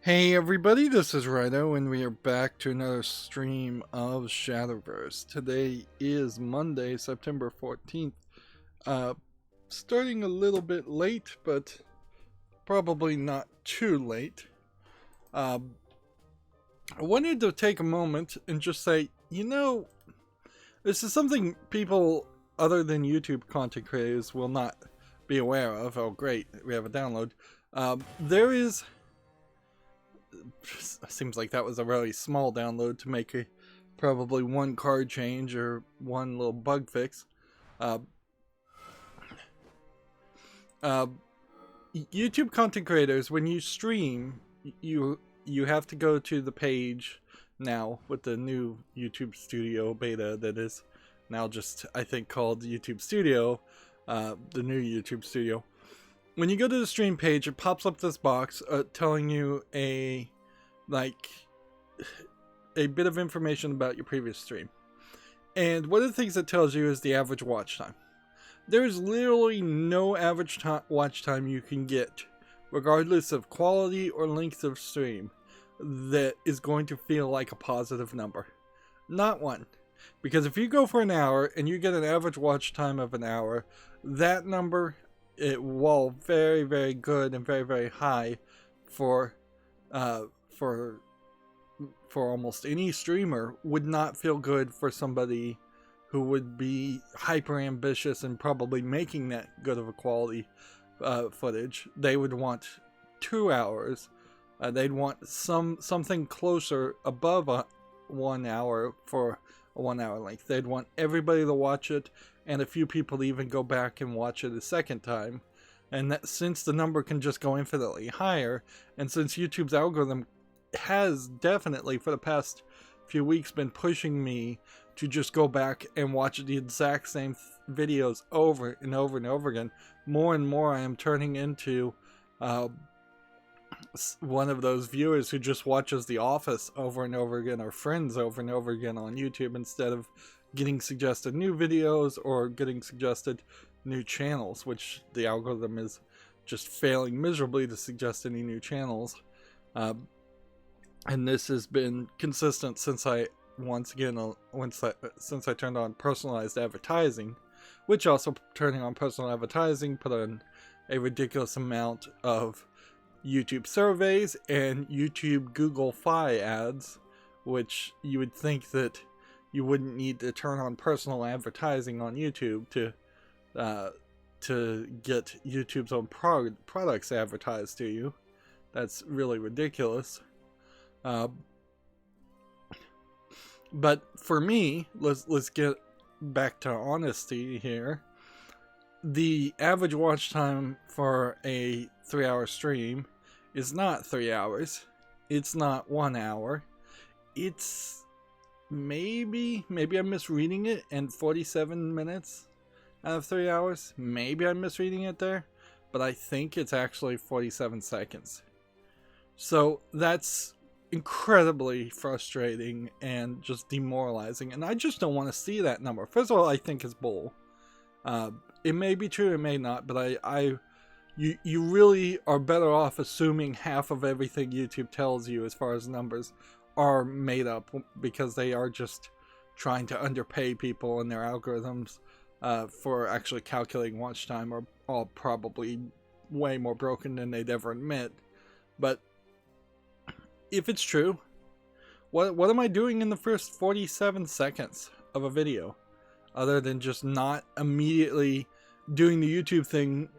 Hey everybody, this is Rydo, and we are back to another stream of Shadowverse. Today is Monday, September 14th. Starting a little bit late, but probably not too late. I wanted to take a moment and just say, this is something people other than YouTube content creators will not be aware of. Oh great, we have a download. There is... Seems like that was a really small download to make probably one card change or one little bug fix. YouTube content creators, when you stream, you have to go to the page now with the new YouTube Studio beta that is now just, I think, called YouTube Studio, the new YouTube Studio. When you go to the stream page, it pops up this box telling you a bit of information about your previous stream. And one of the things it tells you is the average watch time. There's literally no average watch time you can get, regardless of quality or length of stream, that is going to feel like a positive number. Not one. Because if you go for an hour and you get an average watch time of an hour, that number, while very, very good and very, very high for almost any streamer, would not feel good for somebody who would be hyper ambitious and probably making that good of a quality footage. They would want 2 hours. They'd want something closer above 1 hour for a 1 hour length. They'd want everybody to watch it, and a few people to even go back and watch it a second time. And that, since the number can just go infinitely higher, and since YouTube's algorithm has definitely for the past few weeks been pushing me to just go back and watch the exact same videos over and over and over again, more and more I am turning into one of those viewers who just watches The Office over and over again, or Friends over and over again on YouTube, instead of getting suggested new videos or getting suggested new channels, which the algorithm is just failing miserably to suggest any new channels. And this has been consistent since I turned on personalized advertising, which also, turning on personal advertising, put on a ridiculous amount of YouTube surveys and YouTube Google Fi ads, which you would think that you wouldn't need to turn on personal advertising on YouTube to get YouTube's own products advertised to you. That's really ridiculous. But for me, let's get back to honesty here. The average watch time for a 3-hour stream is not 3 hours. It's not 1 hour. It's maybe I'm misreading it, and 47 minutes out of 3 hours. Maybe I'm misreading it there, but I think it's actually 47 seconds. So that's incredibly frustrating and just demoralizing, and I just don't want to see that number. First of all, I think it's bull. It may be true, it may not, but you really are better off assuming half of everything YouTube tells you as far as numbers are made up, because they are just trying to underpay people, and their algorithms for actually calculating watch time are all probably way more broken than they'd ever admit. But if it's true, what am I doing in the first 47 seconds of a video, other than just not immediately doing the YouTube thing,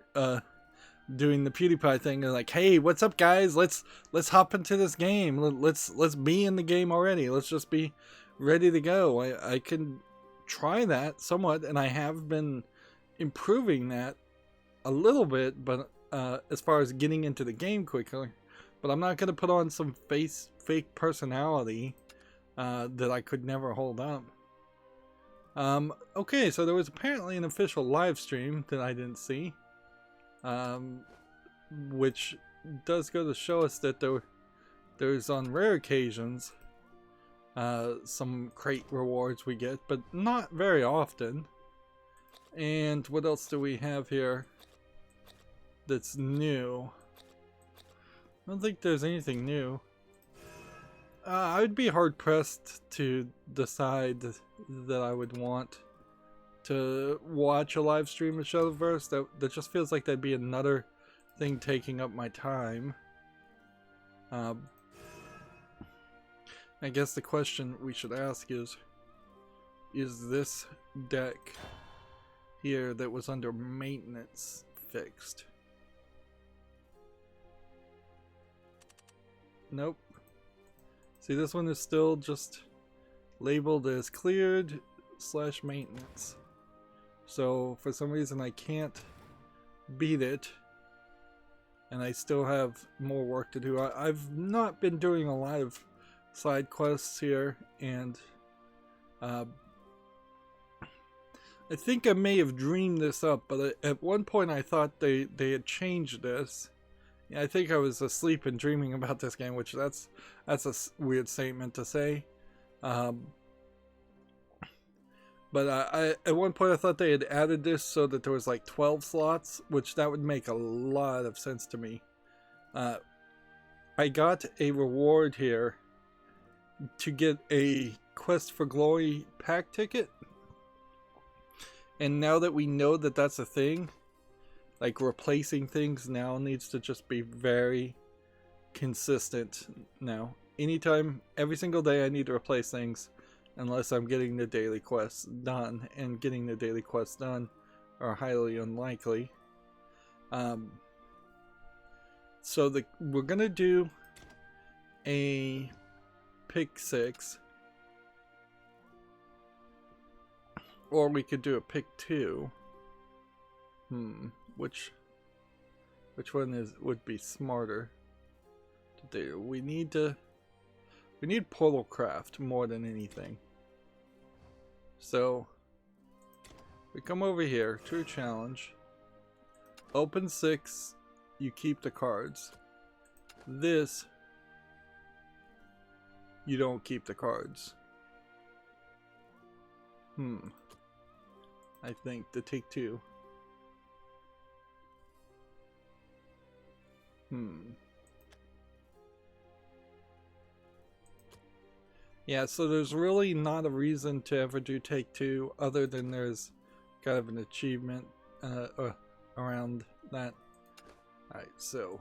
doing the PewDiePie thing, and like, hey, what's up, guys? Let's hop into this game. Let's be in the game already. Let's just be ready to go. I can try that somewhat, and I have been improving that a little bit, but as far as getting into the game quicker. But I'm not going to put on some fake personality that I could never hold up. Okay, so there was apparently an official live stream that I didn't see, which does go to show us that there's on rare occasions some crate rewards we get, but not very often. And what else do we have here that's new? I don't think there's anything new. I would be hard pressed to decide that I would want to watch a live stream of Shadowverse. That just feels like that'd be another thing taking up my time. I guess the question we should ask is this deck here that was under maintenance fixed? Nope. See, this one is still just labeled as cleared / maintenance. So for some reason I can't beat it, and I still have more work to do. I've not been doing a lot of side quests here, and I think I may have dreamed this up, but at one point I thought they had changed this. Yeah, I think I was asleep and dreaming about this game, which that's a weird statement to say. But I at one point I thought they had added this so that there was like 12 slots, which that would make a lot of sense to me. I got a reward here to get a Quest for Glory pack ticket. And now that we know that that's a thing, like replacing things now needs to just be very consistent now. Anytime, every single day I need to replace things unless I'm getting the daily quests done, and getting the daily quests done are highly unlikely. So we're gonna do a pick 6, or we could do a pick 2. Which one would be smarter to do? We need Portal Craft more than anything. So we come over here to a challenge. Open 6, you keep the cards. This, you don't keep the cards. I think the take 2. Yeah, so there's really not a reason to ever do take 2 other than there's kind of an achievement around that. Alright, so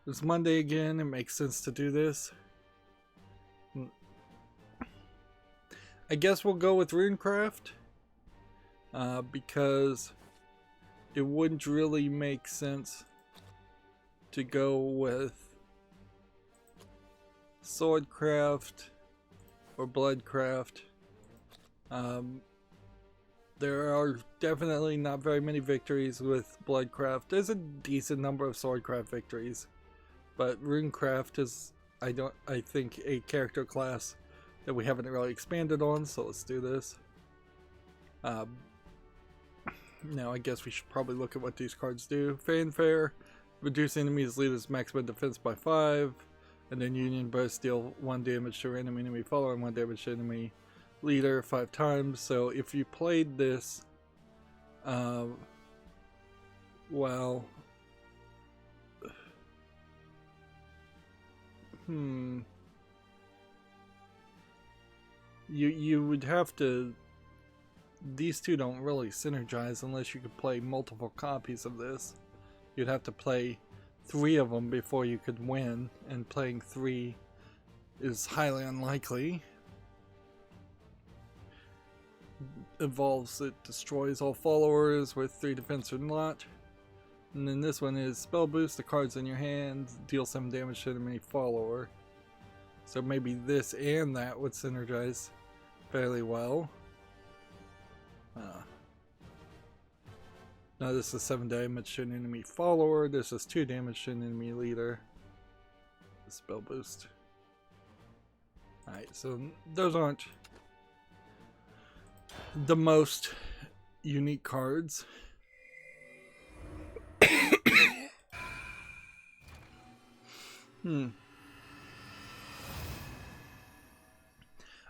it's Monday again. It makes sense to do this. I guess we'll go with Runecraft because it wouldn't really make sense to go with Swordcraft or Bloodcraft. There are definitely not very many victories with Bloodcraft. There's a decent number of Swordcraft victories, but Runecraft is, I think, a character class that we haven't really expanded on, so let's do this. Now I guess we should probably look at what these cards do. Fanfare, reduce enemies' leaders' maximum defense by 5, and then Union Burst, deal 1 damage to random enemy follower and 1 damage to enemy leader 5 times. So if you played this, well, you would have to. These two don't really synergize unless you could play multiple copies of this. You'd have to play 3 of them before you could win, and playing 3 is highly unlikely. Evolves, it destroys all followers with 3 defense or not. And then this one is spell boost, the cards in your hand, deal 7 damage to enemy follower. So maybe this and that would synergize fairly well. Now this is 7 damage to an enemy follower, this is 2 damage to an enemy leader. Spell boost. Alright, so those aren't the most unique cards.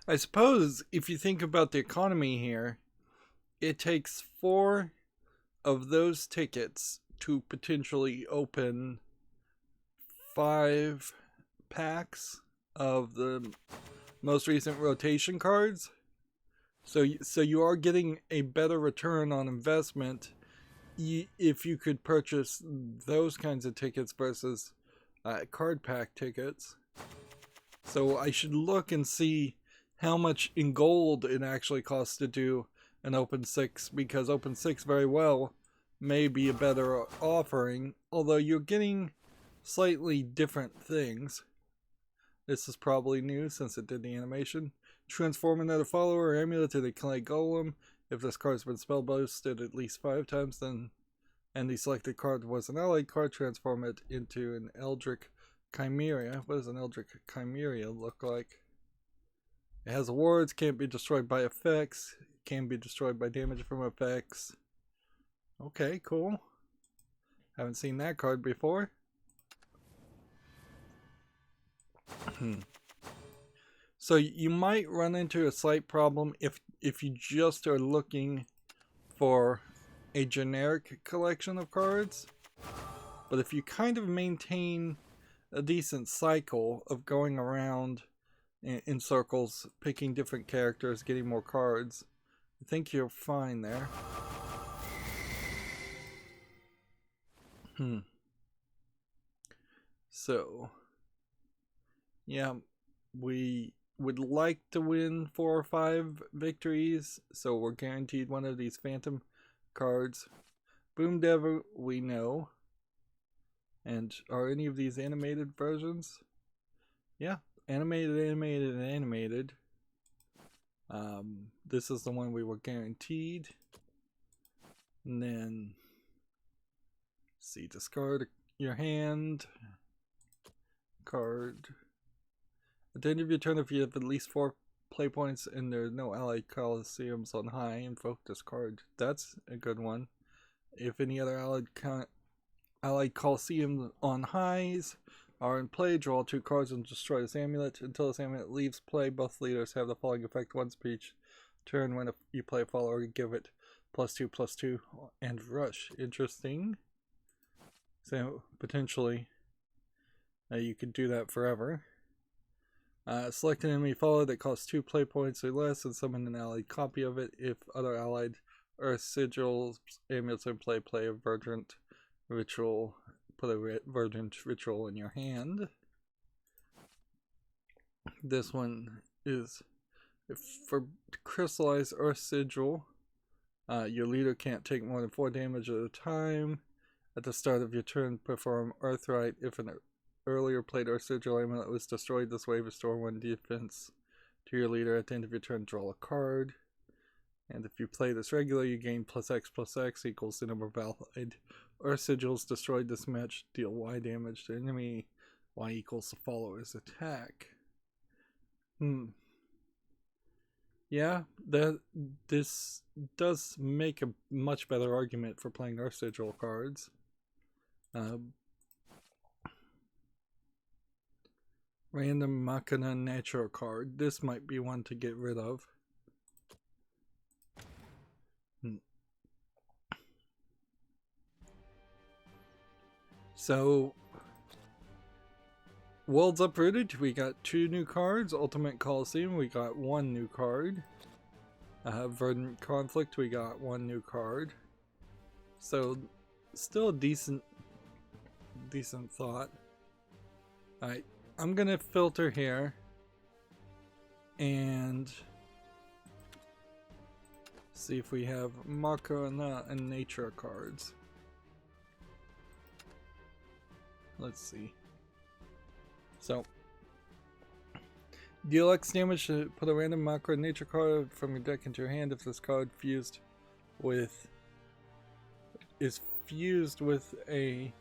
I suppose if you think about the economy here, it takes 4 of those tickets to potentially open 5 packs of the most recent rotation cards. So you are getting a better return on investment if you could purchase those kinds of tickets versus card pack tickets. So I should look and see how much in gold it actually costs to do an Open 6, because Open 6 very well may be a better offering, although you're getting slightly different things. This is probably new since it did the animation. Transform another follower or amulet to the clay golem. If this card has been spell boosted at least 5 times, then and the selected card was an allied card, transform it into an Eldritch Chimera. What does an Eldritch Chimera look like? It has wards, can't be destroyed by effects, can be destroyed by damage from effects. Okay, cool. Haven't seen that card before. So you might run into a slight problem if you just are looking for a generic collection of cards. But if you kind of maintain a decent cycle of going around in circles, picking different characters, getting more cards, I think you're fine there. So, yeah, we would like to win 4 or 5 victories, so we're guaranteed one of these phantom cards. Boom Dev, we know. And are any of these animated versions? Yeah, animated. This is the one we were guaranteed. And then, see, discard your hand. Card. At the end of your turn, if you have at least 4 play points and there are no allied coliseums on high, invoke this card. That's a good one. If any other allied coliseums on highs are in play, draw 2 cards and destroy this amulet. Until this amulet leaves play, both leaders have the following effect once per each turn. When you play a follower, give it +2/+2 and rush. Interesting. So potentially you could do that forever. Select an enemy follower that costs 2 play points or less and summon an allied copy of it. If other allied Earth Sigils amulets in play, play a Verdant Ritual. Put a Verdant Ritual in your hand. This one is for Crystallized Earth Sigil. Your leader can't take more than 4 damage at a time. At the start of your turn, perform Earthright. If an earlier played Earth Sigil amulet was destroyed this way, restore 1 defense to your leader. At the end of your turn, draw a card. And if you play this regular, you gain +X equals the number of allied Earth Sigils destroyed this match. Deal Y damage to enemy. Y equals the follower's attack. Yeah, this does make a much better argument for playing Earth Sigil cards. Random Machina Nature card. This might be one to get rid of. So, Worlds Uprooted, we got 2 new cards. Ultimate Coliseum, we got 1 new card. Verdant Conflict, we got 1 new card. So, still a decent thought. Alright, I'm gonna filter here and see if we have Machina and Nature cards. Let's see. So, deal X damage to put a random Machina Nature card from your deck into your hand. If this card is fused with a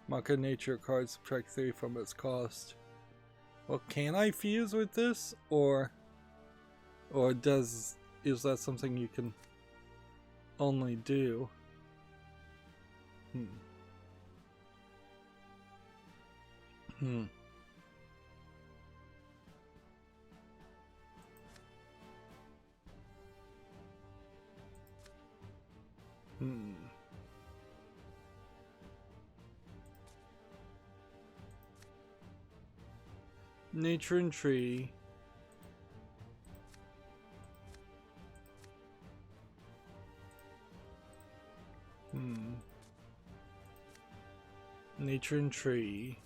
Machina Nature card, subtract 3 from its cost. Well, can I fuse with this, or is that something you can only do? Nature and tree. Nature and tree.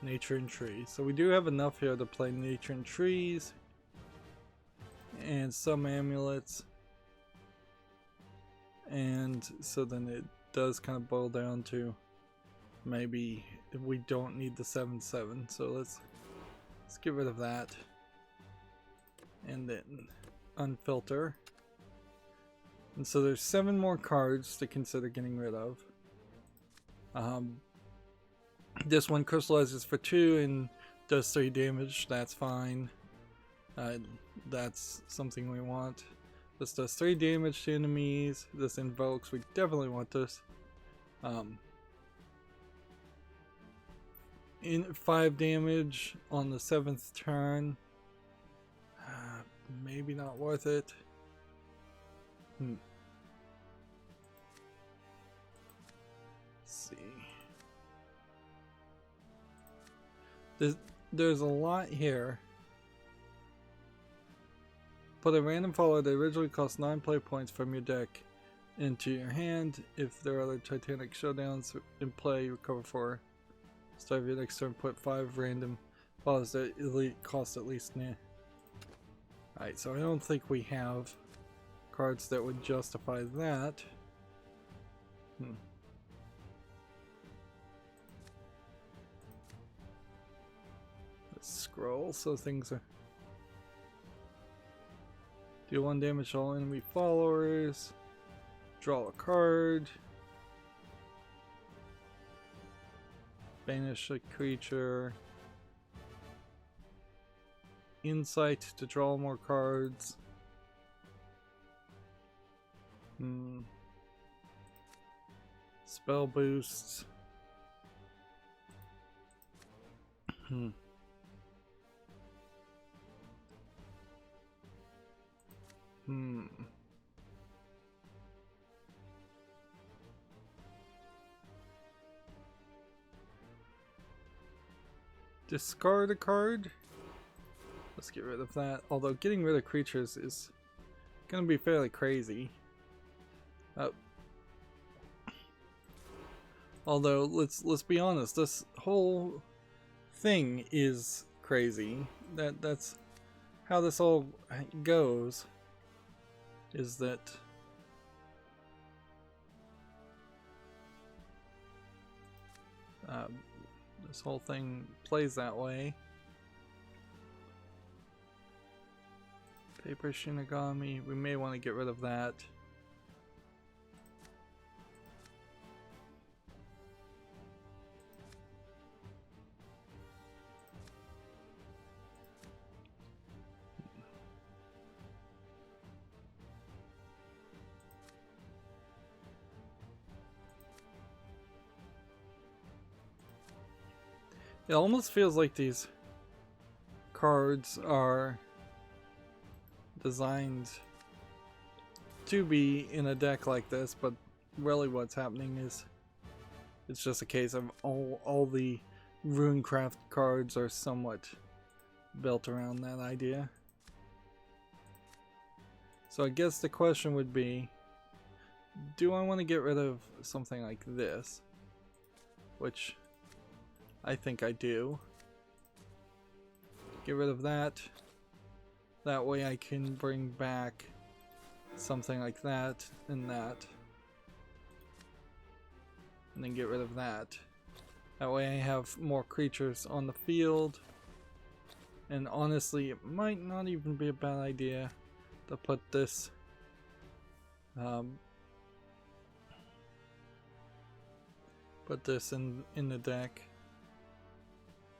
Nature and tree. So we do have enough here to play nature and trees. And some amulets. And so then it does kind of boil down to maybe we don't need the 7/7. So let's get rid of that. And then unfilter. And so there's 7 more cards to consider getting rid of. This one crystallizes for 2 and does 3 damage. That's fine. That's something we want. This does 3 damage to enemies. This invokes. We definitely want this. In 5 damage on the 7th turn. Maybe not worth it. Let's see. There's a lot here. Put a random follower that originally cost 9 play points from your deck into your hand. If there are other Titanic Showdowns in play, recover 4. Start of your next turn, put 5 random followers that cost at least nah. Alright, so I don't think we have cards that would justify that. Let's scroll so things are... Deal 1 damage to all enemy followers. Draw a card. Banish a creature. Insight to draw more cards. Spell boosts. Discard a card. Let's get rid of that. Although getting rid of creatures is gonna be fairly crazy. Although let's be honest, this whole thing is crazy. That's how this all goes. Is that this whole thing plays that way. Paper Shinigami, we may want to get rid of that. It almost feels like these cards are designed to be in a deck like this, but really what's happening is it's just a case of all the Runecraft cards are somewhat built around that idea. So I guess the question would be, do I want to get rid of something like this? Which I think I do. Get rid of that. That way I can bring back something like that and that. And then get rid of that. That way I have more creatures on the field. And honestly, it might not even be a bad idea to put this in the deck.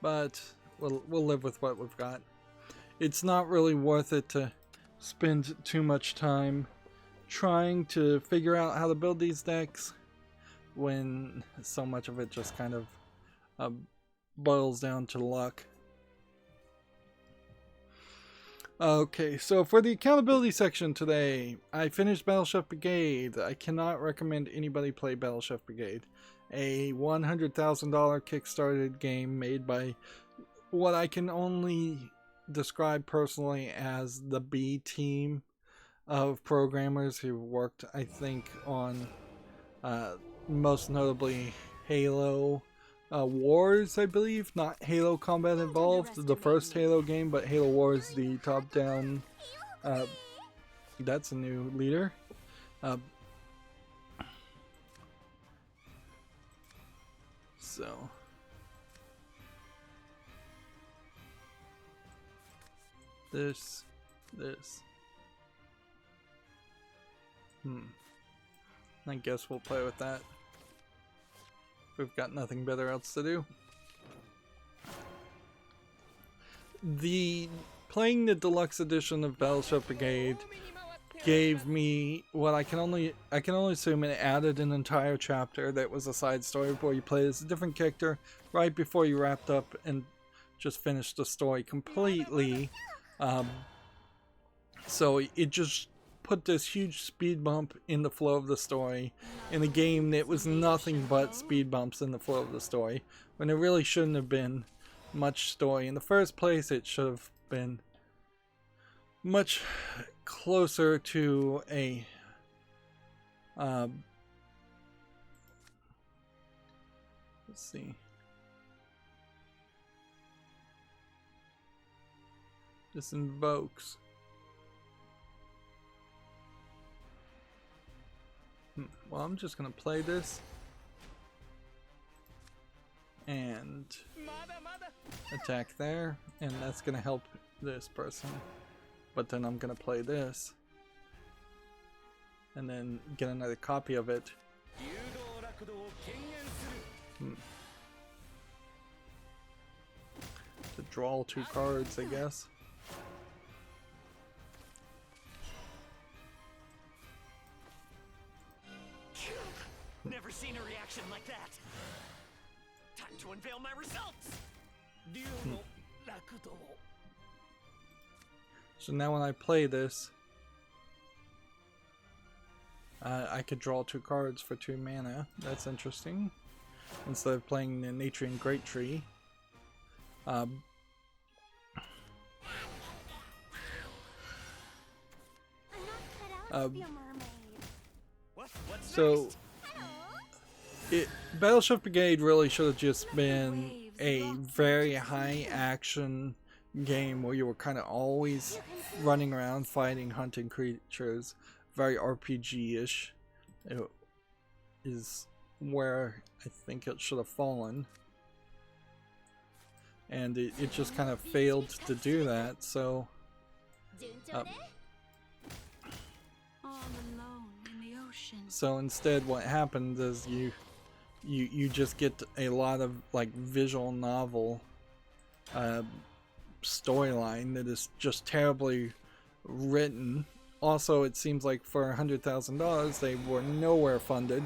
But we'll live with what we've got. It's not really worth it to spend too much time trying to figure out how to build these decks when so much of it just kind of boils down to luck. Okay, so for the accountability section today, I finished Battleship Brigade. I cannot recommend anybody play Battleship Brigade. A $100,000 kickstarted game made by what I can only describe personally as the B team of programmers who worked, I think, on most notably Halo Wars, I believe. Not Halo Combat Evolved, the first Halo game, but Halo Wars, the top-down. That's a new leader. So this. I guess we'll play with that. We've got nothing better else to do. Playing the deluxe edition of Battleship Brigade gave me what I can only assume it added an entire chapter that was a side story where you play as a different character right before you wrapped up and just finished the story completely. So it just put this huge speed bump in the flow of the story in a game that was nothing but speed bumps in the flow of the story, when there really shouldn't have been much story in the first place. It should have been much closer to a let's see. This invokes. Well, I'm just gonna play this and attack there, and that's gonna help this person. But then I'm gonna play this and then get another copy of it. To draw 2 cards, I guess. Never seen a reaction like that. Time to unveil my results. So now when I play this, I could draw 2 cards for 2 mana. That's interesting. Instead of playing the Natrian Great Tree. So Battleship Brigade really should have just been a very high action game where you were kind of always running around fighting, hunting creatures. Very RPG-ish. It is where I think it should have fallen. And it just kind of failed to do that, so so instead what happens is you just get a lot of like visual novel storyline that is just terribly written. Also, it seems like for $100,000 they were nowhere funded.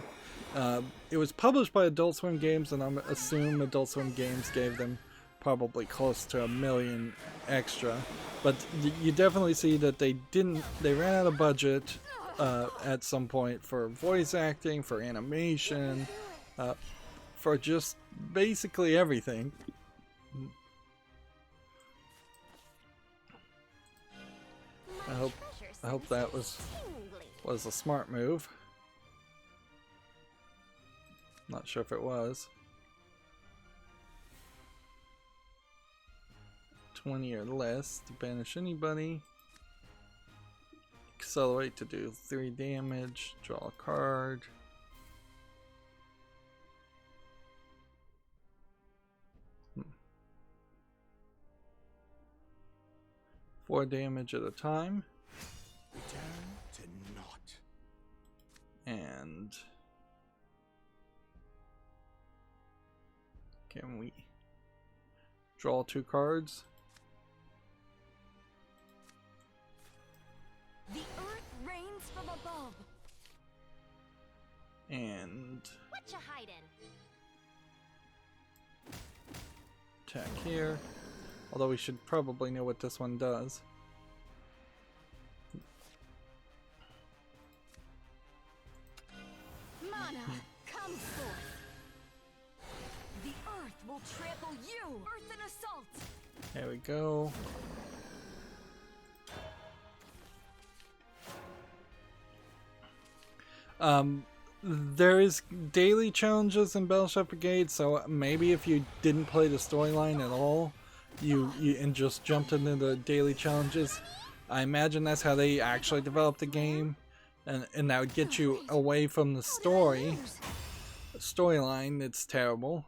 It was published by Adult Swim Games, and I'm assuming Adult Swim Games gave them probably close to $1 million extra. But you definitely see that they ran out of budget at some point for voice acting, for animation, for just basically everything. I hope that was a smart move. Not sure if it was. 20 or less to banish anybody. Accelerate to do 3 damage. Draw a card. Four damage at a time. Return to naught. And can we draw 2 cards? The earth rains from above. And What you hiding? attack here. Although we should probably know what this one does. Mana, come forth. The earth will trample you. Earth and assault. There we go. There is daily challenges in Battleship Brigade, so maybe if you didn't play the storyline at all, you and just jumped into the daily challenges, I imagine that's how they actually developed the game, and that would get you away from the storyline. It's terrible,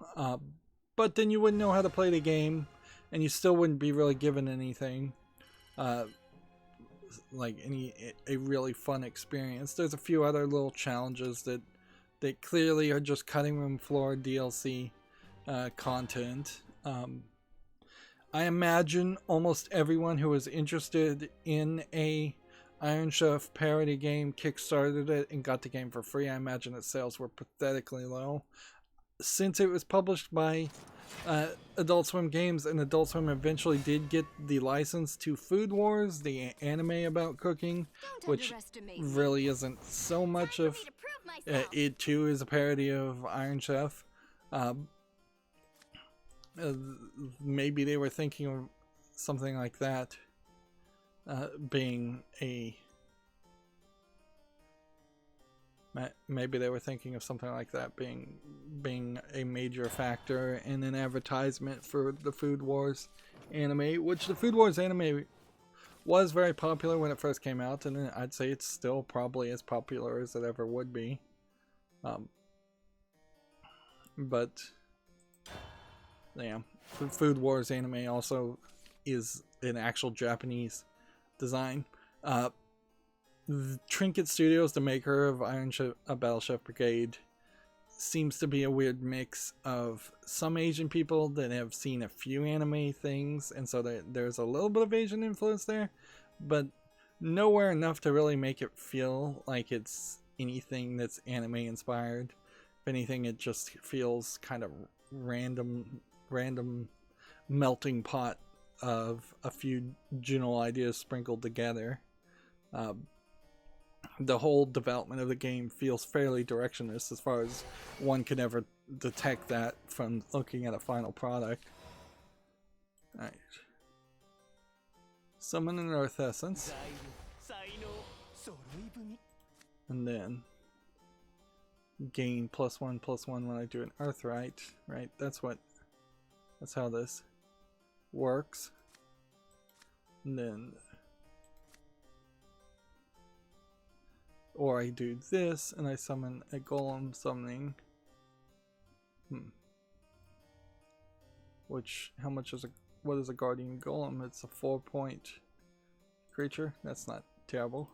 but then you wouldn't know how to play the game, and you still wouldn't be really given anything. Like a really fun experience. There's a few other little challenges that clearly are just cutting room floor DLC content. I imagine almost everyone who was interested in a Iron Chef parody game kickstarted it and got the game for free. I imagine its sales were pathetically low. Since it was published by Adult Swim Games, and Adult Swim eventually did get the license to Food Wars, the anime about cooking, which really isn't so much of it too is a parody of Iron Chef. Maybe they were thinking of something like that being a a major factor in an advertisement for the Food Wars anime, which the Food Wars anime was very popular when it first came out, and I'd say it's still probably as popular as it ever would be. But yeah, the Food Wars anime also is an actual Japanese design. Trinket Studios, the maker of Battleship Brigade, seems to be a weird mix of some Asian people that have seen a few anime things, and so there's a little bit of Asian influence there, but nowhere enough to really make it feel like it's anything that's anime inspired. If anything, it just feels kind of random melting pot of a few general ideas sprinkled together. The whole development of the game feels fairly directionless as far as one can ever detect that from looking at a final product. Alright. Summon an Earth Essence. And then gain +1/+1 when I do an Earthright. Right, that's how this works. And then or I do this and I summon a golem summoning. Which, what is a guardian golem? It's a 4-point creature. That's not terrible.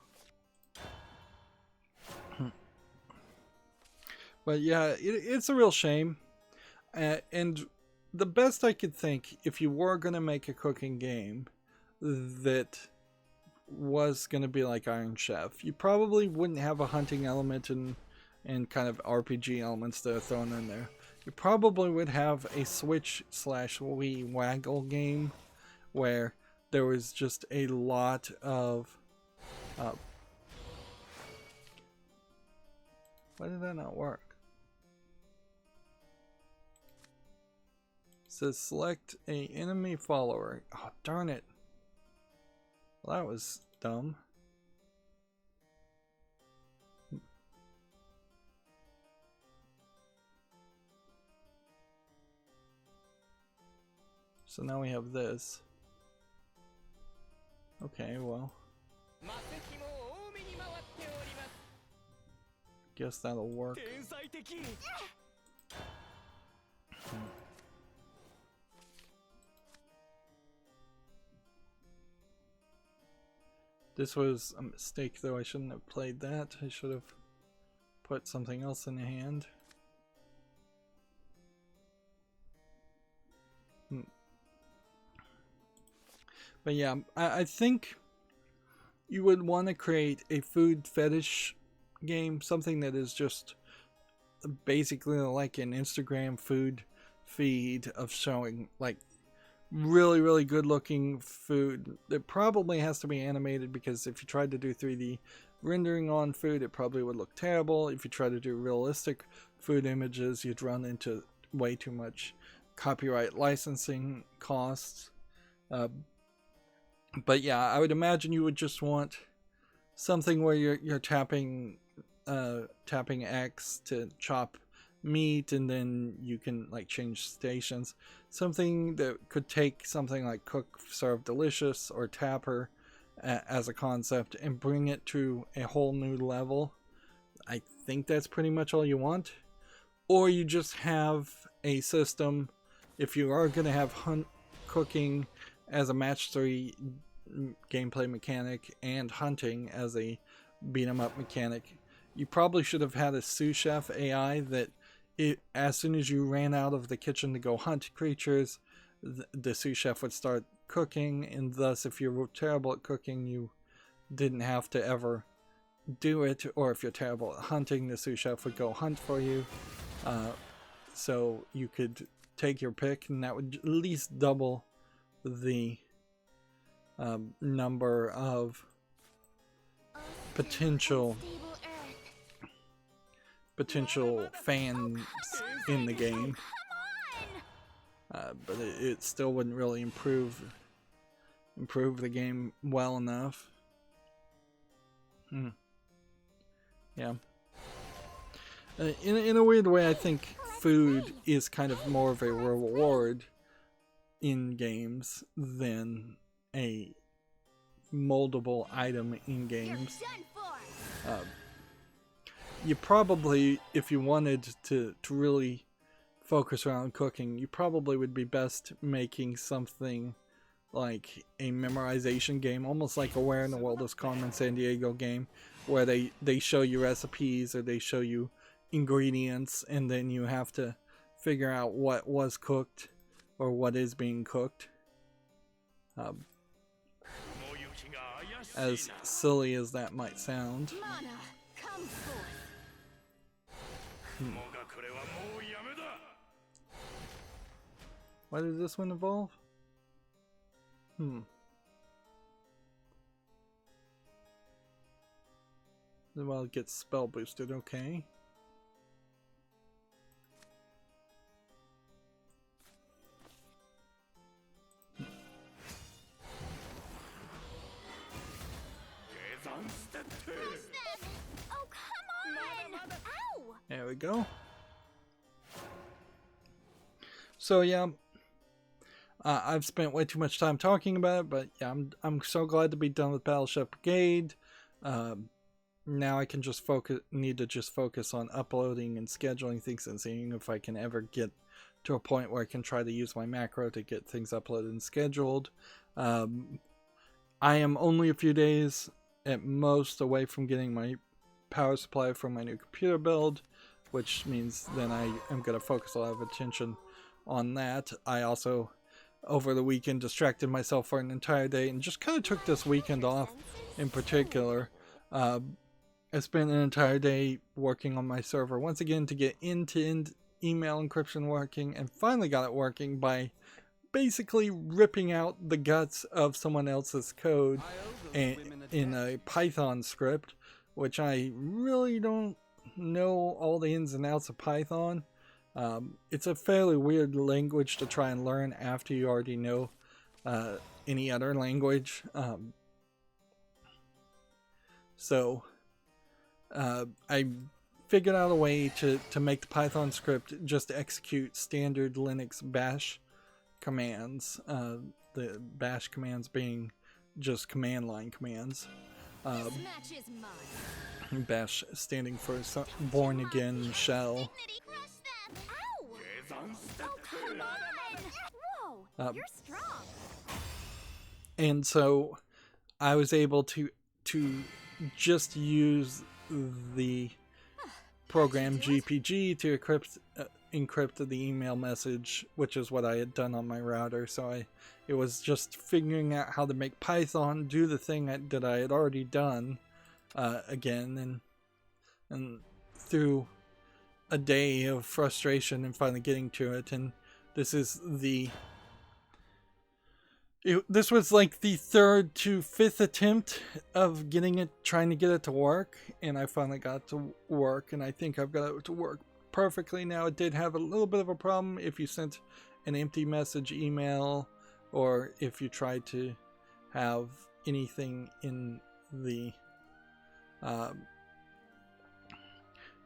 But yeah, it's a real shame. And the best I could think, if you were going to make a cooking game that was going to be like Iron Chef, you probably wouldn't have a hunting element and kind of RPG elements that are thrown in there. You probably would have a Switch/Wii Waggle game where there was just a lot of why did that not work? It says select a enemy follower. Oh, darn it. Well, that was dumb. So now we have this. Okay, well. Guess that'll work. This was a mistake though, I shouldn't have played that. I should have put something else in the hand. But yeah, I think you would want to create a food fetish game, something that is just basically like an Instagram food feed of showing like really, really good looking food. It probably has to be animated because if you tried to do 3D rendering on food, it probably would look terrible. If you try to do realistic food images, you'd run into way too much copyright licensing costs. Uh, but yeah, I would imagine you would just want something where you're tapping X to chop meat, and then you can like change stations. Something that could take something like cook, serve, delicious, or tapper as a concept and bring it to a whole new level. I think that's pretty much all you want. Or you just have a system, if you are going to have cooking as a match 3 gameplay mechanic and hunting as a beat 'em up mechanic, you probably should have had a sous chef AI that as soon as you ran out of the kitchen to go hunt creatures, the sous chef would start cooking, and thus if you're terrible at cooking, you didn't have to ever do it. Or if you're terrible at hunting, the sous chef would go hunt for you. So you could take your pick, and that would at least double the number of potential fans in the game. But it still wouldn't really improve the game well enough. Yeah. In a weird way, I think food is kind of more of a reward in games than a moldable item in games. You probably, if you wanted to really focus around cooking, you probably would be best making something like a memorization game, almost like a Where in the World is Carmen San Diego game, where they show you recipes or they show you ingredients, and then you have to figure out what was cooked or what is being cooked. As silly as that might sound. Why did this one evolve? Well, it gets spell boosted, okay. Oh, come on! Ow! There we go. So yeah, I've spent way too much time talking about it, but yeah, I'm so glad to be done with Battleship Brigade. Now I can just need to focus on uploading and scheduling things and seeing if I can ever get to a point where I can try to use my macro to get things uploaded and scheduled. I am only a few days at most away from getting my power supply for my new computer build, which means then I am going to focus a lot of attention on that. I also, over the weekend, distracted myself for an entire day and just kind of took this weekend off in particular. I spent an entire day working on my server once again to get end-to-end email encryption working, and finally got it working by basically ripping out the guts of someone else's code in a Python script, which I really don't know all the ins and outs of Python. It's a fairly weird language to try and learn after you already know any other language. So I figured out a way to make the Python script just execute standard Linux bash commands. The bash commands being just command line commands. Bash standing for born again shell. You're strong. And so I was able to just use the program GPG to encrypt the email message, which is what I had done on my router. So it was just figuring out how to make Python do the thing that I had already done again, and through a day of frustration and finally getting to it. And this was like the 3rd to 5th attempt of trying to get it to work, and I finally got it to work, and I think I've got it to work perfectly now. It did have a little bit of a problem if you sent an empty message email or if you try to have anything in the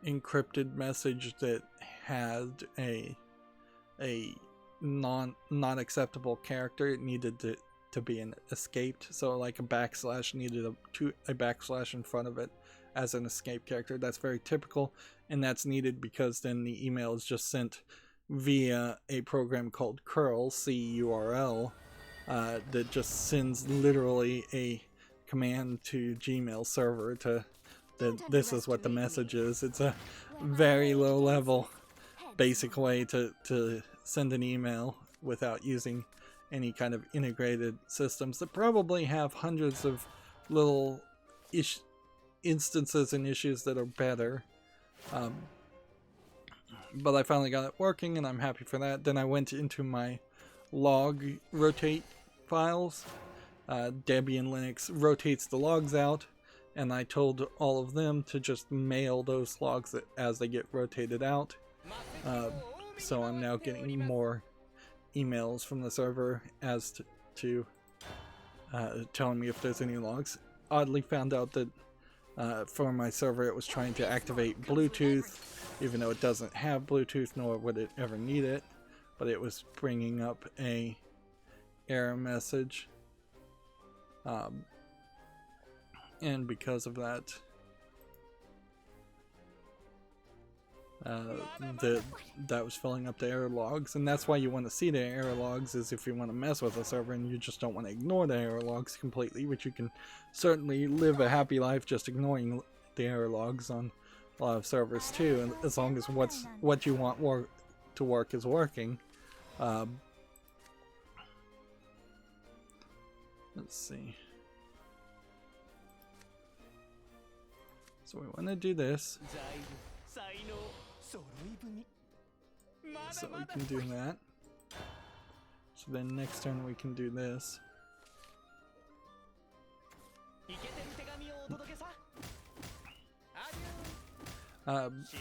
encrypted message that had a not acceptable character, it needed to be an escaped. So like a backslash needed a backslash in front of it as an escape character. That's very typical, and that's needed because then the email is just sent via a program called curl, C-U-R-L, that just sends literally a command to Gmail server to that this is what the message is. It's a very low level basic way to send an email without using any kind of integrated systems that probably have hundreds of little instances and issues that are better. But I finally got it working, and I'm happy for that. Then I went into my log rotate files. Debian Linux rotates the logs out, and I told all of them to just mail those logs as they get rotated out. So I'm now getting more emails from the server as to telling me if there's any logs. Oddly found out that for my server it was trying to activate Bluetooth, even though it doesn't have Bluetooth, nor would it ever need it, but it was bringing up a error message. And because of that, that was filling up the error logs, and that's why you want to see the error logs, is if you want to mess with a server and you just don't want to ignore the error logs completely, which you can certainly live a happy life just ignoring the error logs on a lot of servers too, and as long as what you want to work is working. Let's see. So we want to do this. So we can do that. So then next turn we can do this.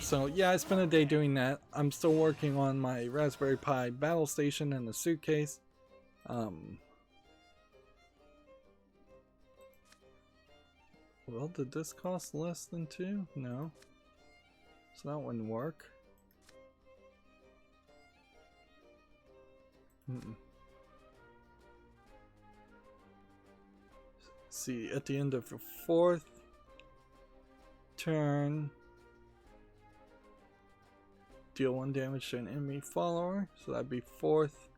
So yeah, I spent a day doing that. I'm still working on my Raspberry Pi battle station and the suitcase. Well, did this cost less than 2? No. So that wouldn't work. See, at the end of the 4th turn, deal 1 damage to an enemy follower. So that'd be 4th,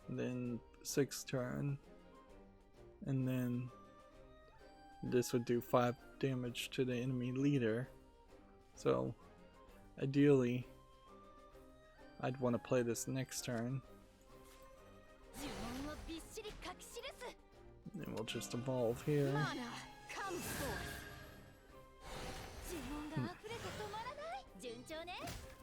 and then 6th turn, and then this would do 5 damage to the enemy leader. So ideally I'd want to play this next turn, and we'll just evolve here.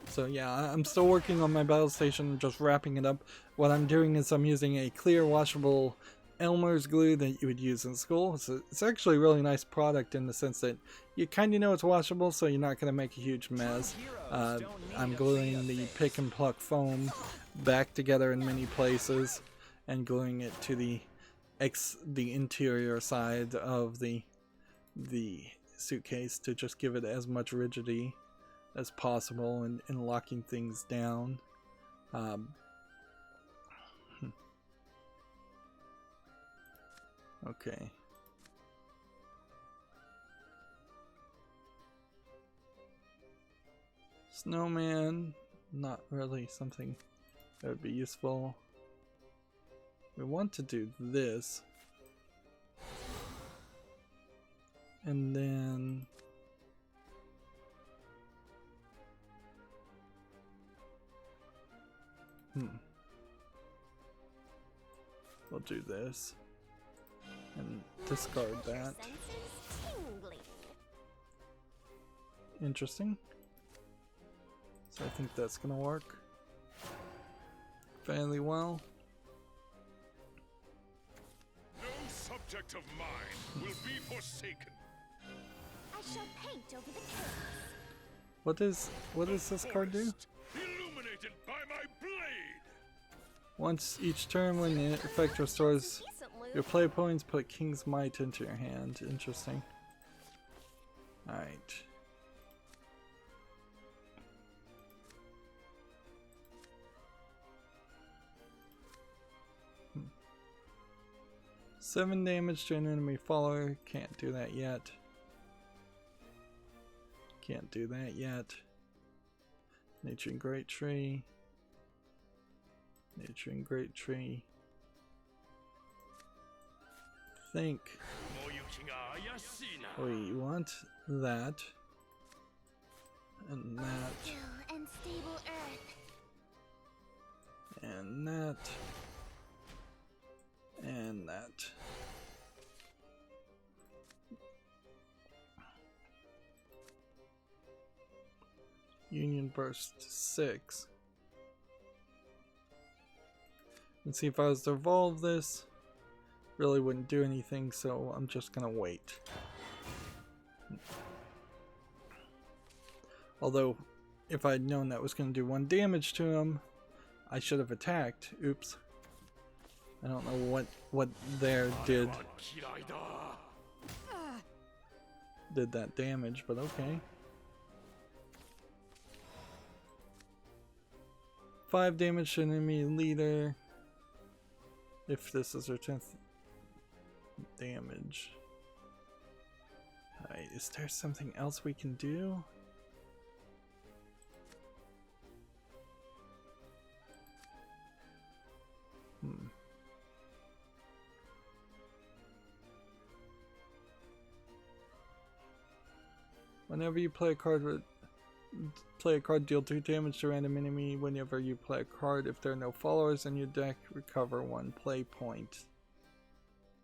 So yeah, I'm still working on my battle station, just wrapping it up. What I'm doing is I'm using a clear washable Elmer's glue that you would use in school. It's actually a really nice product in the sense that you kind of know it's washable, so you're not going to make a huge mess. I'm gluing the pick and pluck foam back together in many places and gluing it to the interior side of the suitcase to just give it as much rigidity as possible and locking things down. Okay. Snowman, not really something that would be useful. We want to do this. And then we'll do this and discard that. Interesting. So I think that's gonna work fairly well. No subject of mine will be forsaken. I shall paint over the chaos. What does this card do? Illuminated by my blade. Once each turn, when the effect restores Decent loot. your play points, put King's Might into your hand. Interesting. Alright. Hmm. 7 damage to an enemy follower. Can't do that yet. Can't do that yet. Nurturing Great Tree. Nurturing Great Tree. Think. We want that. And that. Still and stable earth. And that. And that. Union Burst 6. Let's see if I was to evolve this. Really wouldn't do anything, so I'm just gonna wait. Although, if I'd known that was gonna do 1 damage to him, I should have attacked. Oops. I don't know what there did that damage, but okay. 5 damage to enemy leader. If this is her 10th damage. Alright, is there something else we can do? Whenever you play a card, deal 2 damage to a random enemy. Whenever you play a card, if there are no followers in your deck, recover 1 play point.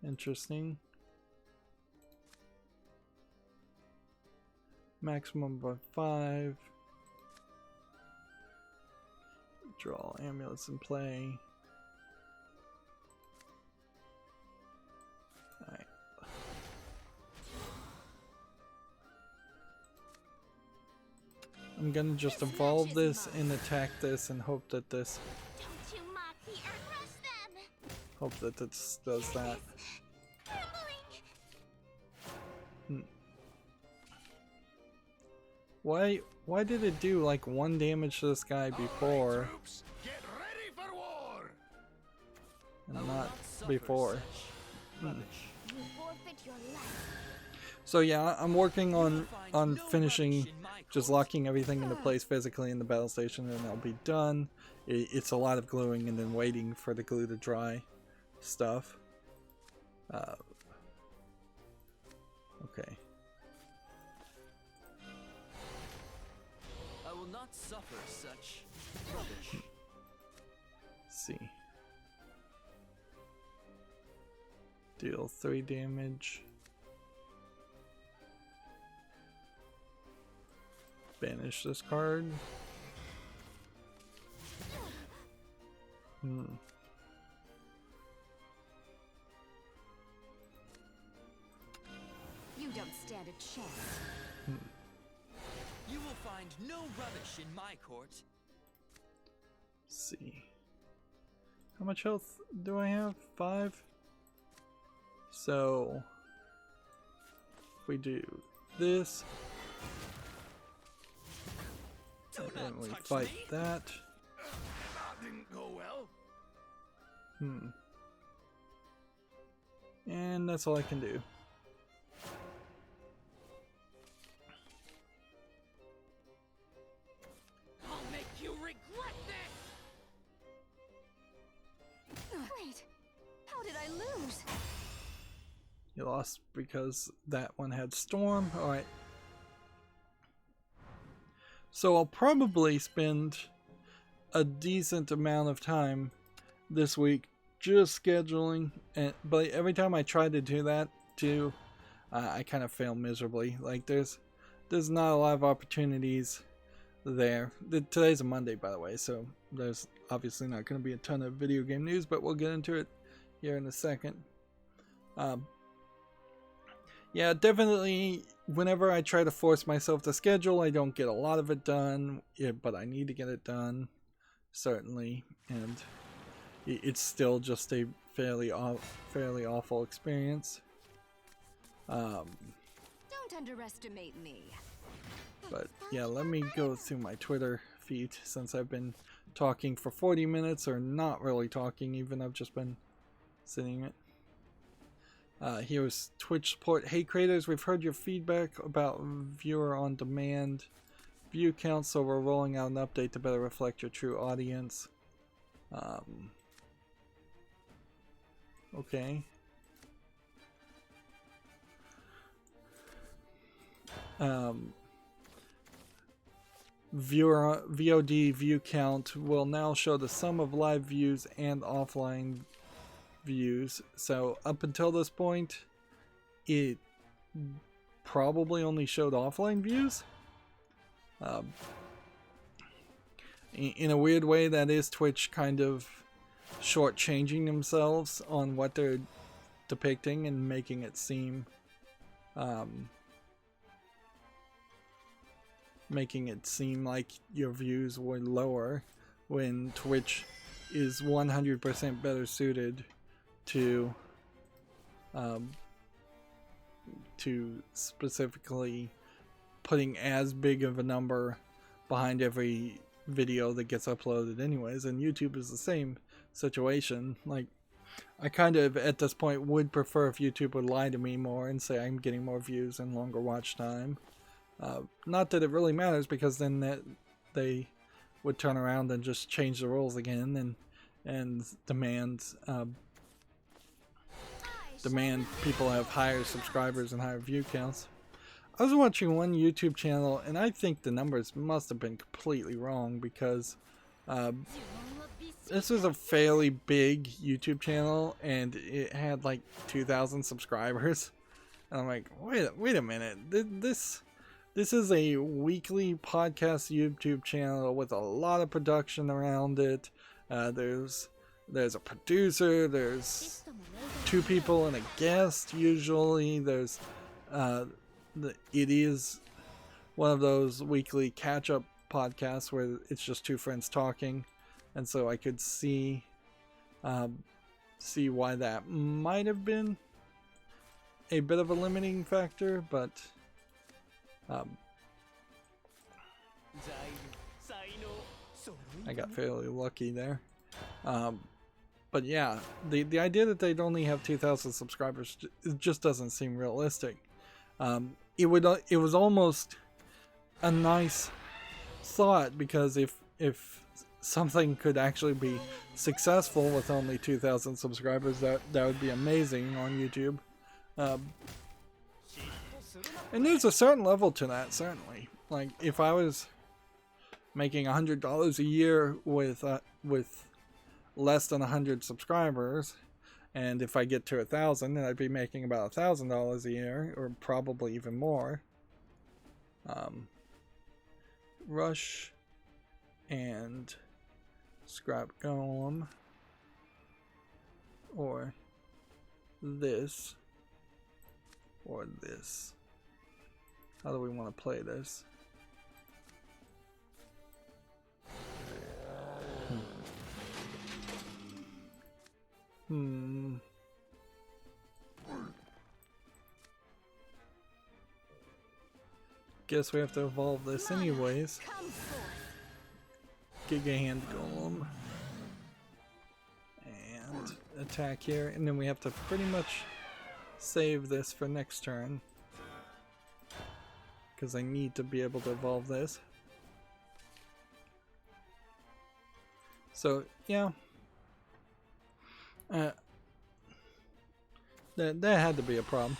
Interesting. Maximum of 5. Draw amulets in play. Alright. I'm gonna just evolve this and attack this and hope that this Don't you mock the earth, rush them. hope that this does that. Why did it do like 1 damage to this guy before Get ready for war. and not before? You forfeit your life. So yeah, I'm working on finishing just locking everything into place physically in the battle station, and I'll be done. It's a lot of gluing and then waiting for the glue to dry stuff. Okay. I will not suffer such rubbish. Let's see. Deal 3 damage. Banish this card. You don't stand a chance. You will find no rubbish in my court. Let's see. How much health do I have? 5? So if we do this, and then we fight that. That didn't go well. And that's all I can do. I'll make you regret this! Wait, how did I lose? You lost because that one had Storm. Alright. So I'll probably spend a decent amount of time this week just scheduling, but every time I try to do that too, I kind of fail miserably. Like there's not a lot of opportunities there. Today's a Monday, by the way, so there's obviously not going to be a ton of video game news, but we'll get into it here in a second. Yeah, definitely whenever I try to force myself to schedule, I don't get a lot of it done, but I need to get it done, certainly. And it's still just a fairly awful experience. Don't underestimate me. But yeah, let me go through my Twitter feed since I've been talking for 40 minutes, or not really talking, even I've just been sitting it. Here's Twitch support. Hey creators, we've heard your feedback about viewer on demand view counts, so we're rolling out an update to better reflect your true audience. Okay. Viewer VOD view count will now show the sum of live views and offline views. So up until this point, it probably only showed offline views. In a weird way, that is Twitch kind of shortchanging themselves on what they're depicting and making it seem like your views were lower, when Twitch is 100% better suited to specifically putting as big of a number behind every video that gets uploaded anyways. And YouTube is the same situation. Like, I kind of at this point would prefer if YouTube would lie to me more and say I'm getting more views and longer watch time. Not that it really matters, because then they would turn around and just change the rules again and demand people have higher subscribers and higher view counts. I was watching one YouTube channel, and I think the numbers must have been completely wrong, because this was a fairly big YouTube channel and it had like 2,000 subscribers. And I'm like, wait a minute. This is a weekly podcast YouTube channel with a lot of production around it. There's a producer, there's 2 people and a guest usually. There's it is one of those weekly catch-up podcasts where it's just 2 friends talking, and so I could see why that might have been a bit of a limiting factor, but I got fairly lucky there. But yeah, the idea that they'd only have 2,000 subscribers, it just doesn't seem realistic. It was almost a nice thought, because if something could actually be successful with only 2,000 subscribers, that would be amazing on YouTube. And there's a certain level to that, certainly. Like, if I was making $100 a year with less than 100 subscribers, and if I get to 1,000, then I'd be making about $1,000 a year, or probably even more. Rush and Scrap Golem, or this, or this. How do we want to play this? Guess we have to evolve this anyways. Giga Hand Golem. And attack here, and then we have to pretty much save this for next turn, because I need to be able to evolve this. So yeah, that had to be a problem.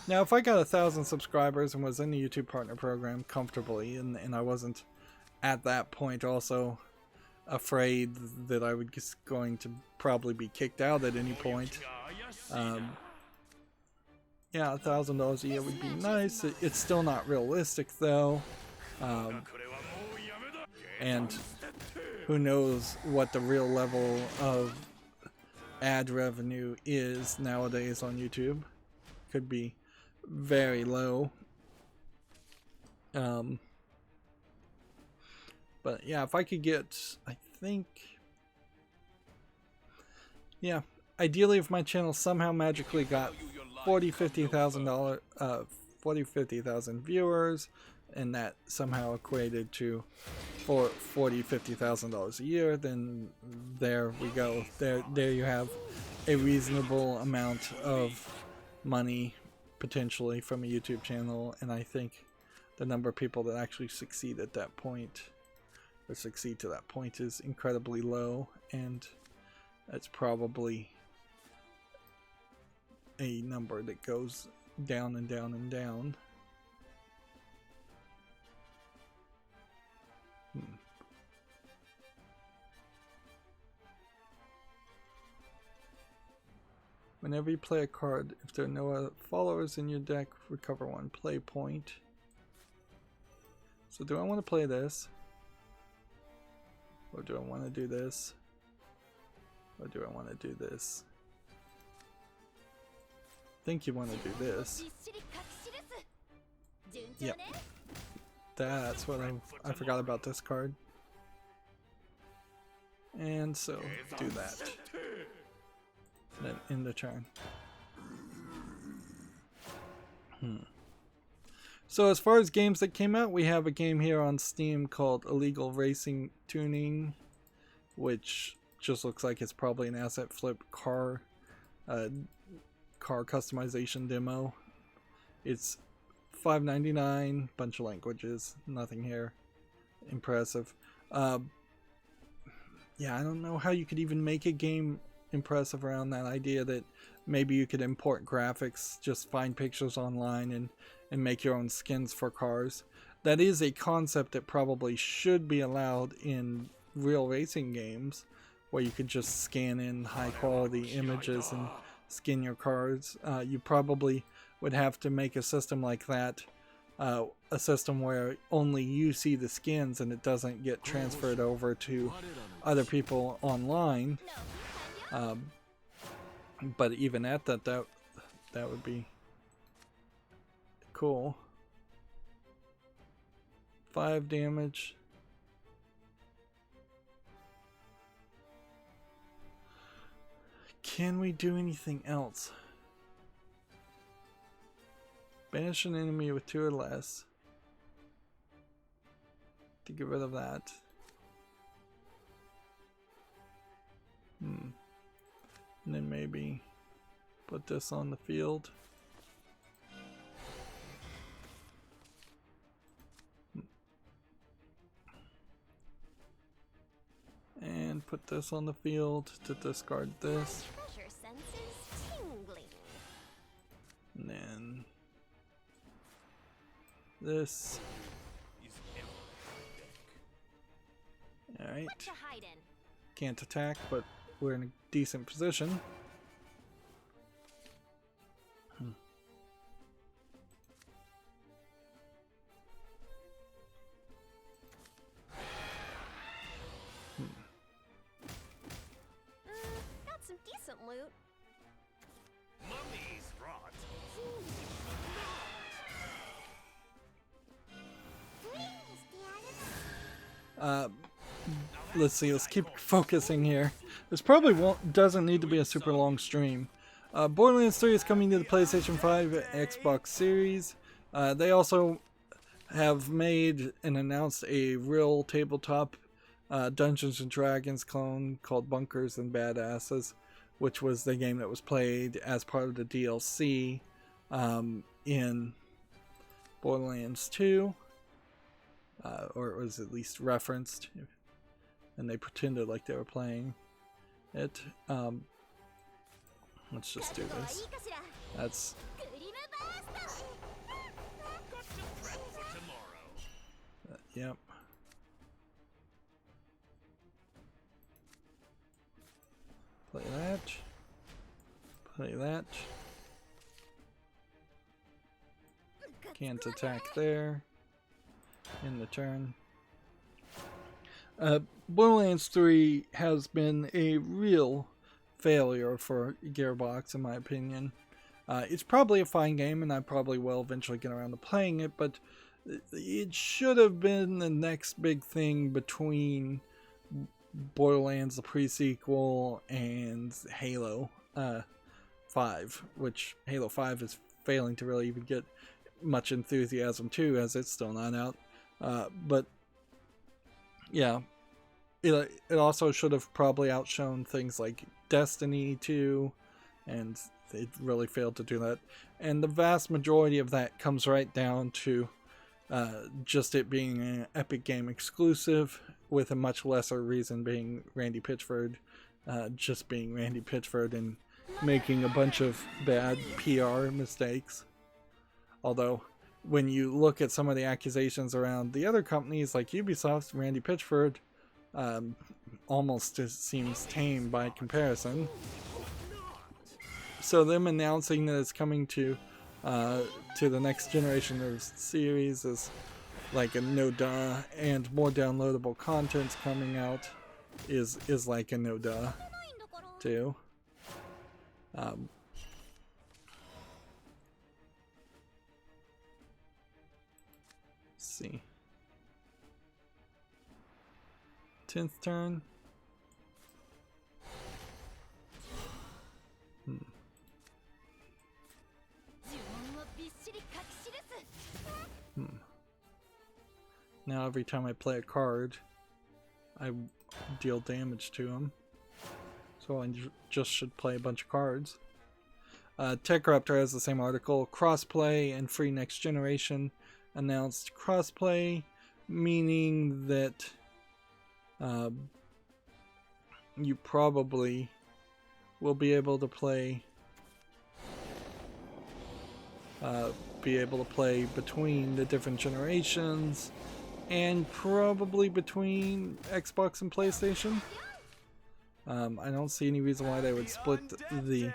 Now, if I got 1,000 subscribers and was in the YouTube Partner Program comfortably, and I wasn't at that point also afraid that I was just going to probably be kicked out at any point, yeah, $1,000 a year would be nice. It's still not realistic though, and who knows what the real level of ad revenue is nowadays on YouTube. Could be very low. But yeah, if I could get, I think yeah, ideally if my channel somehow magically got 50,000 viewers, and that somehow equated to $50,000 a year, then there we go. There you have a reasonable amount of money potentially from a YouTube channel, and I think the number of people that actually succeed at that point, or succeed to that point, is incredibly low, and that's probably a number that goes down and down and down. Whenever you play a card, if there are no other followers in your deck, recover 1 play point. So do I want to play this? Or do I want to do this? Or do I want to do this? I think you want to do this. Yep. That's what I forgot about this card. And so do that. Then end the turn. So as far as games that came out, we have a game here on Steam called Illegal Racing Tuning, which just looks like it's probably an asset flip car customization demo. It's $5.99, bunch of languages, nothing here impressive. Yeah, I don't know how you could even make a game impressive around that idea that maybe you could import graphics, just find pictures online and make your own skins for cars. That is a concept that probably should be allowed in real racing games, where you could just scan in high quality images and skin your cars. You probably would have to make a system like that, a system where only you see the skins and it doesn't get transferred over to other people online. But even at that would be cool. 5 damage. Can we do anything else? Banish an enemy with 2 or less. To get rid of that. And then maybe put this on the field. And put this on the field to discard this. And then this. Alright. Can't attack, but we're in a decent position. Got some decent loot. Mummy's rot. Let's see, let's keep focusing here. This probably doesn't need to be a super long stream. Borderlands 3 is coming to the PlayStation 5 and Xbox Series. They also have made and announced a real tabletop Dungeons and Dragons clone called Bunkers and Badasses, which was the game that was played as part of the DLC in Borderlands 2. Or it was at least referenced, and they pretended like they were playing it. Let's just do this. That's yep. Play that. Play that. Can't attack there. In the turn. Borderlands 3 has been a real failure for Gearbox, in my opinion. It's probably a fine game, and I probably will eventually get around to playing it, but it should have been the next big thing between Borderlands, the pre-sequel, and Halo 5, which Halo 5 is failing to really even get much enthusiasm too, as it's still not out. But yeah, it also should have probably outshone things like Destiny 2, and they really failed to do that. And the vast majority of that comes right down to just it being an Epic Game exclusive, with a much lesser reason being Randy Pitchford, just being Randy Pitchford and making a bunch of bad PR mistakes. Although, when you look at some of the accusations around the other companies like Ubisoft, Randy Pitchford almost just seems tame by comparison. So them announcing that it's coming to the next generation of series is like a no duh, and more downloadable content's coming out is like a no duh too. Let's see. 10th turn. Now every time I play a card, I deal damage to him. So I just should play a bunch of cards. TechRaptor has the same article. Crossplay and free next generation announced. Crossplay meaning that you probably will be able to play between the different generations, and probably between Xbox and PlayStation. I don't see any reason why they would split the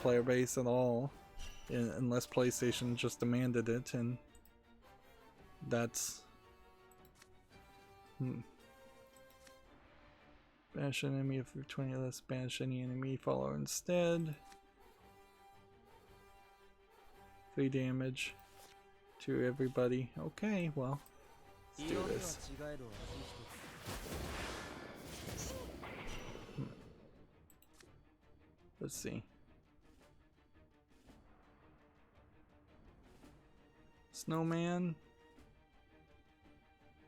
player base at all, unless PlayStation just demanded it, and that's banish an enemy if you're 20 or less, banish any enemy follower instead. 3 damage to everybody. Okay, well, let's do this. Let's see. Snowman,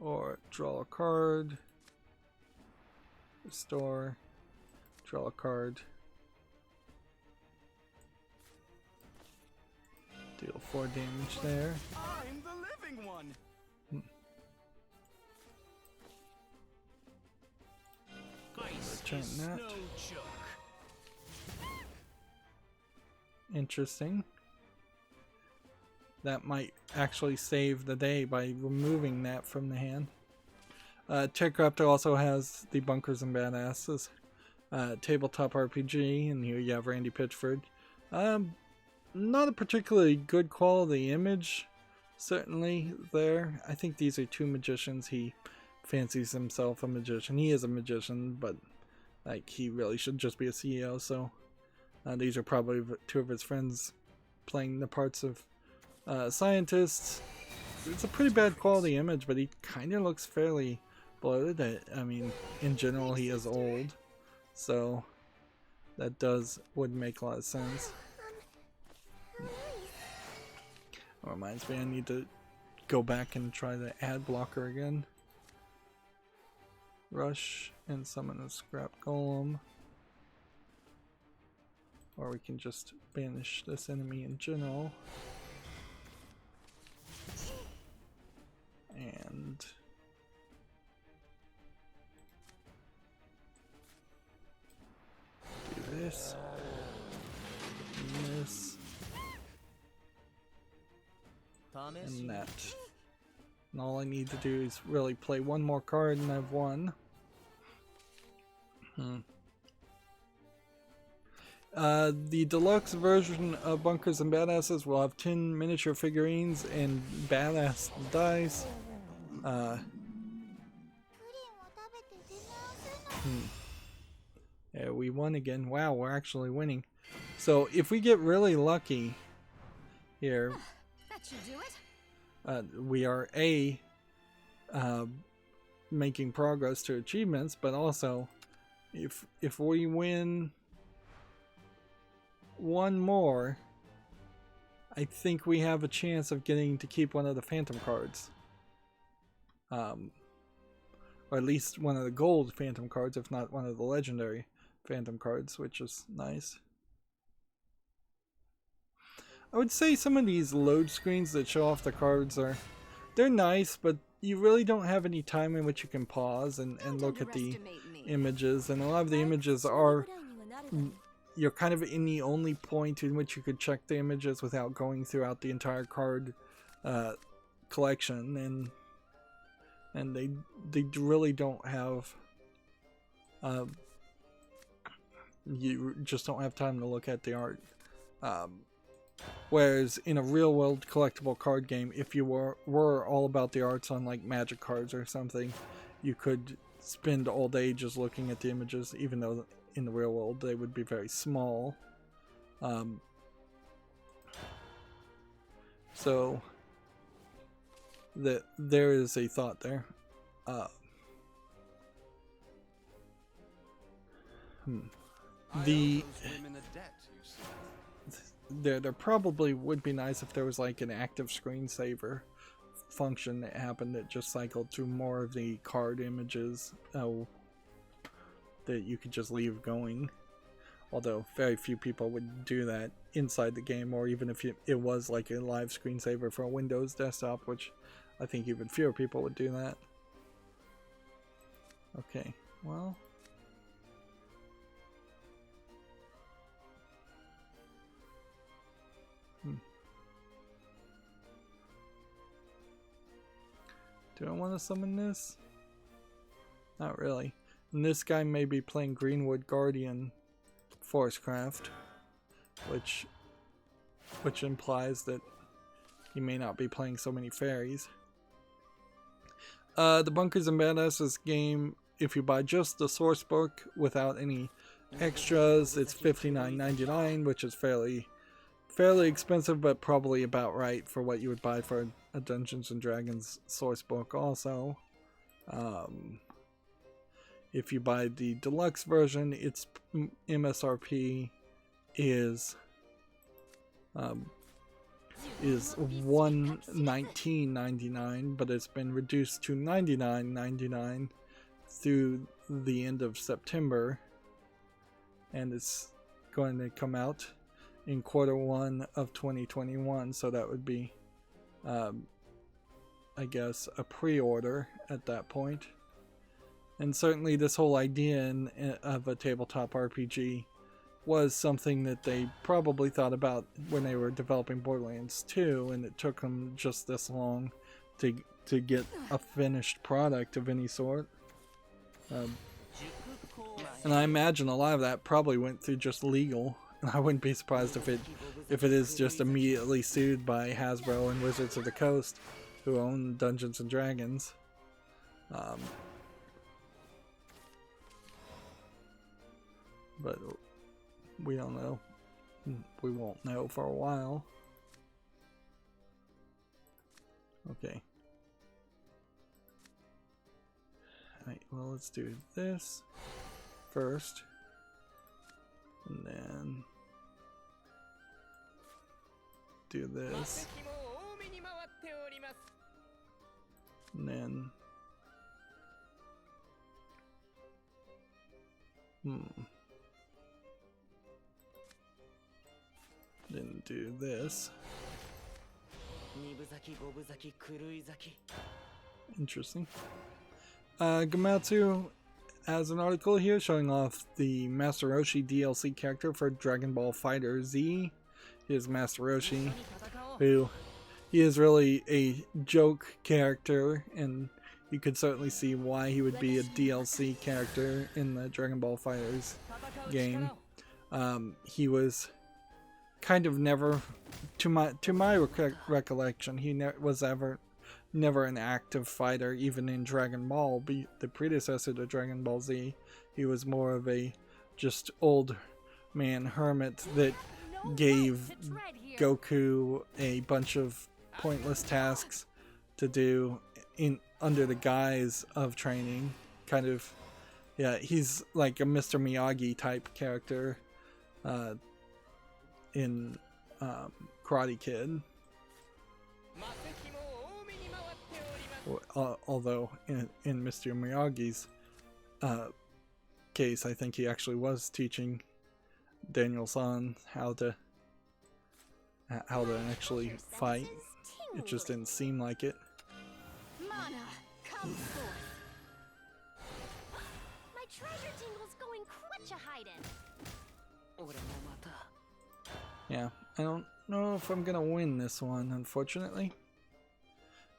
or draw a card, restore, draw a card, deal 4 damage there. I'm the living one. Return that. Interesting. That might actually save the day by removing that from the hand. TechRaptor also has the Bunkers and Badasses tabletop RPG, and here you have Randy Pitchford. Not a particularly good quality image, certainly there. I think these are 2 magicians. He fancies himself a magician. He is a magician, but like he really should just be a CEO. So these are probably 2 of his friends playing the parts of scientists. It's a pretty bad quality image, but he kind of looks fairly bloated. I mean, in general, he is old, so that would make a lot of sense. Reminds me, I need to go back and try the ad blocker again. Rush and summon a scrap golem. Or we can just banish this enemy in general. And do this. And this. And that. And all I need to do is really play 1 more card, and I've won. The deluxe version of Bunkers and Badasses will have 10 miniature figurines and badass dice. Yeah, we won again. Wow, we're actually winning. So if we get really lucky here, That should do it. we are A, making progress to achievements, but also if we win one more, I think we have a chance of getting to keep one of the Phantom cards. Or at least one of the gold Phantom cards, if not one of the legendary Phantom cards, which is nice. I would say some of these load screens that show off the cards they're nice, but you really don't have any time in which you can pause and look at the images, and a lot of the images are, you're kind of in the only point in which you could check the images without going throughout the entire card collection, and they really don't have, you just don't have time to look at the art. Whereas in a real world collectible card game, if you were all about the arts on like Magic cards or something, you could spend all day just looking at the images, even though in the real world they would be very small. So there is a thought there. There probably would be nice if there was like an active screensaver function that happened that just cycled through more of the card images that you could just leave going. Although very few people would do that inside the game, or even if it was like a live screensaver for a Windows desktop, which I think even fewer people would do that. Okay, well. Do I want to summon this? Not really. And this guy may be playing Greenwood Guardian Forestcraft, which implies that he may not be playing so many fairies. The Bunkers and Badasses game, if you buy just the source book without any extras, it's $59.99, which is fairly expensive, but probably about right for what you would buy for a Dungeons and Dragons source book also. If you buy the deluxe version, its MSRP is $119.99, but it's been reduced to $99.99 through the end of September, and it's going to come out in Q1 of 2021, so that would be I guess a pre-order at that point. And certainly this whole idea of a tabletop RPG was something that they probably thought about when they were developing Borderlands 2, and it took them just this long to get a finished product of any sort. And I imagine a lot of that probably went through just legal. And I wouldn't be surprised if it is just immediately sued by Hasbro and Wizards of the Coast, who own Dungeons and Dragons. But we don't know. We won't know for a while. Okay. Alright, well, let's do this first. And then do this. And then then do this. Interesting. Gamatsu has an article here showing off the Master Roshi DLC character for Dragon Ball Fighter Z. Here's Master Roshi, who he is really a joke character, and you could certainly see why he would be a DLC character in the Dragon Ball Fighters game. He was kind of never, to my recollection, he was never an active fighter, even in Dragon Ball, the predecessor to Dragon Ball Z. He was more of a just old man hermit that gave Goku a bunch of pointless tasks to do in under the guise of training, kind of. Yeah, he's like a Mr. Miyagi type character in Karate Kid. Although in Mr. Miyagi's case, I think he actually was teaching Daniel-san how to actually fight. It just didn't seem like it. Mana, come forth. My treasure tingle's going quite a hiding. Yeah, I don't know if I'm gonna win this one, unfortunately.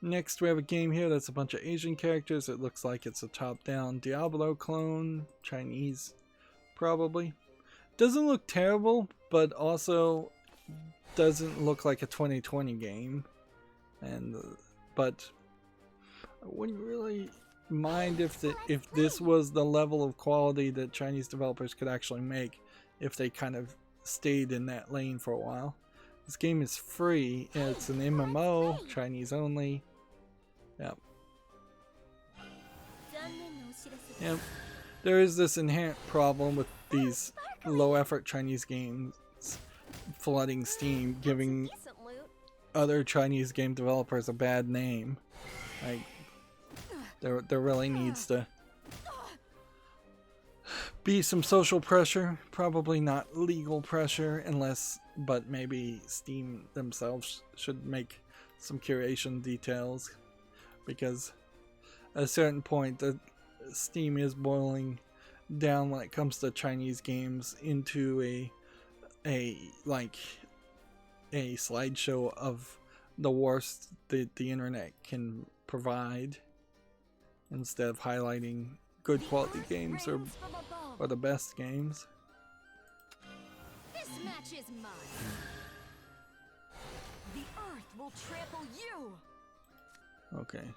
Next, we have a game here that's a bunch of Asian characters. It looks like it's a top-down Diablo clone, Chinese, probably. Doesn't look terrible, but also doesn't look like a 2020 game. But I wouldn't really mind if this was the level of quality that Chinese developers could actually make if they kind of stayed in that lane for a while. This game is free. It's an MMO, Chinese only. Yep. Yep. There is this inherent problem with these low-effort Chinese games flooding Steam, giving other Chinese game developers a bad name. Like, there really needs to be some social pressure, probably not legal pressure, but maybe Steam themselves should make some curation details, because at a certain point the Steam is boiling down when it comes to Chinese games into a slideshow of the worst that the internet can provide, instead of highlighting good quality games or the best games. This match is mine. The earth will trample you. Okay.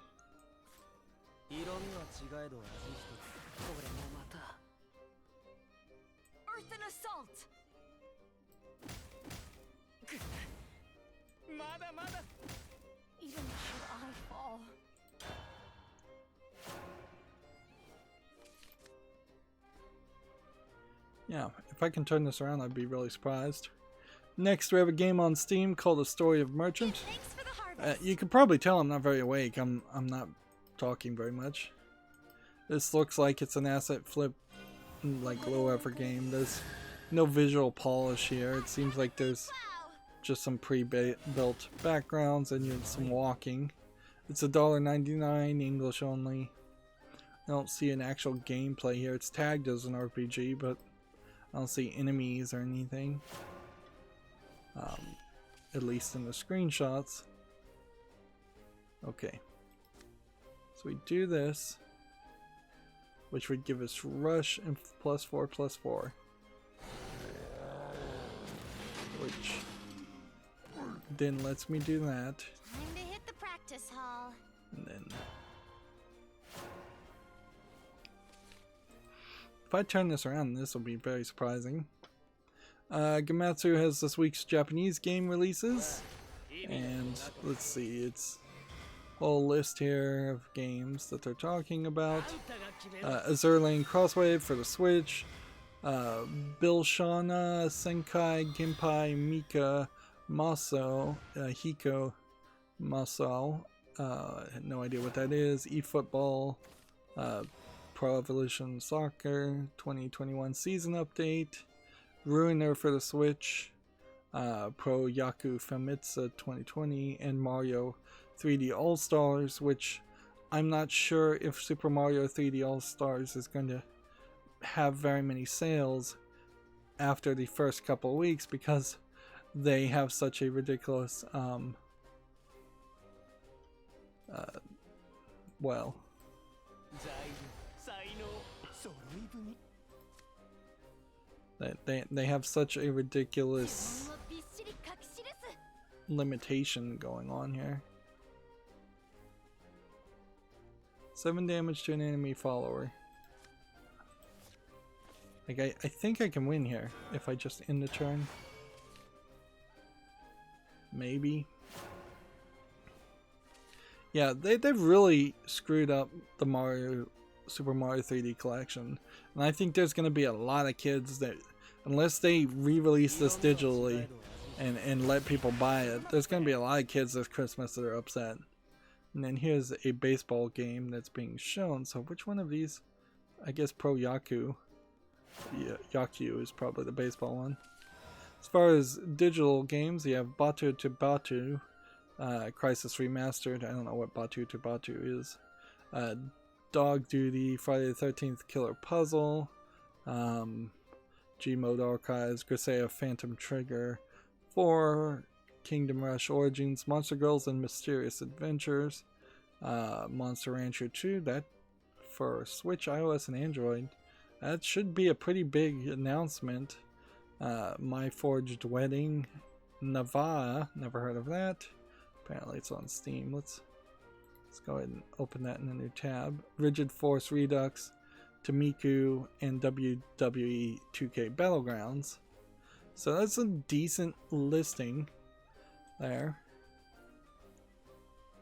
Earth and assault. Even should I fall. Yeah, if I can turn this around, I'd be really surprised. Next, we have a game on Steam called The Story of Merchant. Thanks for the harvest. You can probably tell I'm not very awake. I'm not talking very much. This looks like it's an asset flip, like low effort game. There's no visual polish here. It seems like there's just some pre-built backgrounds and some walking. It's $1.99, English only. I don't see an actual gameplay here. It's tagged as an RPG, but I don't see enemies or anything. At least in the screenshots. Okay. So we do this, which would give us rush and +4/+4. Which then lets me do that. Time to hit the practice hall. And then if I turn this around, this will be very surprising. Gamatsu has this week's Japanese game releases, and let's see, it's a whole list here of games that they're talking about. Azure Lane Crosswave for the Switch, Bilshana Senkai Genpai Mika Maso, Hiko Maso, no idea what that is, eFootball, Pro Evolution Soccer 2021 season update, Ruiner for the Switch, Pro Yaku Famitsu 2020, and Mario 3D All-Stars, which I'm not sure if Super Mario 3D All-Stars is going to have very many sales after the first couple of weeks, because they have such a ridiculous well, they have such a ridiculous limitation going on here. 7 damage to an enemy follower. Like, I think I can win here if I just end the turn. Maybe. Yeah, they've really screwed up the Super Mario 3D collection. And I think there's going to be a lot of kids that, unless they re-release this digitally and let people buy it, there's going to be a lot of kids this Christmas that are upset. And then here's a baseball game that's being shown. So which one of these? I guess Pro Yaku. Yeah, Yaku is probably the baseball one. As far as digital games, you have Batu to Batu, Crisis Remastered. I don't know what Batu to Batu is. Dog Duty, Friday the 13th Killer Puzzle, G-Mode Archives, Grisea Phantom Trigger, 4, Kingdom Rush Origins, Monster Girls and Mysterious Adventures, Monster Rancher 2, that for Switch, iOS, and Android. That should be a pretty big announcement. My Forged Wedding, Nava, never heard of that. Apparently it's on Steam. Let's go ahead and open that in a new tab. Rigid Force Redux, Tamiku, and WWE 2K Battlegrounds. So that's a decent listing there.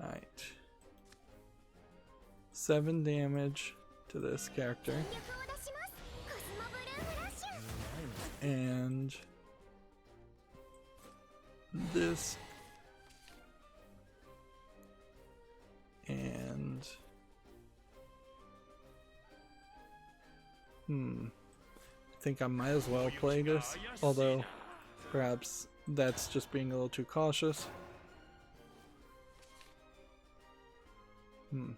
Alright. 7 damage to this character. And this. And I think I might as well play this, although perhaps that's just being a little too cautious. Adding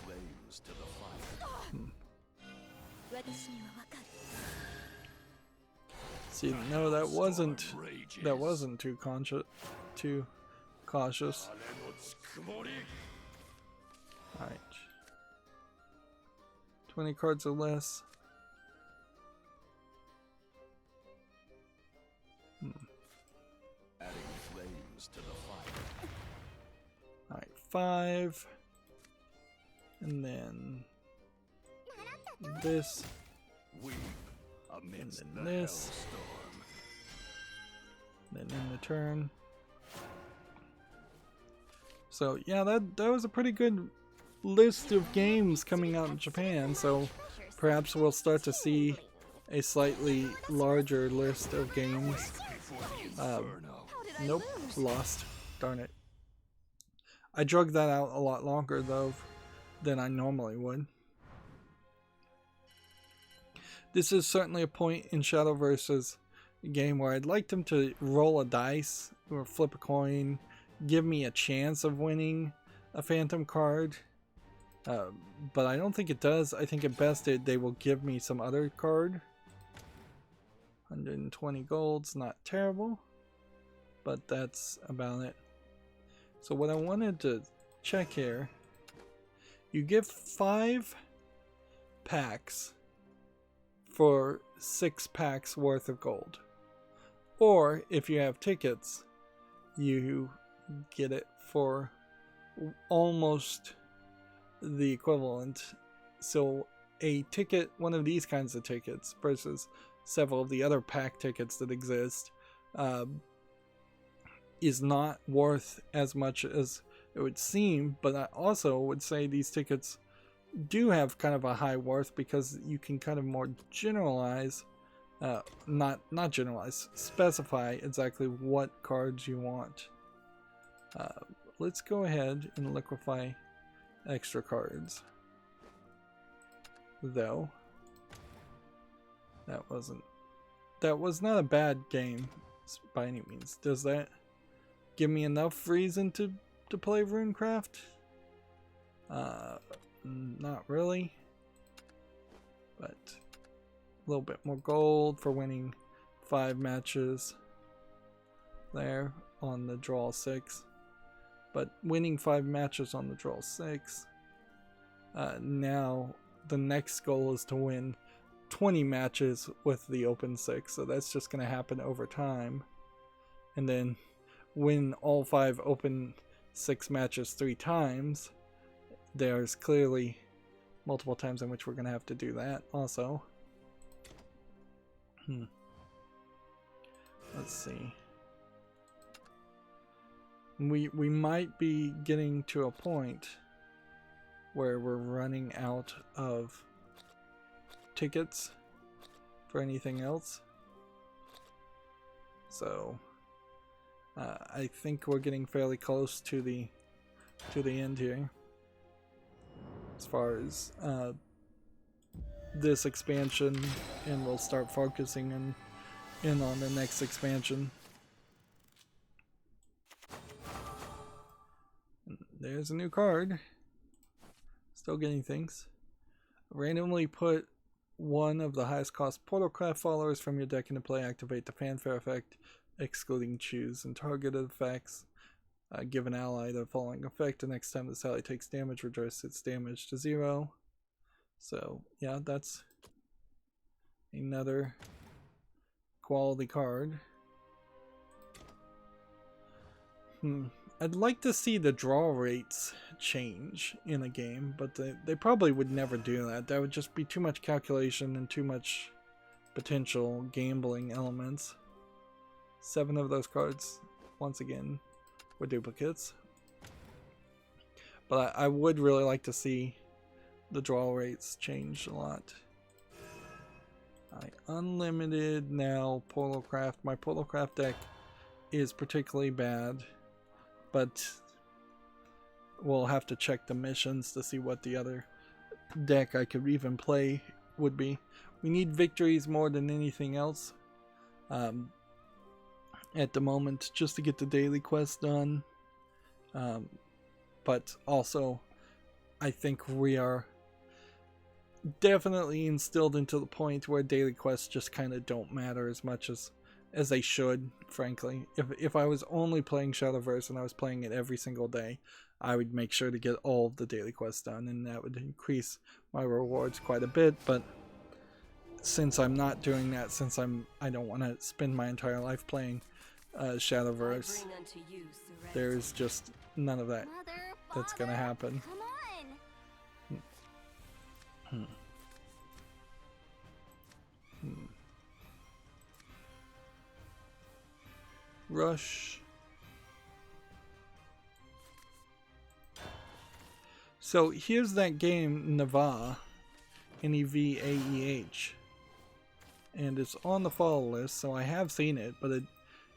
flames to the fire. See, no, that wasn't too cautious. Alright. 20 cards or less. Adding flames to the fire. Alright, 5. And then this. Weep amidst And the then this. hellstorm. Then in the turn. So yeah, that was a pretty good list of games coming out in Japan. So perhaps we'll start to see a slightly larger list of games. Nope, lost. Darn it. I drug that out a lot longer though than I normally would. This is certainly a point in Shadowverse's game where I'd like them to roll a dice or flip a coin, give me a chance of winning a phantom card, but I don't think it does. I think at best they will give me some other card. 120 gold's not terrible, but that's about it. So what I wanted to check here, you give 5 packs for 6 packs worth of gold. Or if you have tickets, you get it for almost the equivalent. So a ticket, one of these kinds of tickets versus several of the other pack tickets that exist, is not worth as much as it would seem. But I also would say these tickets do have kind of a high worth because you can kind of more generalize, not generalize, specify exactly what cards you want. Let's go ahead and liquefy extra cards. Though that was not a bad game by any means. Does that give me enough reason to play Runecraft? Not really, but a little bit more gold for winning 5 matches there on the draw 6. But winning 5 matches on the draw 6, now the next goal is to win 20 matches with the open 6, so that's just going to happen over time. And then win all 5 open 6 matches 3 times. There's clearly multiple times in which we're going to have to do that also. let's see. We might be getting to a point where we're running out of tickets for anything else. So I think we're getting fairly close to the end here as far as this expansion, and we'll start focusing in on the next expansion. There's a new card. Still getting things. Randomly put one of the highest cost Portalcraft followers from your deck into play. Activate the fanfare effect, excluding choose and targeted effects. Give an ally the following effect. The next time this ally takes damage, reduce its damage to 0. So yeah, that's another quality card. I'd like to see the draw rates change in a game, but they probably would never do that. That would just be too much calculation and too much potential gambling elements. 7 of those cards, once again, were duplicates. But I would really like to see the draw rates change a lot. Unlimited now, Portalcraft. My Portalcraft deck is particularly bad, but we'll have to check the missions to see what the other deck I could even play would be. We need victories more than anything else at the moment, just to get the daily quest done. But also, I think we are definitely instilled into the point where daily quests just kind of don't matter as much as they should, frankly. If I was only playing Shadowverse and I was playing it every single day, I would make sure to get all of the daily quests done, and that would increase my rewards quite a bit. But since I'm not doing that, since I don't want to spend my entire life playing Shadowverse, there's just none of that that's gonna happen. Come on. Rush. So here's that game, Neva, Nevaeh, and it's on the follow list, so I have seen it, but it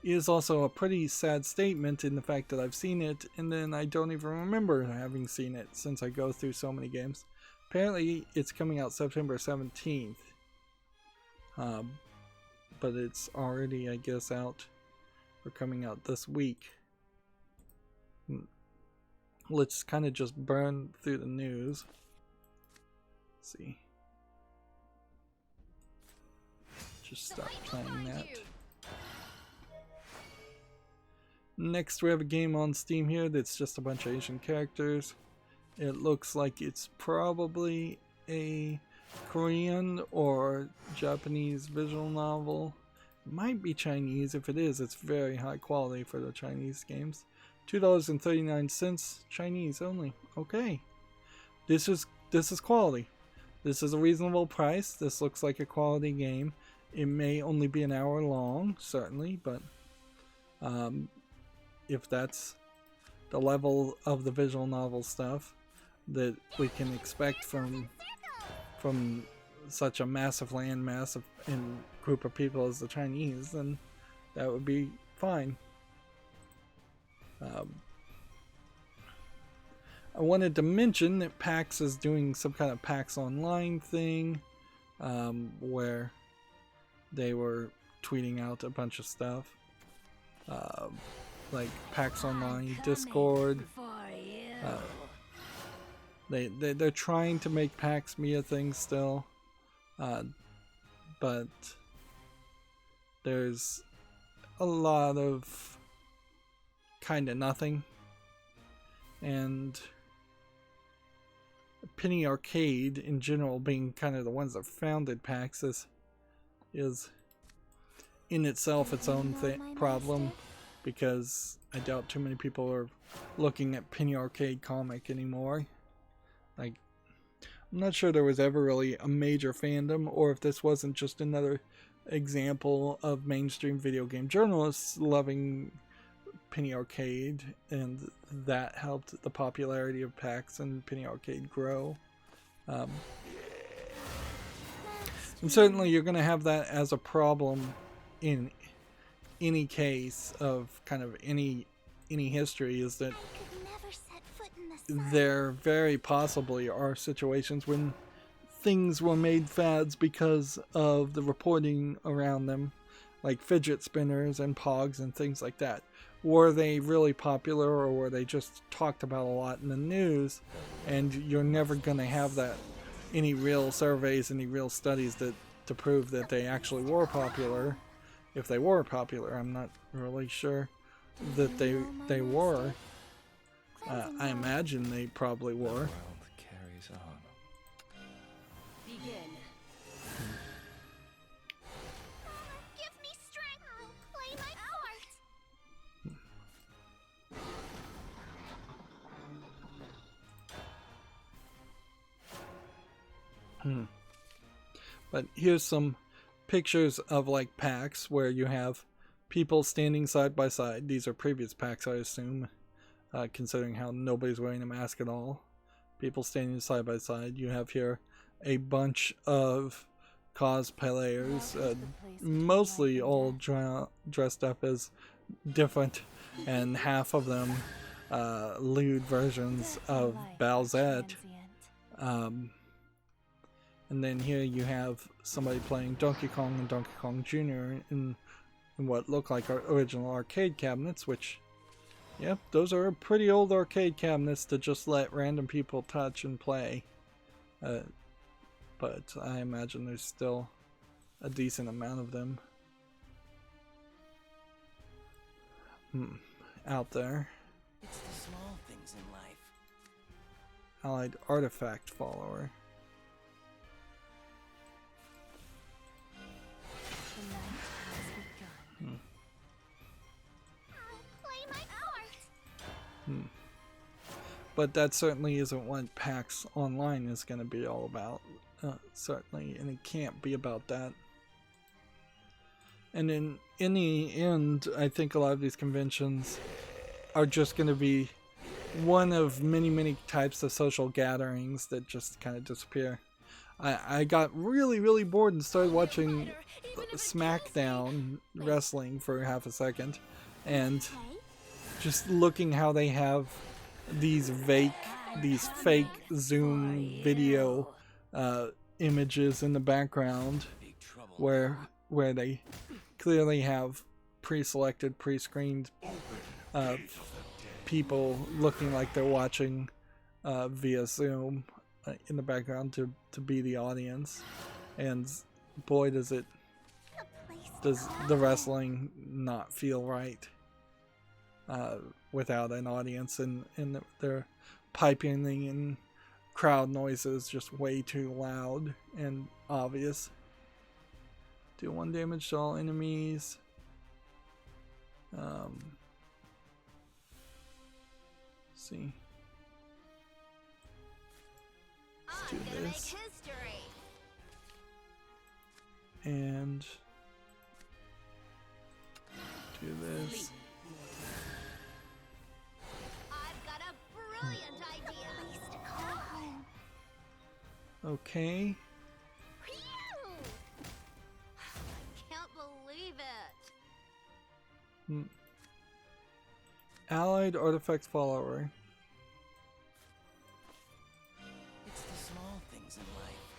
is also a pretty sad statement in the fact that I've seen it and then I don't even remember having seen it, since I go through so many games. Apparently it's coming out September 17th, but it's already, I guess, out or coming out this week. Let's kind of just burn through the news. Let's see. Just stop playing that. Next, we have a game on Steam here that's just a bunch of Asian characters. It looks like it's probably a Korean or Japanese visual novel. It might be Chinese. If it is, it's very high quality for the Chinese games. $2.39, Chinese only. Okay. This is quality. This is a reasonable price. This looks like a quality game. It may only be an hour long, certainly, but if that's the level of the visual novel stuff that we can expect from such a massive landmass and group of people as the Chinese, then that would be fine. I wanted to mention that PAX is doing some kind of PAX Online thing, where they were tweeting out a bunch of stuff, like PAX Online Discord. They're trying to make PAX me a thing still, but there's a lot of kind of nothing, and Penny Arcade in general, being kind of the ones that founded PAX, is in itself its own problem, because I doubt too many people are looking at Penny Arcade comic anymore. Like, I'm not sure there was ever really a major fandom, or if this wasn't just another example of mainstream video game journalists loving Penny Arcade, and that helped the popularity of PAX and Penny Arcade grow. And certainly you're going to have that as a problem in any case of kind of any history, is that there very possibly are situations when things were made fads because of the reporting around them, like fidget spinners and pogs and things like that. Were they really popular, or were they just talked about a lot in the news? And you're never going to have that, any real surveys, any real studies to prove that they actually were popular. If they were popular, I'm not really sure that they were. I imagine they probably were. The world carries on. Begin. Give me strength. Play my part. But here's some pictures of like PAX where you have people standing side by side. These are previous PAX, I assume, considering how nobody's wearing a mask at all. People standing side by side. You have here a bunch of cosplayers, mostly all dressed up as different, and half of them lewd versions of Bowsette. And then here you have somebody playing Donkey Kong and Donkey Kong Jr. in what look like our original arcade cabinets, which, yep, those are pretty old arcade cabinets to just let random people touch and play. But I imagine there's still a decent amount of them out there. It's the small things in life. Allied artifact follower. But that certainly isn't what PAX Online is going to be all about. Certainly, and it can't be about that. And in the end, I think a lot of these conventions are just going to be one of many types of social gatherings that just kind of disappear. I got really bored and started watching SmackDown wrestling for half a second, and just looking how they have these fake Zoom video images in the background where they clearly have pre-selected, pre-screened people looking like they're watching via Zoom in the background to be the audience. And boy, does the wrestling not feel right without an audience, and their piping and crowd noises just way too loud and obvious. Do 1 damage to all enemies. See. Let's do this. And do this. I've got a brilliant idea. Okay. Phew! I can't believe it. Allied artifact follower. It's the small things in life.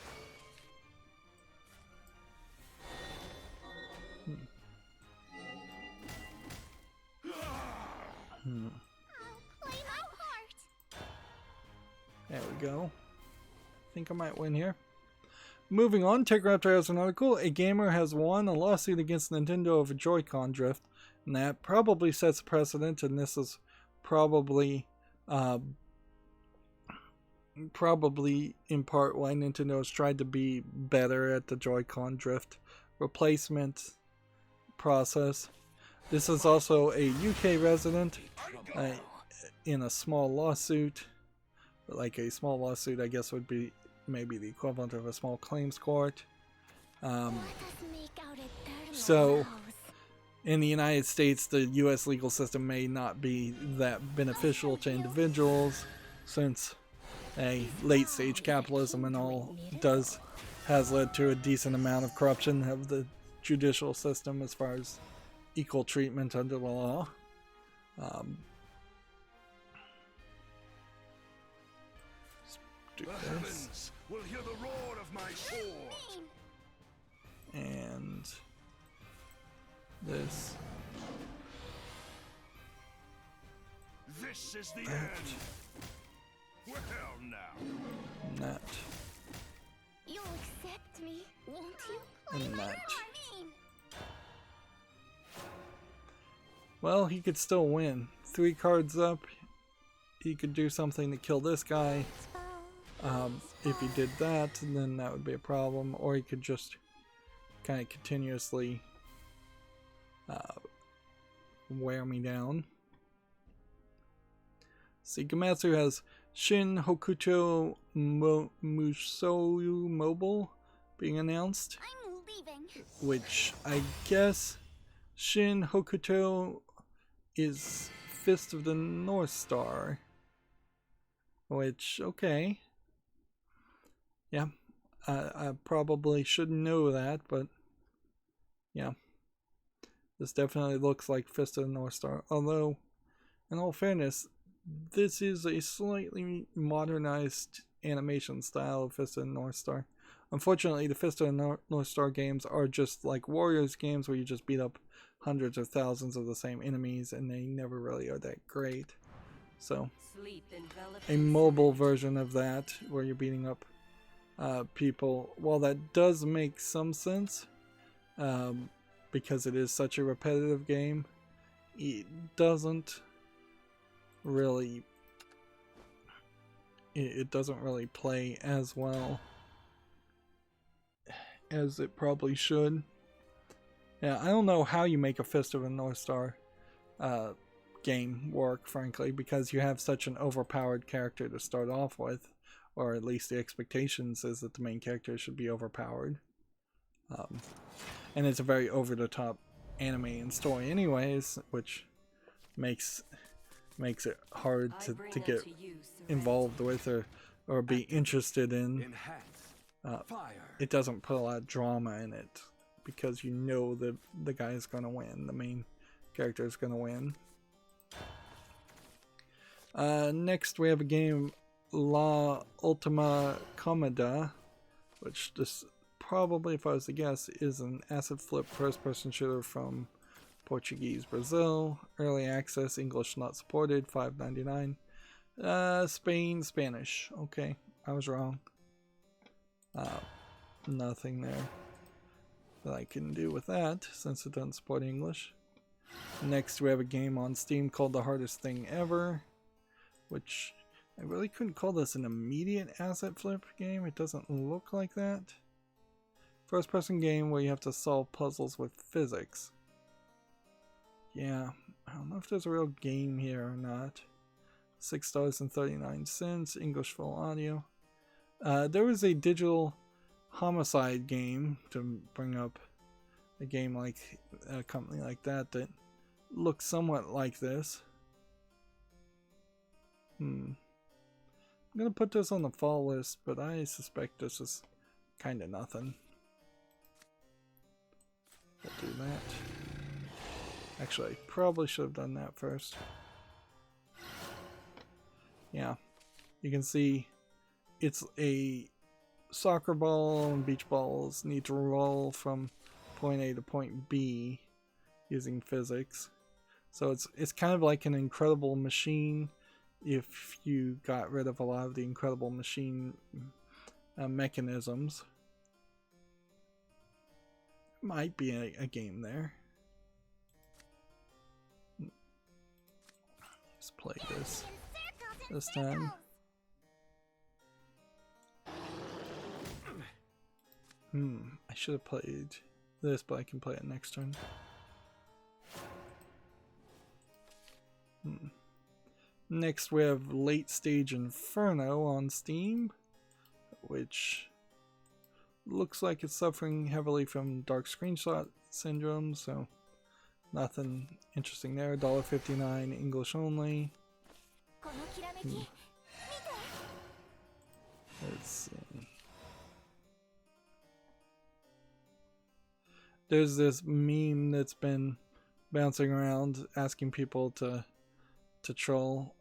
I'll play my part. There we go. Think I might win here. Moving on, TechRaptor has an article. A gamer has won a lawsuit against Nintendo over Joy-Con drift, and that probably sets a precedent, and this is probably in part why Nintendo has tried to be better at the Joy-Con drift replacement process. This is also a UK resident in a small lawsuit. Like a small lawsuit, I guess, would be maybe the equivalent of a small claims court. Let us make out a So, in the United States, the U.S. legal system may not be that beneficial to individuals, since a late-stage capitalism and all has led to a decent amount of corruption of the judicial system as far as equal treatment under the law. Do The this. heavens will hear the roar of my sword. And this. This is the end. Well now. That. You'll accept me, won't you? And that. I mean, Well, he could still win. 3 cards up. He could do something to kill this guy. If he did that, then that would be a problem. Or he could just kind of continuously wear me down. See, Gamatsu has Shin Hokuto Musou Mobile being announced, I'm leaving. which I guess Shin Hokuto is Fist of the North Star. Which, okay. Yeah, I probably shouldn't know that, but yeah. This definitely looks like Fist of the North Star. Although, in all fairness, this is a slightly modernized animation style of Fist of the North Star. Unfortunately, the Fist of the North Star games are just like Warriors games where you just beat up hundreds or thousands of the same enemies, and they never really are that great. So, a mobile version of that, where you're beating up people, while that does make some sense, because it is such a repetitive game, it doesn't really play as well as it probably should. Yeah, I don't know how you make a Fist of the North Star game work, frankly, because you have such an overpowered character to start off with, or at least the expectations is that the main character should be overpowered. And it's a very over-the-top anime and story anyways, which makes it hard to get involved with or be interested in. It doesn't put a lot of drama in it, because you know that the guy is going to win, the main character is going to win. Next we have a game, La Ultima Comeda, which this probably, if I was to guess, is an asset flip first-person shooter from Portuguese Brazil. Early access, English not supported, $5.99. Spain, Spanish. Okay, I was wrong. Nothing there that I can do with that, since it doesn't support English. Next we have a game on Steam called The Hardest Thing Ever, which I really couldn't call this an immediate asset flip game. It doesn't look like that. First person game where you have to solve puzzles with physics. Yeah, I don't know if there's a real game here or not. $6.39, English full audio. There was a digital homicide game, to bring up a game like a company like that looks somewhat like this. I'm gonna put this on the fall list, but I suspect this is kind of nothing. We'll do that. Actually, I probably should have done that first. Yeah, you can see it's a soccer ball, and beach balls need to roll from point A to point B using physics. So it's kind of like an Incredible Machine if you got rid of a lot of the Incredible Machine mechanisms. Might be a game there. Let's play this time. I should have played this, but I can play it next turn. Next we have Late Stage Inferno on Steam, which looks like it's suffering heavily from dark screenshot syndrome, so nothing interesting there. $1.59 English only. このきらめき、見て。 Let's see. There's this meme that's been bouncing around asking people to troll,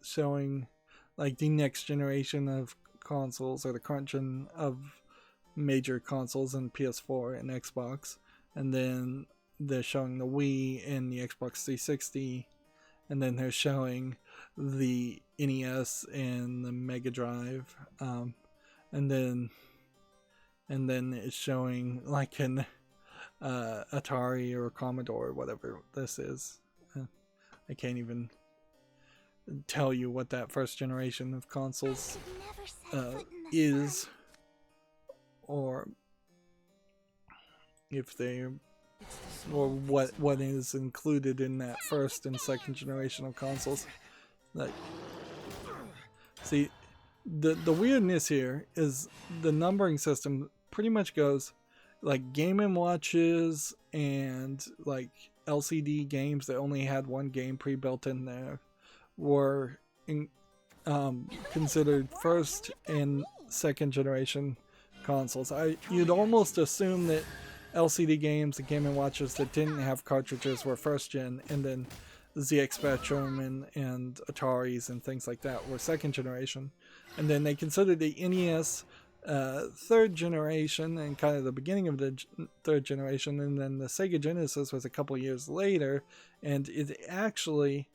showing like the next generation of consoles, or the current gen of major consoles in PS4 and Xbox, and then they're showing the Wii and the Xbox 360, and then they're showing the NES and the Mega Drive, and then it's showing like an Atari or Commodore, whatever this is. I can't even tell you what that first generation of consoles is, or if they, or what is included in that first and second generation of consoles. Like, see, the weirdness here is the numbering system pretty much goes like Game & Watches and like LCD games that only had one game pre-built in there were considered first and second generation consoles. You'd almost assume that LCD games and Game & Watches that didn't have cartridges were first gen, and then ZX Spectrum and Ataris and things like that were second generation. And then they considered the NES third generation and kind of the beginning of the third generation, and then the Sega Genesis was a couple years later, and it actually,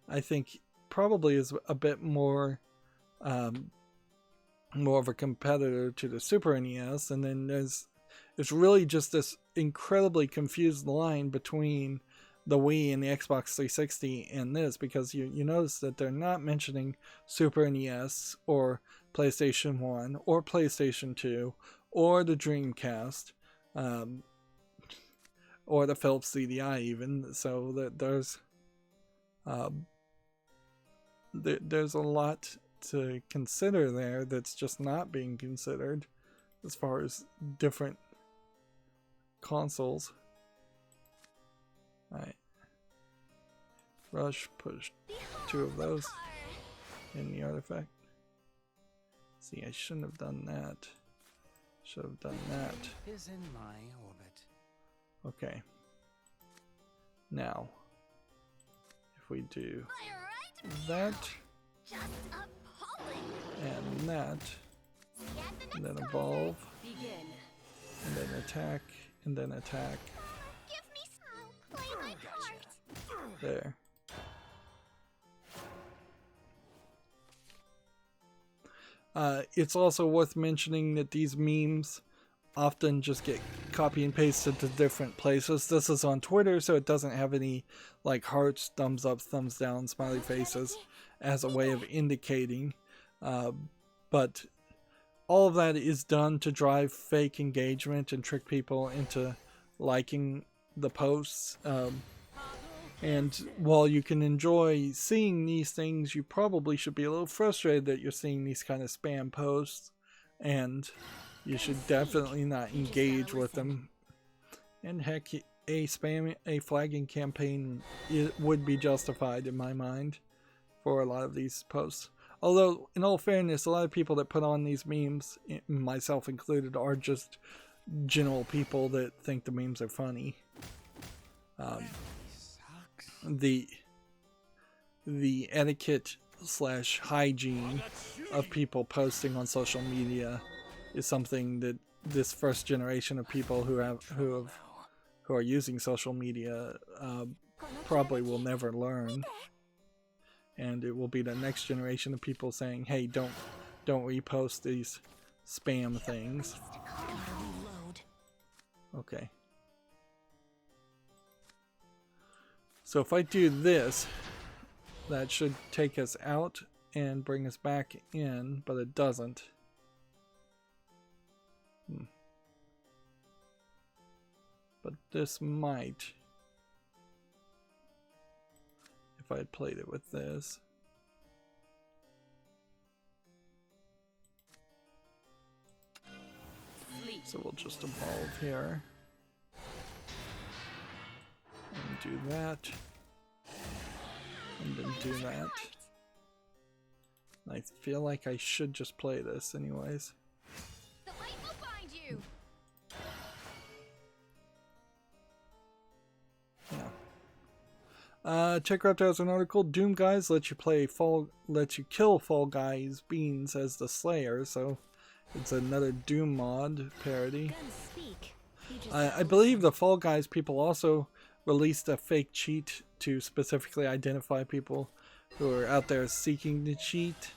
I think, probably is a bit more of a competitor to the Super NES. And then it's really just this incredibly confused line between the Wii and the Xbox 360 and this, because you notice that they're not mentioning Super NES or PlayStation 1 or PlayStation 2 or the Dreamcast, or the Philips CDI even. So that there's a lot to consider there that's just not being considered as far as different consoles. Alright. Rush, push 2 of those in the artifact. See, I shouldn't have done that. Should have done that. Is in my orbit. Okay. Now, if we do that, Just appalling. and that, and then evolve, and then attack, and then attack. Give me some. Play my part. There. It's also worth mentioning that these memes often just get copy and pasted to different places. This is on Twitter, so it doesn't have any like hearts, thumbs up, thumbs down, smiley faces as a way of indicating. But all of that is done to drive fake engagement and trick people into liking the posts. And while you can enjoy seeing these things, you probably should be a little frustrated that you're seeing these kind of spam posts, and you should definitely not engage with them. And heck, a flagging campaign would be justified in my mind for a lot of these posts. Although, in all fairness, a lot of people that put on these memes, myself included, are just general people that think the memes are funny. The etiquette / hygiene of people posting on social media is something that this first generation of people who are using social media probably will never learn, and it will be the next generation of people saying, "Hey, don't repost these spam things." Okay. So if I do this, that should take us out and bring us back in, but it doesn't. But this might, if I played it with this. Sleep. So we'll just evolve here. And do that. And then do that. I feel like I should just play this anyways. The light will find you. Yeah. Check has an article. Doom Guys lets you kill Fall Guys Beans as the Slayer, so it's another Doom mod parody. I believe the Fall Guys people also released a fake cheat to specifically identify people who are out there seeking to cheat,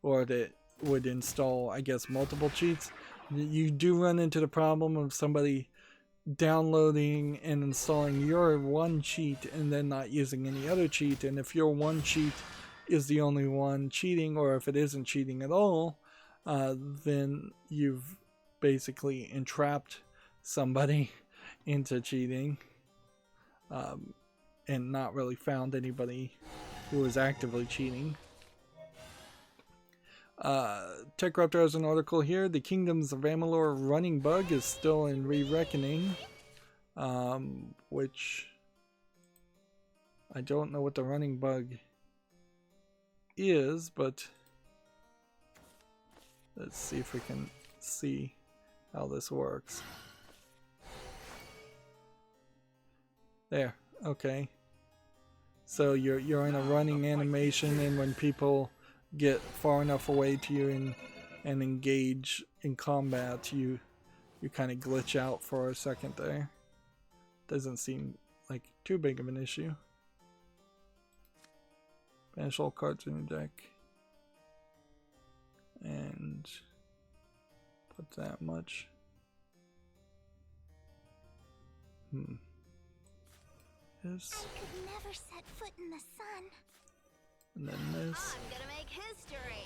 or that would install, I guess, multiple cheats. You do run into the problem of somebody downloading and installing your one cheat and then not using any other cheat, and if your one cheat is the only one cheating, or if it isn't cheating at all, then you've basically entrapped somebody into cheating, and not really found anybody who was actively cheating. TechRaptor has an article here. The Kingdoms of Amalur running bug is still in re-reckoning, which I don't know what the running bug is, but let's see if we can see how this works. There, okay. So you're in a running animation, and when people get far enough away to you and engage in combat, you kind of glitch out for a second there. Doesn't seem like too big of an issue. Banish all cards in your deck. And put that much. This. I could never set foot in the sun. And then this. I'm gonna make history.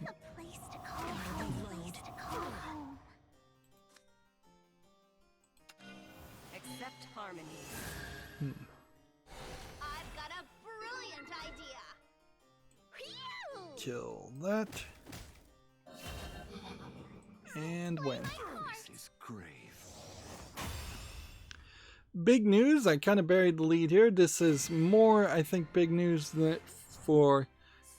A place to call home. A place to call home. Accept harmony. I've got a brilliant idea. Phew! Kill that. And win. This is grave. Big news. I kind of buried the lead here. This is more, I think, big news for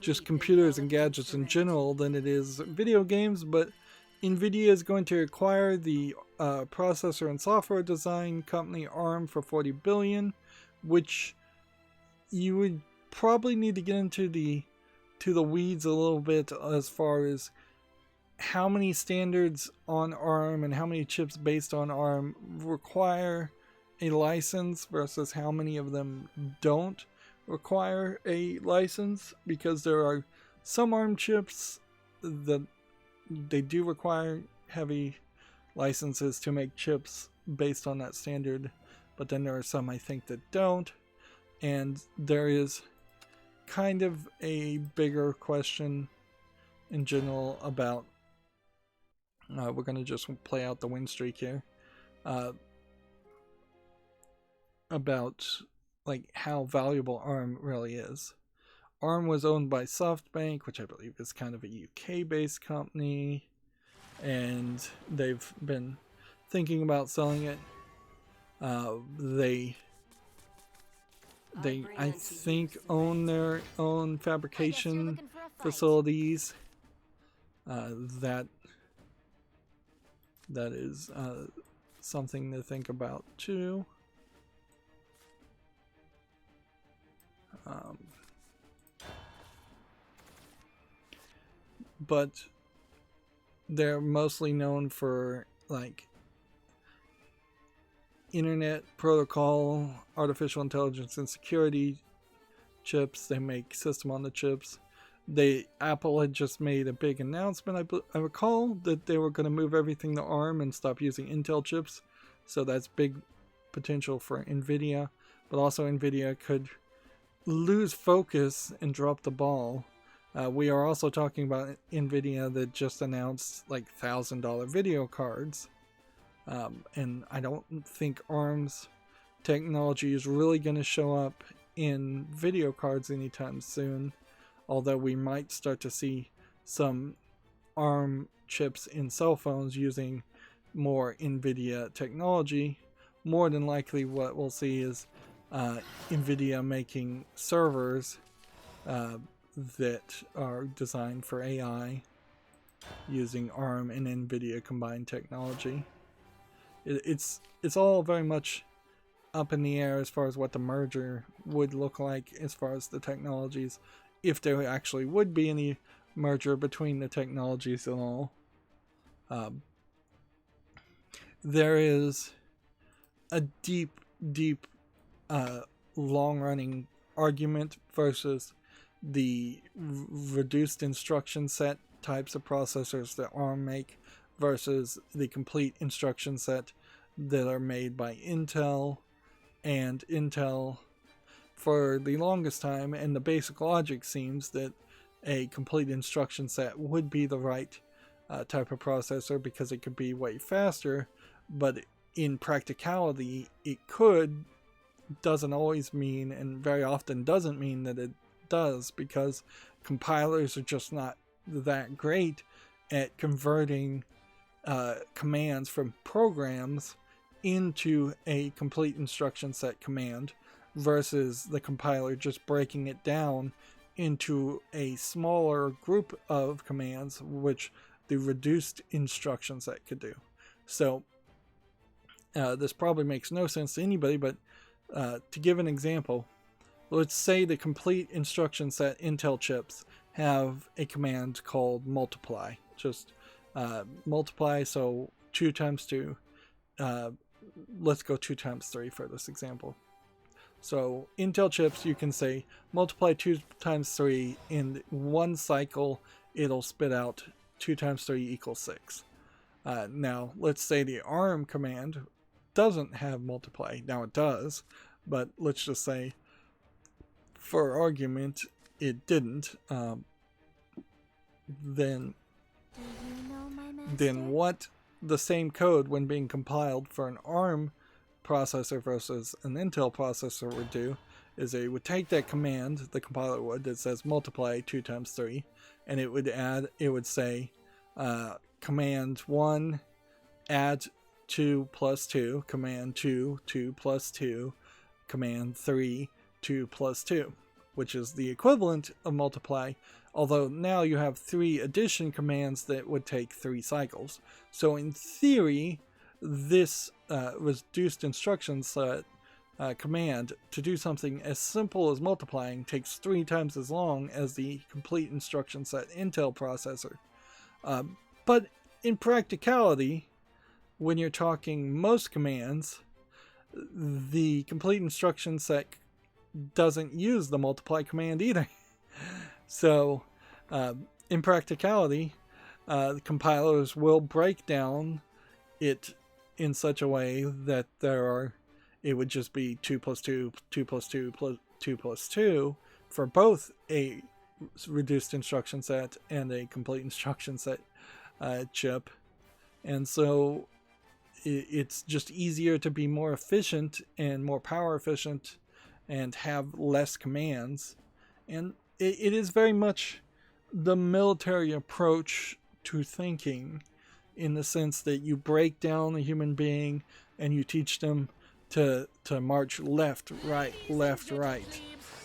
just computers and gadgets in general than it is video games, but NVIDIA is going to acquire the processor and software design company ARM for $40 billion, which you would probably need to get into the weeds a little bit as far as how many standards on ARM and how many chips based on ARM require a license versus how many of them don't require a license, because there are some ARM chips that they do require heavy licenses to make chips based on that standard, but then there are some, I think, that don't. And there is kind of a bigger question in general about we're going to just play out the win streak here, about like how valuable ARM really is. ARM was owned by SoftBank, which I believe is kind of a UK-based company, and they've been thinking about selling it. They I think own their own fabrication facilities. That is something to think about too. But they're mostly known for like internet protocol, artificial intelligence, and security chips. They make system on the chips. Apple had just made a big announcement. I recall that they were going to move everything to ARM and stop using Intel chips. So that's big potential for NVIDIA. But also NVIDIA could lose focus and drop the ball. We are also talking about NVIDIA that just announced like $1,000 video cards. And I don't think ARM's technology is really going to show up in video cards anytime soon. Although we might start to see some ARM chips in cell phones using more NVIDIA technology, more than likely what we'll see is NVIDIA making servers that are designed for AI using ARM and NVIDIA combined technology. It's all very much up in the air as far as what the merger would look like as far as the technologies, if there actually would be any merger between the technologies at all. There is a deep long-running argument versus the reduced instruction set types of processors that ARM make versus the complete instruction set that are made by Intel. And Intel, for the longest time, and the basic logic seems that a complete instruction set would be the right type of processor because it could be way faster, but in practicality it doesn't always mean, and very often doesn't mean that it does, because compilers are just not that great at converting commands from programs into a complete instruction set command versus the compiler just breaking it down into a smaller group of commands, which the reduced instruction set could do. So this probably makes no sense to anybody, but to give an example, let's say the complete instruction set Intel chips have a command called multiply. Just multiply, so 2 times 2. Let's go 2 times 3 for this example. So Intel chips, you can say multiply 2 times 3. In one cycle, it'll spit out 2 times 3 equals 6. Now, let's say the ARM command doesn't have multiply. Now it does, but let's just say, for argument, it didn't. Then what the same code, when being compiled for an ARM processor versus an Intel processor, would do is it would take that command, the compiler would, that says multiply 2 times 3, and it would say command 1 add 2 plus 2, command 2 2 plus 2, command 3 2 plus 2, which is the equivalent of multiply, although now you have 3 addition commands that would take 3 cycles. So in theory, this reduced instruction set command to do something as simple as multiplying takes 3 times as long as the complete instruction set Intel processor. But in practicality, when you're talking most commands, the complete instruction set doesn't use the multiply command either. So in practicality, the compilers will break down it in such a way that it would just be 2 plus 2, 2 plus 2, plus 2 plus 2 for both a reduced instruction set and a complete instruction set chip. And so it's just easier to be more efficient and more power efficient and have less commands. And it is very much the military approach to thinking, in the sense that you break down a human being and you teach them to march left, right,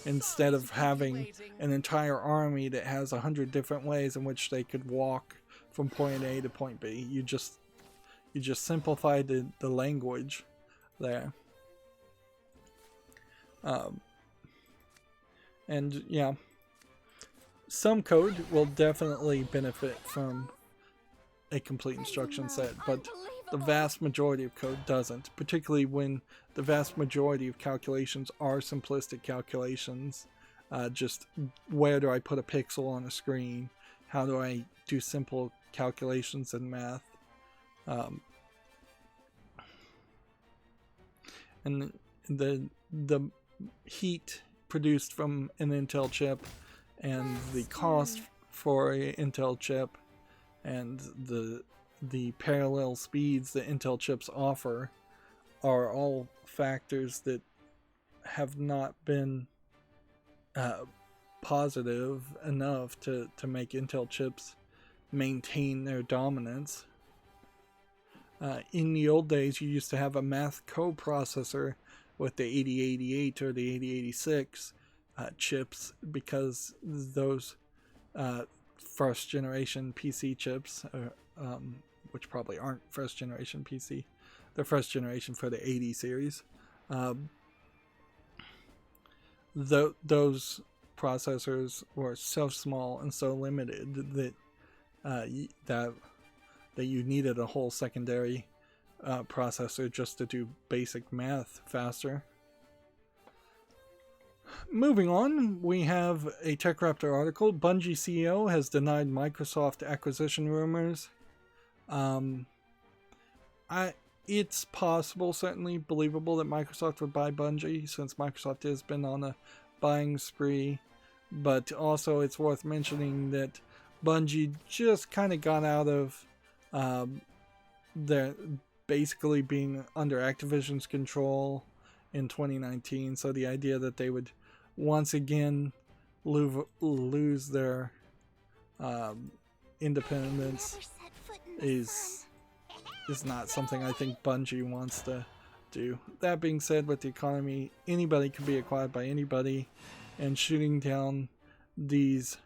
instead of having an entire army that has 100 different ways in which they could walk from point A to point B. You just simplify the language there. And yeah, some code will definitely benefit from a complete instruction set, but the vast majority of code doesn't, particularly when the vast majority of calculations are simplistic calculations. Just where do I put a pixel on a screen? How do I do simple calculations in math? And the heat produced from an Intel chip and the cost for an Intel chip and the parallel speeds that Intel chips offer are all factors that have not been positive enough to make Intel chips maintain their dominance. In the old days, you used to have a math coprocessor with the 8088 or the 8086 chips, because those first generation PC chips, which probably aren't first generation PC, they're first generation for the 80 series. Those processors were so small and so limited that that you needed a whole secondary processor just to do basic math faster. Moving on, we have a TechRaptor article. Bungie CEO has denied Microsoft acquisition rumors. It's possible, certainly believable, that Microsoft would buy Bungie, since Microsoft has been on a buying spree. But also, it's worth mentioning that Bungie just kind of got out of their basically being under Activision's control in 2019. So the idea that they would once again lose their independence is not something I think Bungie wants to do. That being said, with the economy, anybody can be acquired by anybody, and shooting down these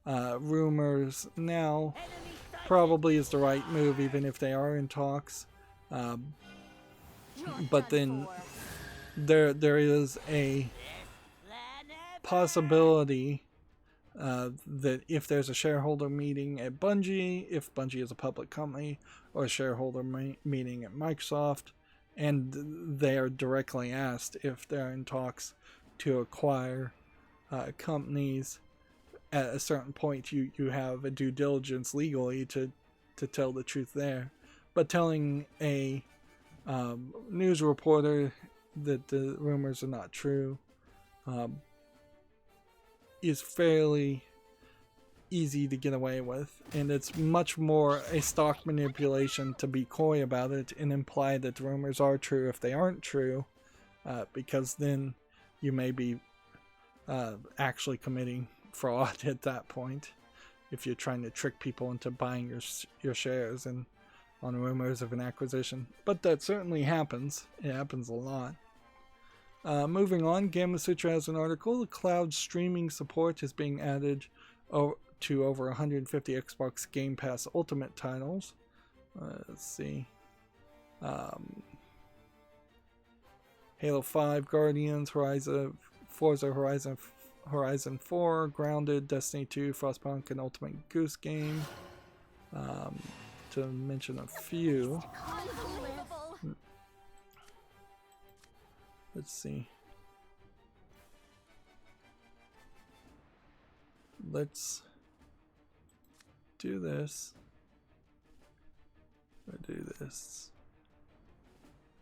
rumors now probably is the right move, even if they are in talks. But then there is a possibility that if there's a shareholder meeting at Bungie, if Bungie is a public company, or a shareholder meeting at Microsoft, and they are directly asked if they're in talks to acquire companies, at a certain point you have a due diligence legally to tell the truth there. But telling a news reporter that the rumors are not true is fairly easy to get away with, and it's much more a stock manipulation to be coy about it and imply that the rumors are true if they aren't true, because then you may be actually committing fraud at that point if you're trying to trick people into buying your shares and on rumors of an acquisition. But that certainly happens. It happens a lot. Moving on, Gamasutra has an article. Cloud streaming support is being added to over 150 Xbox Game Pass Ultimate titles. Let's see. Halo 5, Guardians, Forza Horizon 4, Grounded, Destiny 2, Frostpunk, and Ultimate Goose Game. To mention a few. Let's see. Let's do this. Or do this.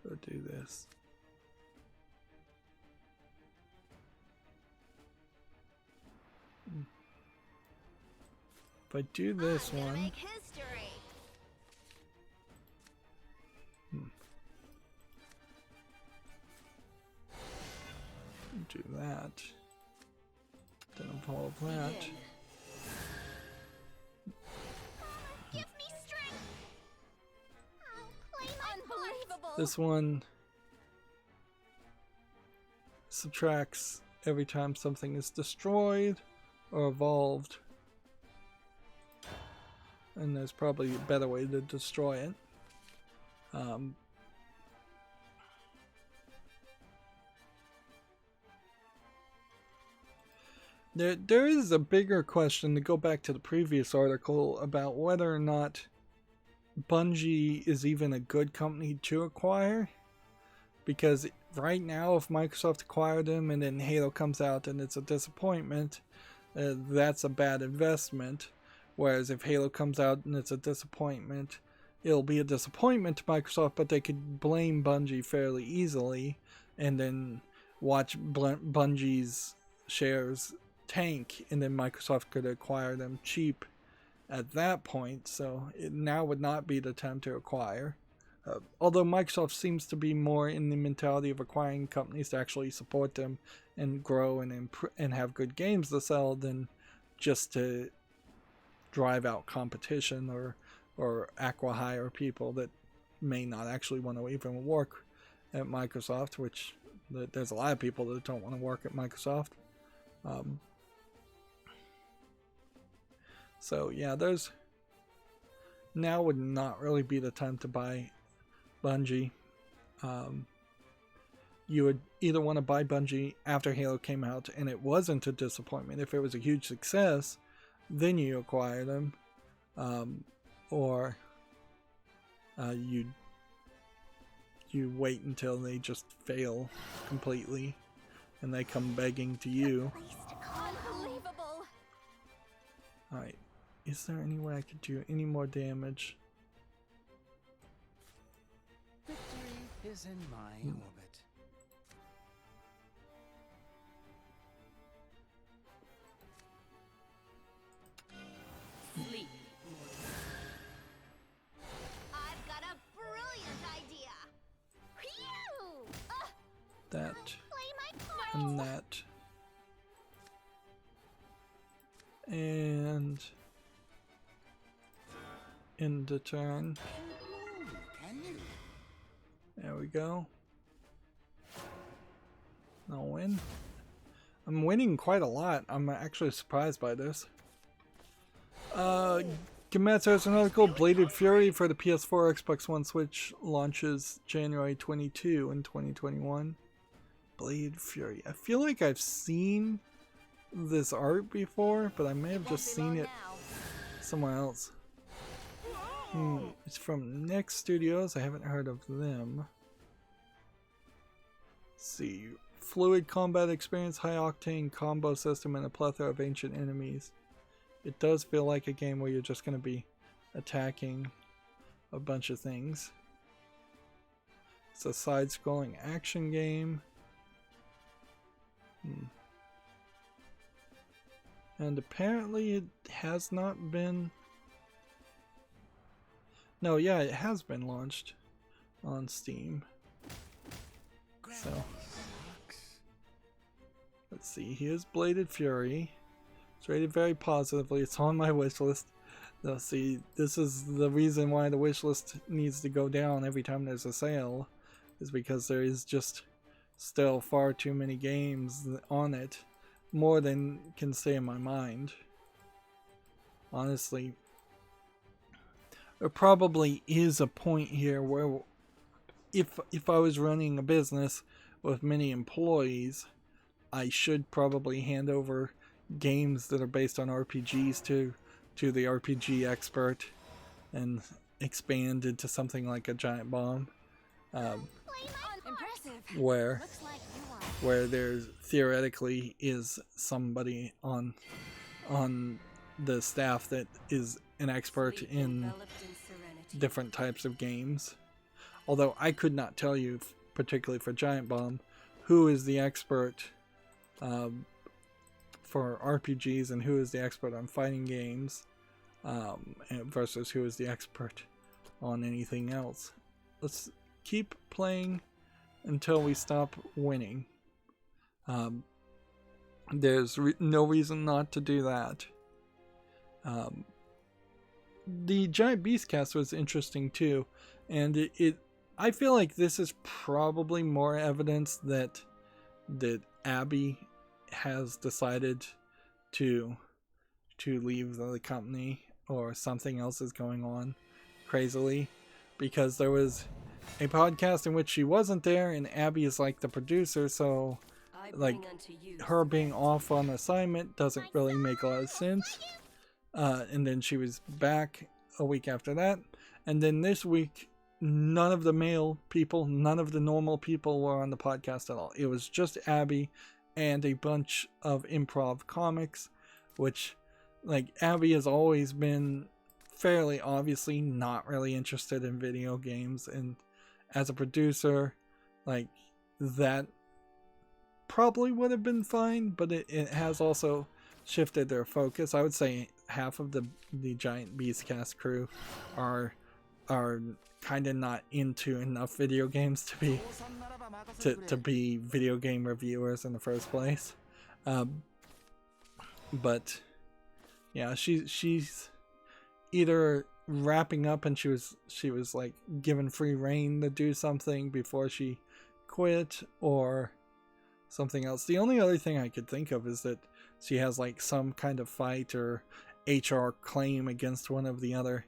Or do this. If I do this one. Do that. Then all of that. Give me strength. I'll claim unbelievable. This one subtracts every time something is destroyed or evolved. And there's probably a better way to destroy it. There is a bigger question, to go back to the previous article, about whether or not Bungie is even a good company to acquire. Because right now, if Microsoft acquired them and then Halo comes out and it's a disappointment, that's a bad investment. Whereas if Halo comes out and it's a disappointment, it'll be a disappointment to Microsoft, but they could blame Bungie fairly easily and then watch Bungie's shares tank, and then Microsoft could acquire them cheap at that point. So it now would not be the time to acquire. Although Microsoft seems to be more in the mentality of acquiring companies to actually support them and grow and have good games to sell than just to drive out competition or acqui-hire people that may not actually want to even work at Microsoft, which there's a lot of people that don't want to work at Microsoft. So yeah, now would not really be the time to buy Bungie. You would either want to buy Bungie after Halo came out and it wasn't a disappointment. If it was a huge success, then you acquire them, or you wait until they just fail completely and they come begging to you. Unbelievable. Alright, is there any way I could do any more damage? Victory is in my orbit. Sleep. I've got a brilliant idea. Phew! That Play my part. and that. And end the turn. There we go. I'll win. I'm winning quite a lot. I'm actually surprised by this. Gematsu has an article, Bladed Fury for the PS4, Xbox One, Switch launches January 22 in 2021. Bladed Fury. I feel like I've seen this art before, but I may have just seen it somewhere else. It's from Next Studios. I haven't heard of them. Let's see. Fluid combat experience, high octane combo system, and a plethora of ancient enemies. It does feel like a game where you're just going to be attacking a bunch of things. It's a side-scrolling action game. And apparently it has not been... No, yeah, it has been launched on Steam. So, let's see. Here's Bladed Fury. It's rated very positively. It's on my wish list. Now, see, this is the reason why the wish list needs to go down every time there's a sale, is because there is just still far too many games on it, more than can stay in my mind. Honestly, there probably is a point here where if I was running a business with many employees, I should probably hand over games that are based on RPGs to the RPG expert and expand into something like a Giant Bomb, where there theoretically is somebody on the staff that is an expert in different types of games. Although I could not tell you, particularly for Giant Bomb, who is the expert for RPGs and who is the expert on fighting games, versus who is the expert on anything else. Let's keep playing until we stop winning. There's no reason not to do that. The Giant Beast cast was interesting too, and I feel like this is probably more evidence that Abby has decided to leave the company, or something else is going on crazily, because there was a podcast in which she wasn't there and Abby is like the producer, so like her being off on assignment doesn't really make a lot of sense. And then she was back a week after that, and then this week none of the male people, none of the normal people were on the podcast at all. It was just Abby and a bunch of improv comics, which, like, Abby has always been fairly obviously not really interested in video games, and as a producer, like, that probably would have been fine, but it has also shifted their focus. I would say half of the Giant Beast cast crew are kind of not into enough video games to be video game reviewers in the first place. But yeah, she's either wrapping up and she was like given free reign to do something before she quit, or something else. The only other thing I could think of is that she has like some kind of fight or HR claim against one of the other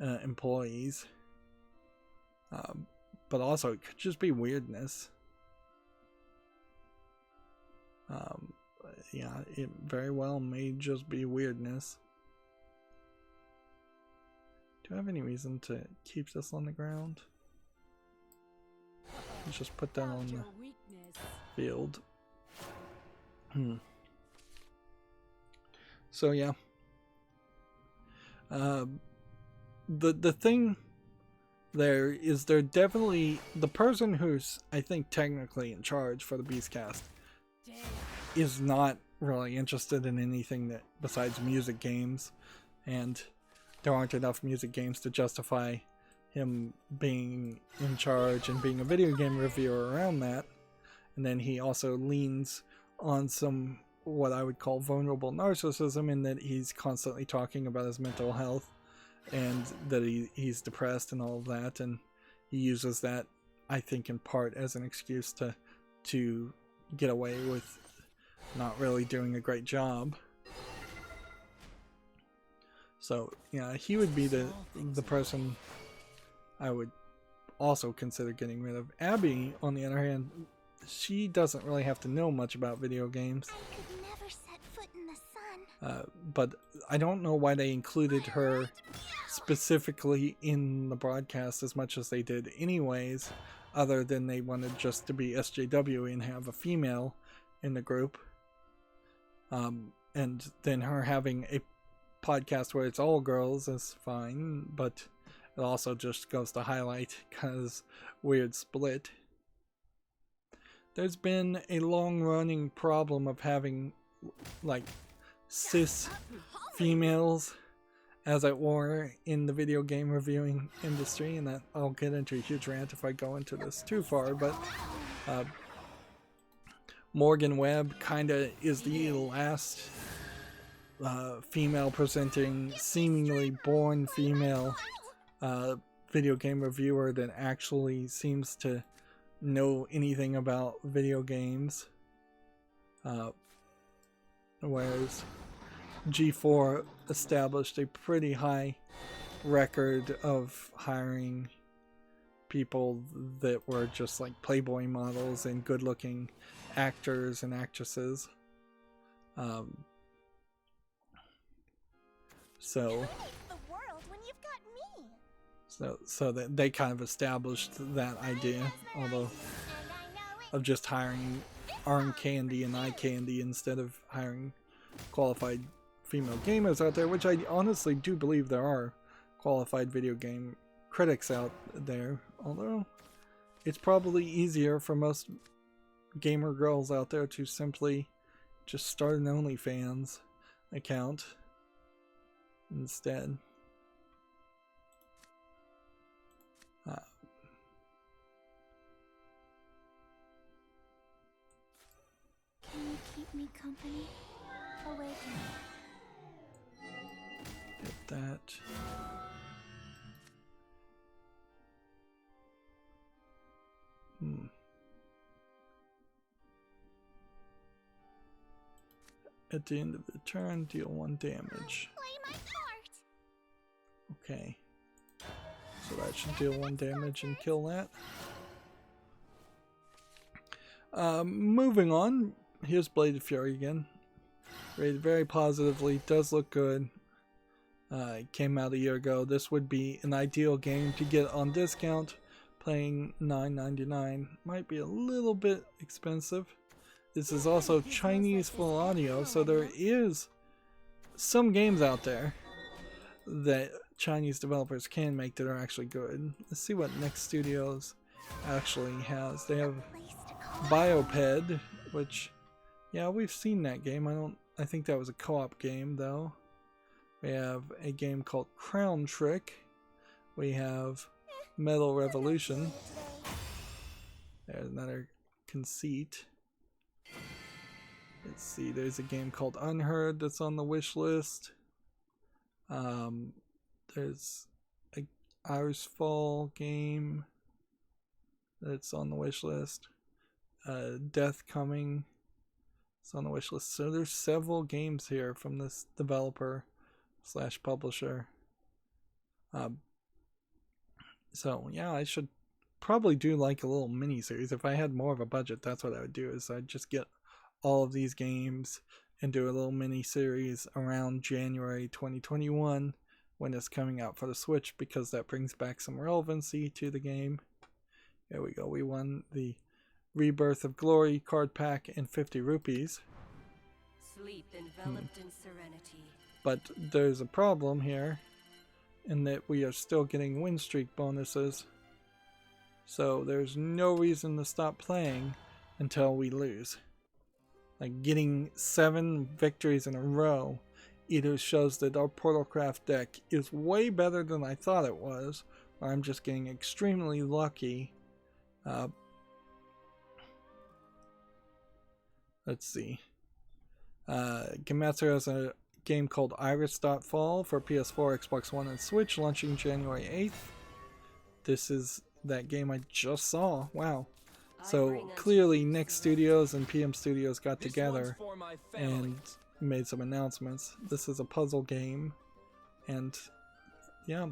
employees. But also it could just be weirdness. Yeah, it very well may just be weirdness. Do I have any reason to keep this on the ground? Let's just put that on the field. So yeah. The thing there is, they're definitely the person who's, I think, technically in charge for the Beastcast is not really interested in anything that besides music games, and there aren't enough music games to justify him being in charge and being a video game reviewer around that. And then he also leans on some what I would call vulnerable narcissism, in that he's constantly talking about his mental health and that he's depressed and all of that, and he uses that, I think, in part as an excuse to get away with not really doing a great job. So yeah, he would be the person I would also consider getting rid of. Abby, on the other hand, she doesn't really have to know much about video games. I could never set foot in the sun. But I don't know why they included her specifically in the broadcast as much as they did anyways, other than they wanted just to be SJW and have a female in the group. And then her having a podcast where it's all girls is fine, but it also just goes to highlight Ka's weird split. There's been a long-running problem of having, like, cis females, as it were, in the video game reviewing industry, and that I'll get into a huge rant if I go into this too far, but Morgan Webb kinda is the last female presenting, seemingly born female video game reviewer that actually seems to know anything about video games, whereas G4 established a pretty high record of hiring people that were just like Playboy models and good looking actors and actresses. So that they kind of established that idea, although of just hiring arm candy and eye candy instead of hiring qualified female gamers out there, which I honestly do believe there are qualified video game critics out there, although it's probably easier for most gamer girls out there to simply just start an OnlyFans account instead. Can you keep me company? Awaken. Get that. At the end of the turn, deal 1 damage. Play my part. Okay. So that should deal 1 damage and kill that. Moving on. Here's Bladed Fury again. Rated very positively. Does look good. It came out a year ago. This would be an ideal game to get on discount. Playing $9.99 might be a little bit expensive. This is also Chinese full audio, so there is some games out there that Chinese developers can make that are actually good. Let's see what Next Studios actually has. They have Bioped, which, yeah, we've seen that game. I think that was a co-op game though. We have a game called Crown Trick. We have Metal Revolution. There's another conceit. Let's see, there's a game called Unheard that's on the wish list. There's Ours Fall game that's on the wish list. Death Coming is on the wish list. So there's several games here from this developer / publisher. So yeah, I should probably do like a little mini series. If I had more of a budget, that's what I would do, is I'd just get all of these games and do a little mini series around January 2021 when it's coming out for the Switch, because that brings back some relevancy to the game. There we go. We won the Rebirth of Glory card pack and 50 rupees. Sleep enveloped in serenity. But there's a problem here in that we are still getting win streak bonuses. So there's no reason to stop playing until we lose. Like, getting 7 victories in a row either shows that our Portalcraft deck is way better than I thought it was, or I'm just getting extremely lucky. Let's see. Gematsu has a game called Iris.Fall for PS4, Xbox One, and Switch, launching January 8th. This is that game I just saw. Wow. So clearly Next Studios and PM Studios got together and made some announcements. This is a puzzle game, and yeah,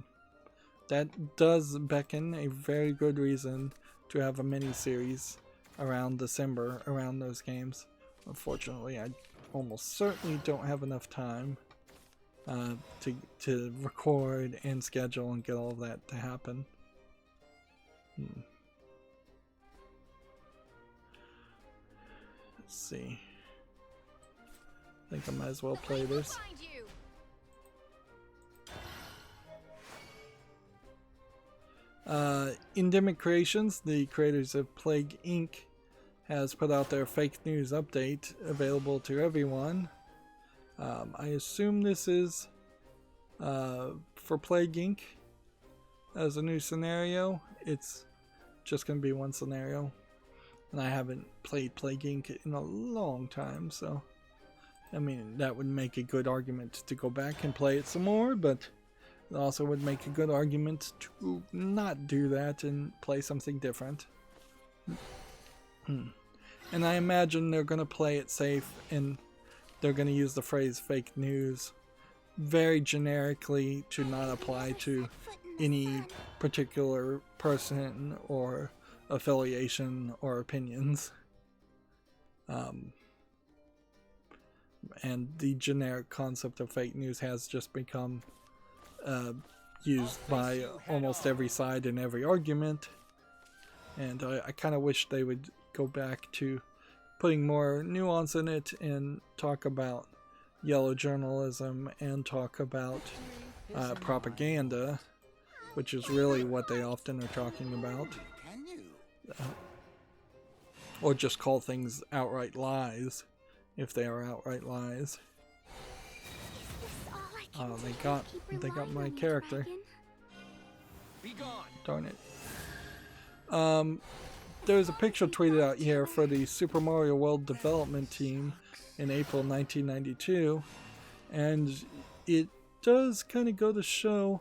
that does beckon a very good reason to have a mini series around December around those games. Unfortunately, I almost certainly don't have enough time to record and schedule and get all of that to happen. Let's see. I think I might as well play this. Endemic Creations, the creators of Plague Inc., has put out their fake news update available to everyone. I assume this is for Plague Inc. as a new scenario. It's just going to be one scenario, and I haven't played Plague Inc. in a long time, so I mean, that would make a good argument to go back and play it some more, but it also would make a good argument to not do that and play something different. And I imagine they're going to play it safe, and they're going to use the phrase fake news very generically to not apply to any particular person or affiliation or opinions. And the generic concept of fake news has just become used by almost every side in every argument, and I kind of wish they would go back to putting more nuance in it and talk about yellow journalism and talk about propaganda, which is really what they often are talking about, or just call things outright lies if they are outright lies. Oh, they got my character. Darn it. There's a picture tweeted out here for the Super Mario World development team in April 1992, and it does kind of go to show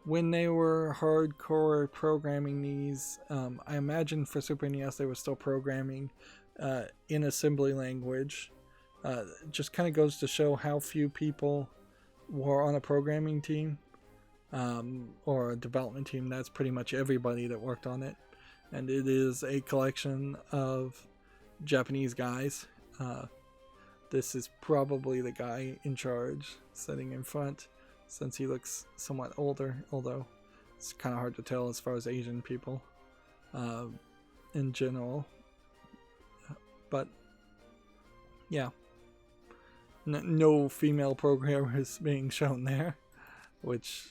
when they were hardcore programming these. I imagine for Super NES they were still programming in assembly language. Just kind of goes to show how few people were on a programming team or a development team. That's pretty much everybody that worked on it, and it is a collection of Japanese guys. This is probably the guy in charge sitting in front, since he looks somewhat older, although it's kind of hard to tell as far as Asian people in general. But yeah, no female programmers being shown there, which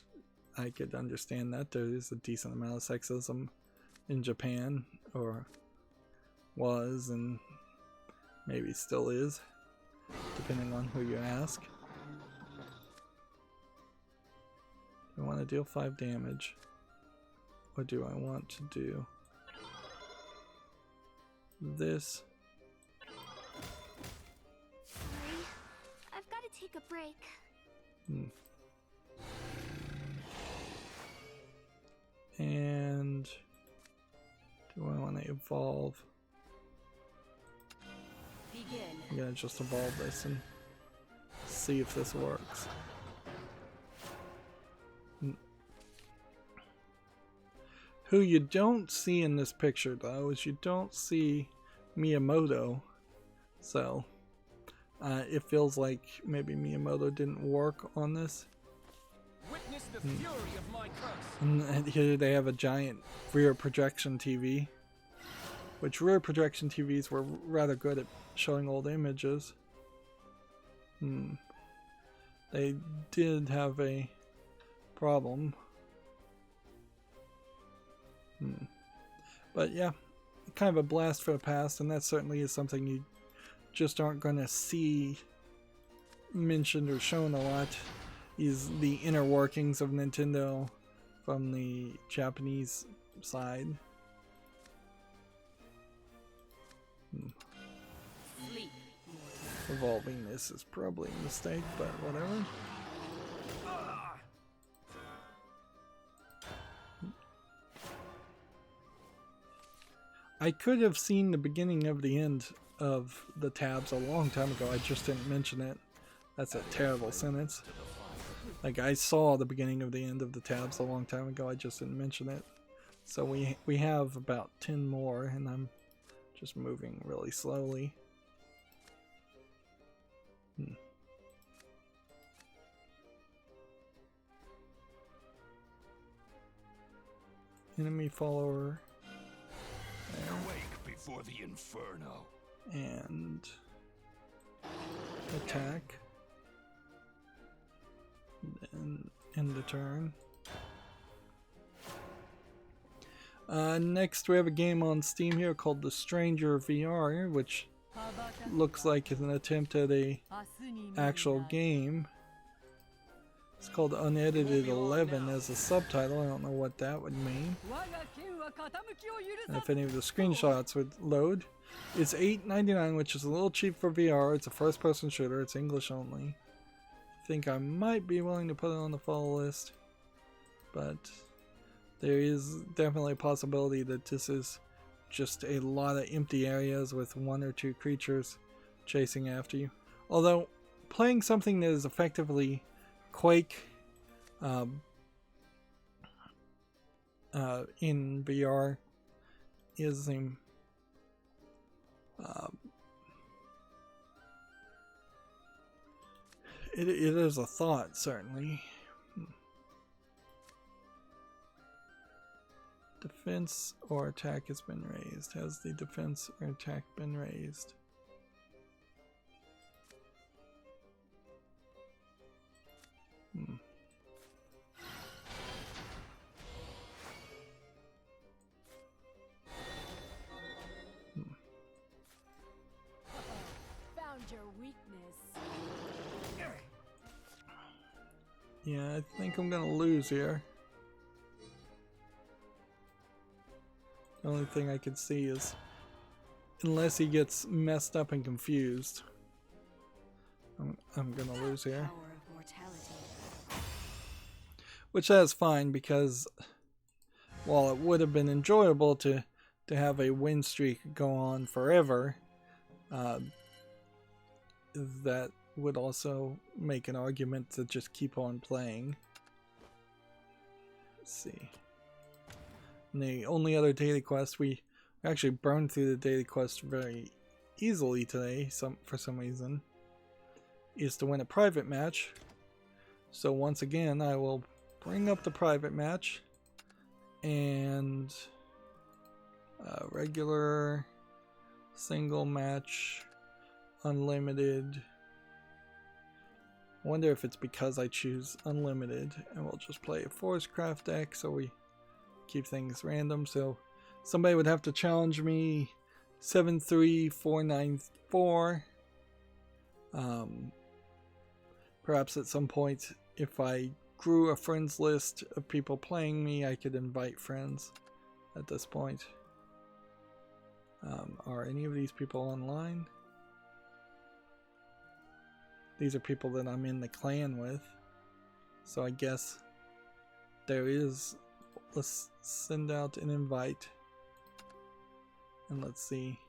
I could understand that. There is a decent amount of sexism in Japan, or was, and maybe still is, depending on who you ask. Do I want to deal 5 damage, or do I want to do this? Sorry, I've got to take a break. And do I want to evolve? Begin. I'm gonna just evolve this and see if this works. Who you don't see in this picture though is you don't see Miyamoto, so it feels like maybe Miyamoto didn't work on this. Witness the fury of my curse. And here they have a giant rear projection TV, which rear projection TVs were rather good at showing old images. They did have a problem. But yeah, kind of a blast for the past, and that certainly is something you just aren't going to see mentioned or shown a lot, is the inner workings of Nintendo from the Japanese side. Sleep. Evolving this is probably a mistake, but whatever. I could have seen the beginning of the end of the tabs a long time ago. I just didn't mention it. That's a terrible sentence. Like, I saw the beginning of the end of the tabs a long time ago. I just didn't mention it. So we have about 10 more, and I'm just moving really slowly. Enemy follower. Awake before the inferno. And attack. And end the turn. Next we have a game on Steam here called The Stranger VR, which looks like it's an attempt at a actual game. It's called Unedited 11 as a subtitle. I don't know what that would mean. And if any of the screenshots would load. It's $8.99, which is a little cheap for VR. It's a first-person shooter. It's English only. I think I might be willing to put it on the follow list, but there is definitely a possibility that this is just a lot of empty areas with one or two creatures chasing after you. Although, playing something that is effectively Quake in VR is it is a thought, certainly. Defense or attack has been raised. Has the defense or attack been raised? Found your weakness. Yeah, I think I'm gonna lose here. The only thing I can see is, unless he gets messed up and confused, I'm gonna lose here. Power of mortality. Which that's fine, because while it would have been enjoyable to have a win streak go on forever, that would also make an argument to just keep on playing. Let's see. And the only other daily quest, we actually burned through the daily quest very easily today, for some reason, is to win a private match. So once again, I will bring up the private match, and regular, single match, unlimited. I wonder if it's because I choose unlimited, and we'll just play a forest craft deck so we keep things random. So somebody would have to challenge me 73494. Perhaps at some point, if I grew a friends list of people playing me, I could invite friends at this point. Are any of these people online? These are people that I'm in the clan with, so I guess there is let's send out an invite. And let's see.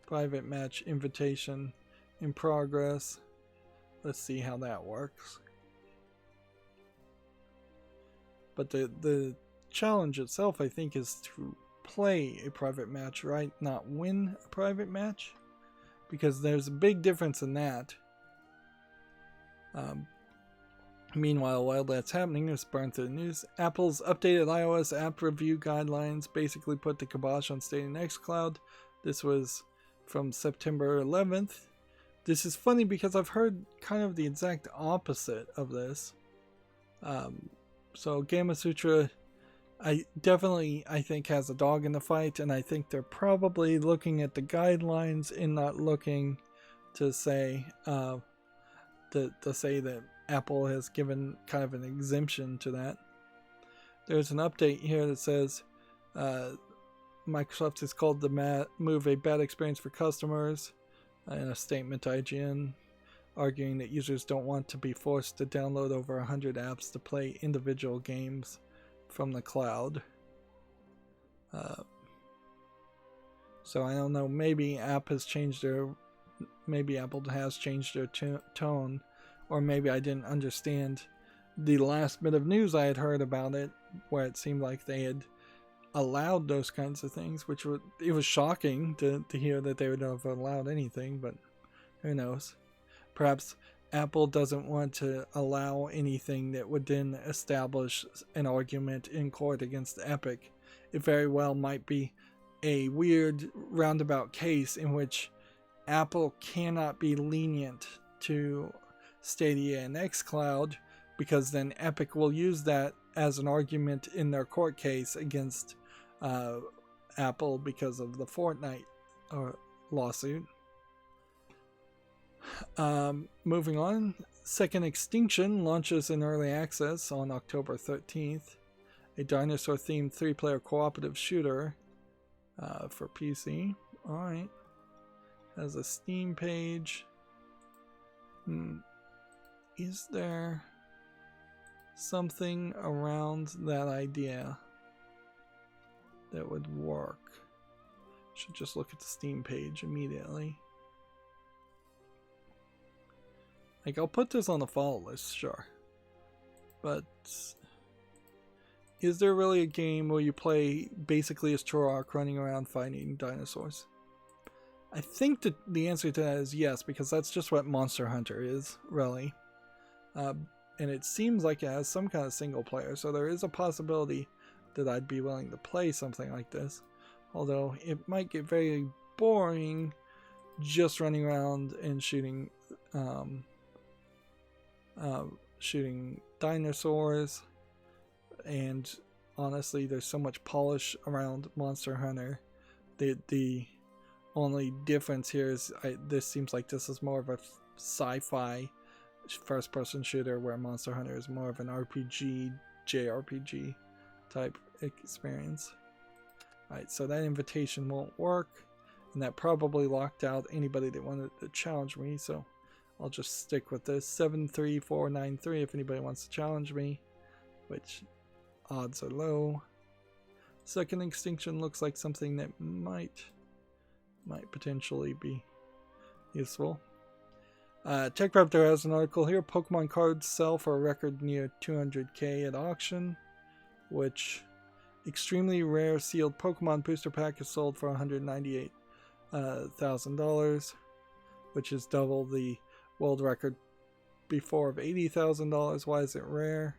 Private match invitation in progress. Let's see how that works. But the challenge itself, I think, is to play a private match, right? Not win a private match. Because there's a big difference in that. Meanwhile, while that's happening, let's burn through the news. Apple's updated iOS app review guidelines basically put the kibosh on Stadia and xCloud. This was from September 11th. This is funny because I've heard kind of the exact opposite of this. So Gamasutra, I think has a dog in the fight, and I think they're probably looking at the guidelines and not looking to say to say that Apple has given kind of an exemption to that. There's an update here that says Microsoft has called the move a bad experience for customers, in a statement to IGN, arguing that users don't want to be forced to download over 100 apps to play individual games from the cloud. So I don't know, maybe Apple has changed their tone, or maybe I didn't understand the last bit of news I had heard about it, where it seemed like they had allowed those kinds of things, it was shocking to hear that they would have allowed anything, but who knows. Perhaps Apple doesn't want to allow anything that would then establish an argument in court against Epic. It very well might be a weird roundabout case in which Apple cannot be lenient to Stadia and xCloud, because then Epic will use that as an argument in their court case against Apple because of the Fortnite lawsuit. Moving on, Second Extinction launches in early access on October 13th. A dinosaur-themed 3-player cooperative shooter for PC. Alright. Has a Steam page. Is there something around that idea that would work? Should just look at the Steam page immediately. Like, I'll put this on the follow list, sure. But is there really a game where you play basically as Turok running around fighting dinosaurs? I think that the answer to that is yes, because that's just what Monster Hunter is, really. And it seems like it has some kind of single player, so there is a possibility that I'd be willing to play something like this. Although it might get very boring just running around and shooting dinosaurs. And honestly, there's so much polish around Monster Hunter. The only difference here is this seems like this is more of a sci-fi first-person shooter, where Monster Hunter is more of an RPG, JRPG type experience. Alright, so that invitation won't work, and that probably locked out anybody that wanted to challenge me, so I'll just stick with this. 73493 if anybody wants to challenge me, which odds are low. Second Extinction looks like something that might potentially be useful. TechRaptor has an article here. Pokemon cards sell for a record near 200k at auction, which extremely rare sealed Pokemon booster pack is sold for $198,000, which is double the world record before of $80,000. Why is it rare?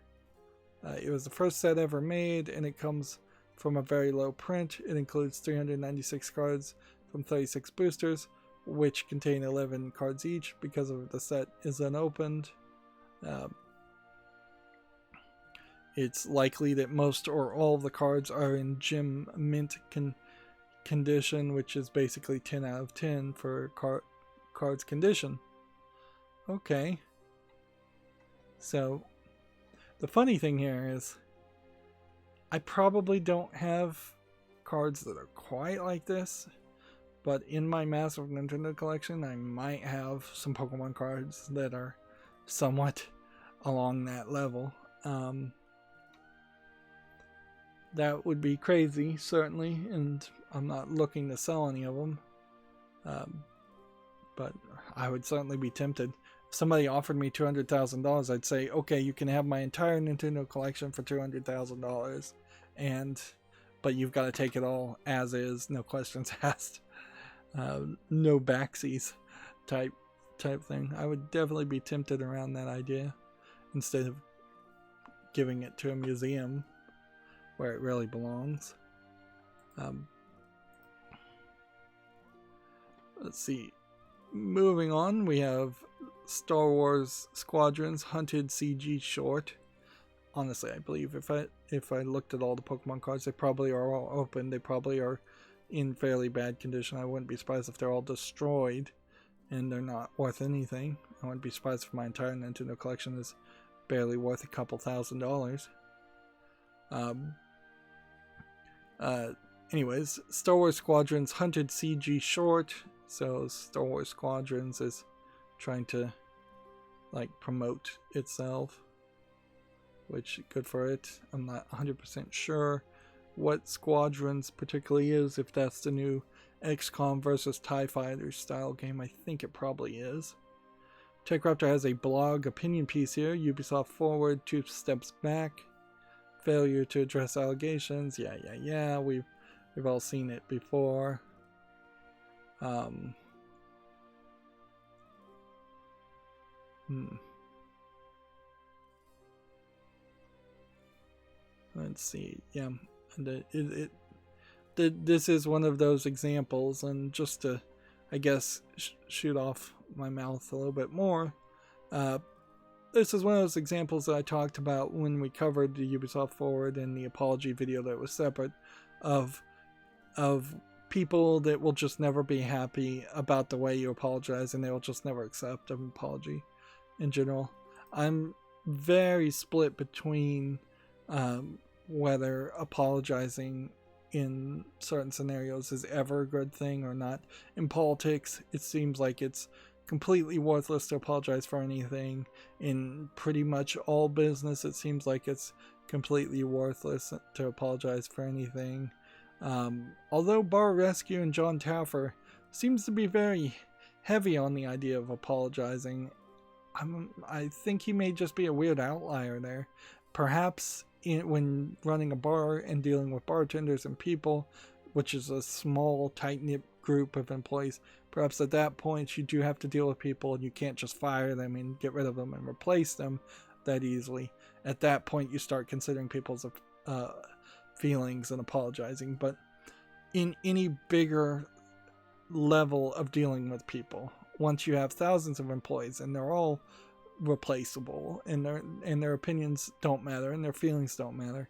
It was the first set ever made, and it comes from a very low print. It includes 396 cards from 36 boosters, which contain 11 cards each because of the set is unopened. It's likely that most or all of the cards are in gem mint condition, which is basically 10 out of 10 for cards condition. Okay. So, the funny thing here is, I probably don't have cards that are quite like this, but in my massive Nintendo collection, I might have some Pokemon cards that are somewhat along that level. that would be crazy, certainly, and I'm not looking to sell any of them. But I would certainly be tempted. If somebody offered me $200,000, I'd say, okay, you can have my entire Nintendo collection for $200,000, but you've got to take it all as is, no questions asked, no backsies type thing. I would definitely be tempted around that idea instead of giving it to a museum where it really belongs. Let's see. Moving on, we have Star Wars Squadrons Hunted CG short. Honestly, I believe if I looked at all the Pokemon cards, they probably are all open. They probably are in fairly bad condition. I wouldn't be surprised if they're all destroyed and they're not worth anything. I wouldn't be surprised if my entire Nintendo collection is barely worth a couple $1,000s. Anyways, Star Wars Squadrons Hunted CG short. So Star Wars Squadrons is trying to like promote itself, which good for it. I'm not 100% sure what Squadrons particularly is, if that's the new XCOM versus TIE Fighters style game. I think it probably is. TechRaptor has a blog opinion piece here. Ubisoft forward, 2 steps back. Failure to address allegations. Yeah. We've all seen it before. Let's see. Yeah, and this is one of those examples, and just to, I guess, shoot off my mouth a little bit more, this is one of those examples that I talked about when we covered the Ubisoft Forward and the apology video that was separate, of people that will just never be happy about the way you apologize, and they will just never accept an apology in general. I'm very split between whether apologizing in certain scenarios is ever a good thing or not. In politics, it seems like it's completely worthless to apologize for anything. In pretty much all business, it seems like it's completely worthless to apologize for anything. Although Bar Rescue and John Taffer seems to be very heavy on the idea of apologizing, I think he may just be a weird outlier there. Perhaps when running a bar and dealing with bartenders and people, which is a small, tight-knit group of employees, perhaps at that point you do have to deal with people and you can't just fire them and get rid of them and replace them that easily. At that point you start considering people's feelings and apologizing. But in any bigger level of dealing with people, once you have thousands of employees and they're all replaceable and their opinions don't matter and their feelings don't matter,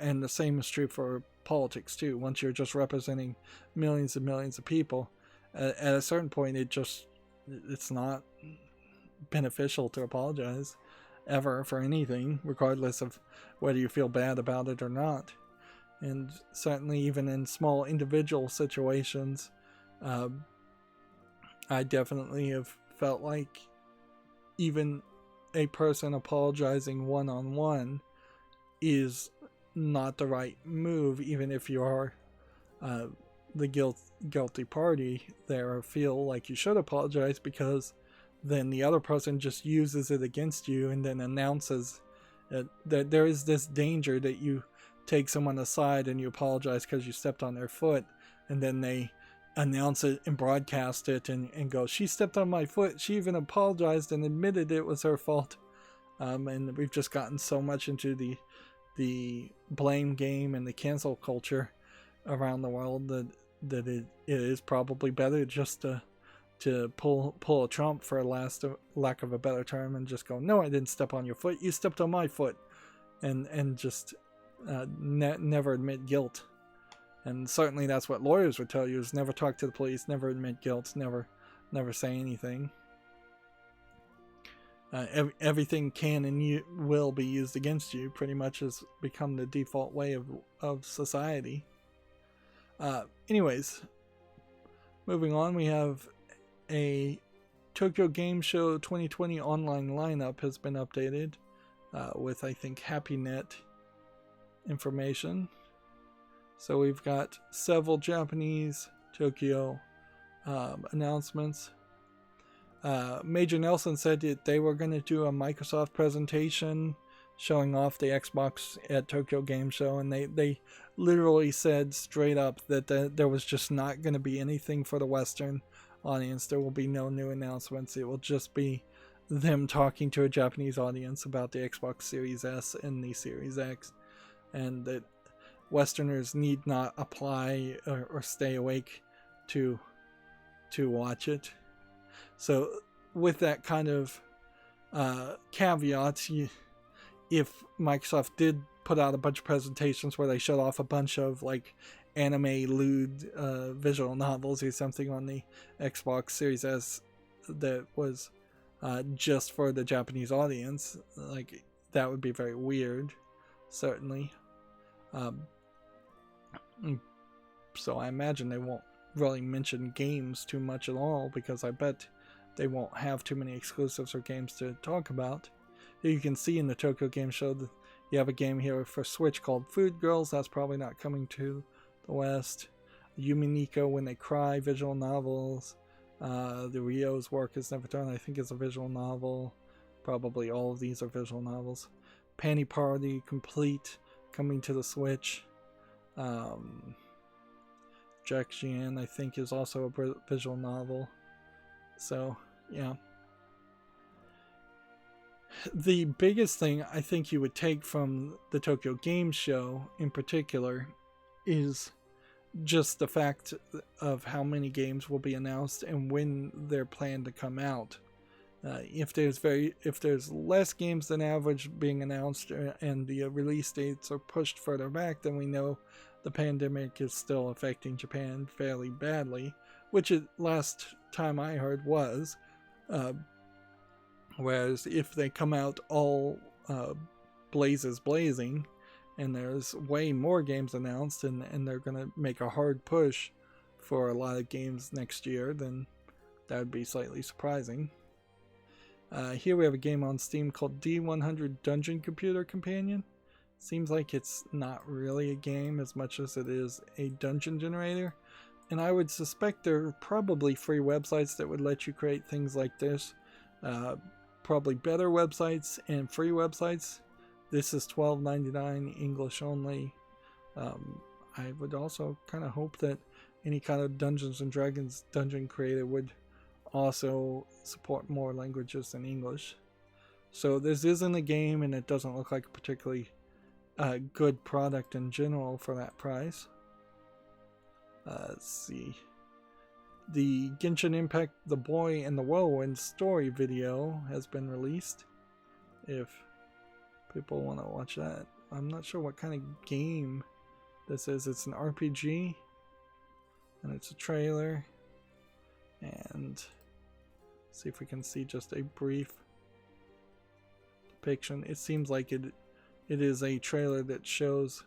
and the same is true for politics too. Once you're just representing millions and millions of people, at a certain point it's not beneficial to apologize ever for anything, regardless of whether you feel bad about it or not. And certainly even in small individual situations, I definitely have felt like even a person apologizing one-on-one is not the right move, even if you are the guilty party there, or feel like you should apologize, because then the other person just uses it against you and then announces that there is this danger that you take someone aside and you apologize because you stepped on their foot, and then they announce it and broadcast it and go, she stepped on my foot, she even apologized and admitted it was her fault. And we've just gotten so much into the blame game and the cancel culture around the world that it is probably better just to pull a Trump, for lack of a better term, and just go, no, I didn't step on your foot, you stepped on my foot, and just never admit guilt. And certainly that's what lawyers would tell you, is never talk to the police, never admit guilt, never say anything. Everything can and will be used against you, pretty much has become the default way of society. Anyways, moving on, we have a Tokyo Game Show 2020 online lineup has been updated with, I think, HappyNet information. So we've got several Japanese Tokyo announcements. Major Nelson said that they were going to do a Microsoft presentation showing off the Xbox at Tokyo Game Show, and they literally said straight up that there was just not going to be anything for the Western audience. There will be no new announcements. It will just be them talking to a Japanese audience about the Xbox Series S and the Series X, and that Westerners need not apply or stay awake to watch it. So with that kind of caveat, if Microsoft did put out a bunch of presentations where they showed off a bunch of like anime lewd visual novels or something on the Xbox Series S that was just for the Japanese audience, like that would be very weird, certainly. So I imagine they won't really mention games too much at all, because I bet they won't have too many exclusives or games to talk about. You can see in the Tokyo Game Show that you have a game here for Switch called Food Girls. That's probably not coming to the West. Yumi Nico When They Cry, visual novels. The Rio's Work Is Never Done, I think, is a visual novel. Probably all of these are visual novels. Panty Party Complete, coming to the Switch. Jack Jian, I think, is also a visual novel. So, yeah. The biggest thing I think you would take from the Tokyo Game Show in particular is just the fact of how many games will be announced and when they're planned to come out. If there's less games than average being announced and the release dates are pushed further back, then we know the pandemic is still affecting Japan fairly badly, which last time I heard was. Whereas if they come out all blazes blazing, and there's way more games announced, and they're going to make a hard push for a lot of games next year, then that would be slightly surprising. Here we have a game on Steam called D100 Dungeon Computer Companion. Seems like it's not really a game as much as it is a dungeon generator. And I would suspect there are probably free websites that would let you create things like this. Probably better websites and free websites. This is $12.99 English only. I would also kind of hope that any kind of Dungeons and Dragons dungeon creator would also support more languages than English. So this isn't a game, and it doesn't look like a particularly good product in general for that price. Let's see. The Genshin Impact The Boy and the Whirlwind story video has been released. If people want to watch that. I'm not sure what kind of game this is. It's an RPG. And it's a trailer. And see if we can see just a brief depiction. It seems like it is a trailer that shows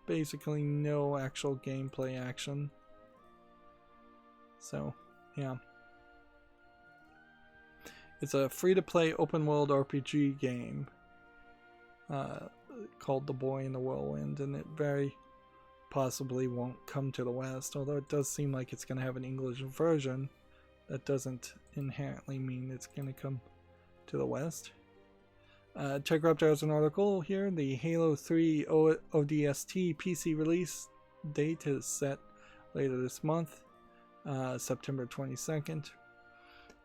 basically no actual gameplay action. So, yeah. It's a free-to-play open-world RPG game called The Boy in the Whirlwind, and it very possibly won't come to the West, although it does seem like it's going to have an English version. That doesn't inherently mean it's going to come to the West. TechRaptor has an article here. The Halo 3 ODST PC release date is set later this month, September 22nd.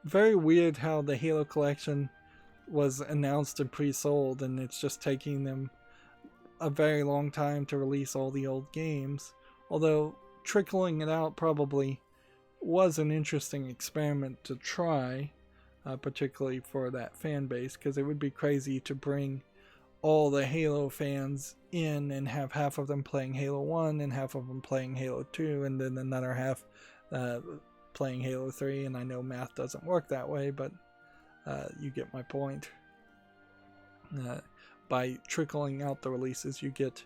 Very weird how the Halo collection was announced and pre-sold, and it's just taking them a very long time to release all the old games. Although trickling it out probably was an interesting experiment to try, particularly for that fan base, because it would be crazy to bring all the Halo fans in and have half of them playing Halo 1 and half of them playing Halo 2 and then another half playing Halo 3, and I know math doesn't work that way, but you get my point. By trickling out the releases, you get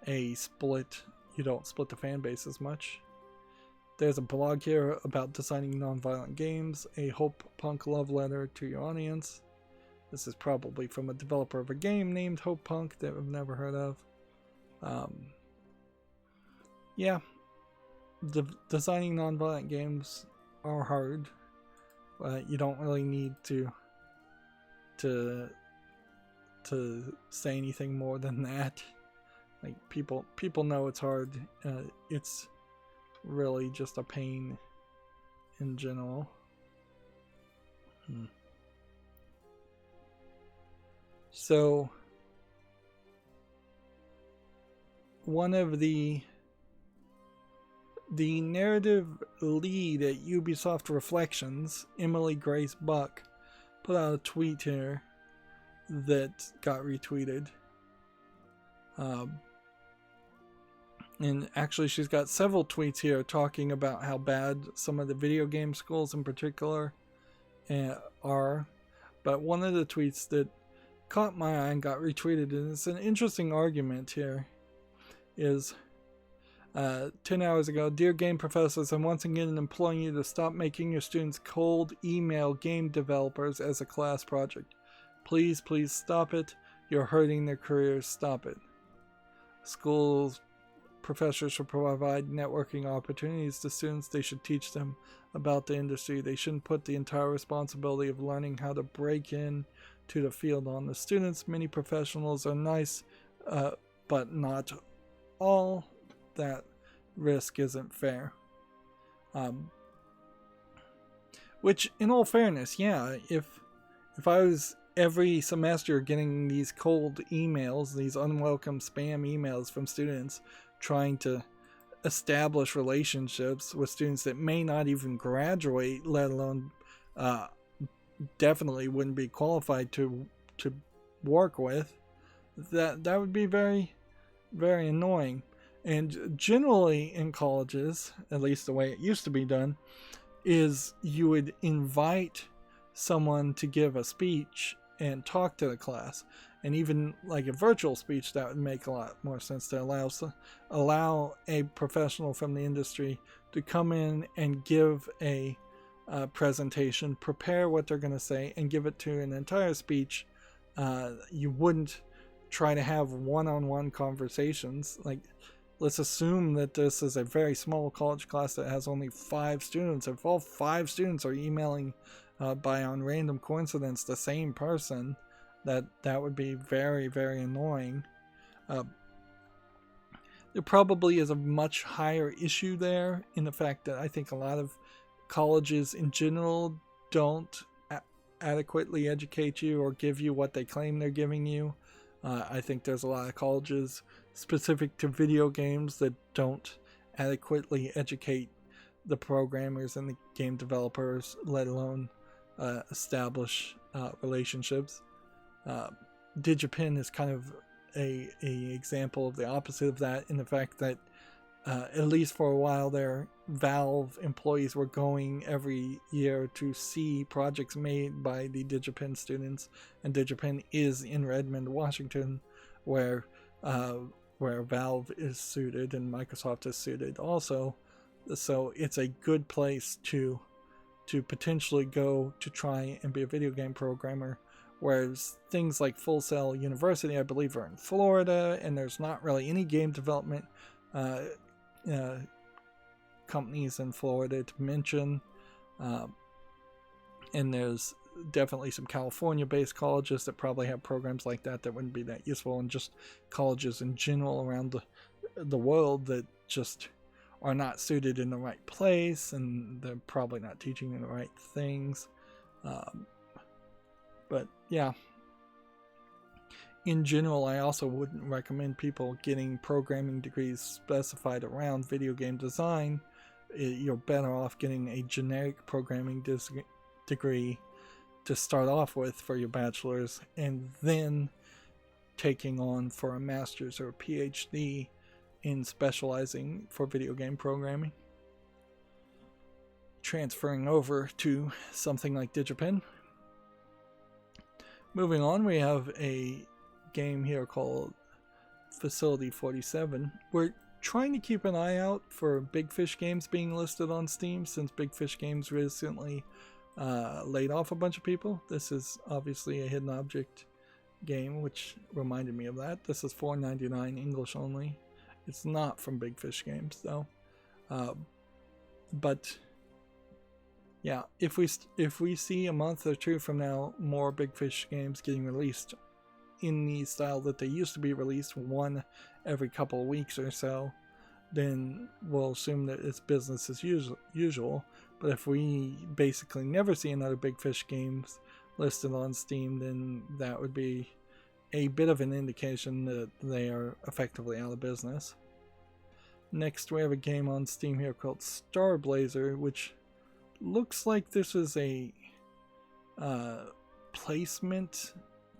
a split. You don't split the fan base as much. There's a blog here about designing non-violent games, a hope punk love letter to your audience. This is probably from a developer of a game named Hope Punk that I've never heard of. yeah, designing non-violent games are hard. You don't really need to say anything more than that. Like people know it's hard. It's really just a pain in general. So one of the narrative lead at Ubisoft Reflections, Emily Grace Buck, put out a tweet here that got retweeted. And actually she's got several tweets here talking about how bad some of the video game schools in particular are. But one of the tweets that caught my eye and got retweeted, and it's an interesting argument here, is 10 hours ago, dear game professors, I'm once again imploring you to stop making your students cold email game developers as a class project. Please, please stop it. You're hurting their careers. Stop it. Schools, professors should provide networking opportunities to students. They should teach them about the industry. They shouldn't put the entire responsibility of learning how to break in to the field on the students. Many professionals are nice, but not all. That risk isn't fair. Which, in all fairness, yeah, if I was every semester getting these cold emails, these unwelcome spam emails from students trying to establish relationships with students that may not even graduate, let alone definitely wouldn't be qualified to work with, that would be very, very annoying. And generally in colleges, at least the way it used to be done, is you would invite someone to give a speech and talk to the class. And even like a virtual speech, that would make a lot more sense, to allow a professional from the industry to come in and give a presentation, prepare what they're going to say, and give it to an entire speech. You wouldn't try to have one-on-one conversations. Like, let's assume that this is a very small college class that has only 5 students. If all 5 students are emailing by on random coincidence the same person, that would be very, very annoying. There probably is a much higher issue there in the fact that I think a lot of colleges in general don't adequately educate you or give you what they claim they're giving you. I think there's a lot of colleges specific to video games that don't adequately educate the programmers and the game developers, let alone establish relationships. Digipen is kind of a example of the opposite of that, in the fact that at least for a while there, Valve employees were going every year to see projects made by the Digipen students, and Digipen is in Redmond, Washington, where Valve is suited and Microsoft is suited also. So it's a good place to potentially go to try and be a video game programmer. Whereas things like Full Sail University, I believe, are in Florida, and there's not really any game development companies in Florida to mention. And there's definitely some California-based colleges that probably have programs like that wouldn't be that useful, and just colleges in general around the world that just are not suited in the right place, and they're probably not teaching the right things. But yeah, in general, I also wouldn't recommend people getting programming degrees specified around video game design. You're better off getting a generic programming degree to start off with for your bachelor's, and then taking on for a master's or a PhD in specializing for video game programming. Transferring over to something like Digipen. Moving on, we have a game here called Facility 47. We're trying to keep an eye out for Big Fish Games being listed on Steam, since Big Fish Games recently laid off a bunch of people. This is obviously a hidden object game, which reminded me of that. This is $4.99 English only, It's not from Big Fish Games though. But yeah, if we see a month or two from now more Big Fish games getting released in the style that they used to be released, one every couple of weeks or so, then we'll assume that it's business as usual. But if we basically never see another Big Fish games listed on Steam, then that would be a bit of an indication that they are effectively out of business. Next, we have a game on Steam here called Star Blazer, which looks like this is a placement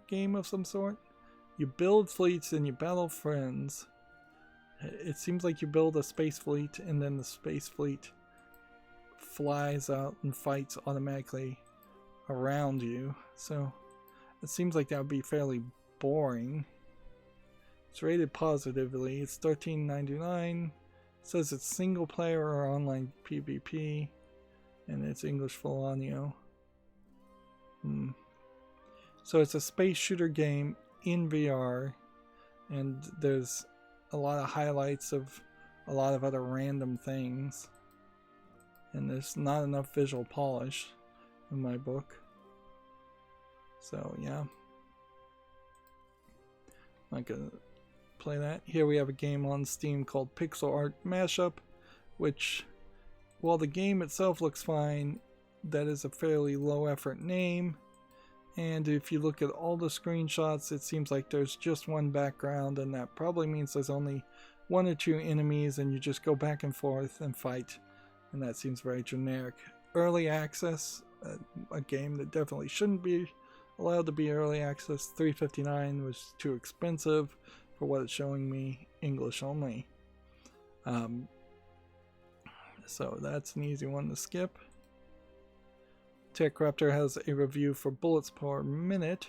game of some sort. You build fleets and you battle friends. It seems like you build a space fleet and then the space fleet flies out and fights automatically around you. So it seems like that would be fairly boring. It's rated positively. It's $13.99. It says it's single player or online PvP, and it's English full audio. So it's a space shooter game in VR, and there's a lot of highlights of a lot of other random things, and there's not enough visual polish in my book. So yeah, I'm not gonna play that. Here we have a game on Steam called Pixel Art Mashup, which, while the game itself looks fine, that is a fairly low effort name. And if you look at all the screenshots, it seems like there's just one background, and that probably means there's only one or two enemies and you just go back and forth and fight, and that seems very generic. Early access, a game that definitely shouldn't be allowed to be early access. $3.59 was too expensive for what it's showing me, English only. So that's an easy one to skip. TechRaptor has a review for Bullets Per Minute,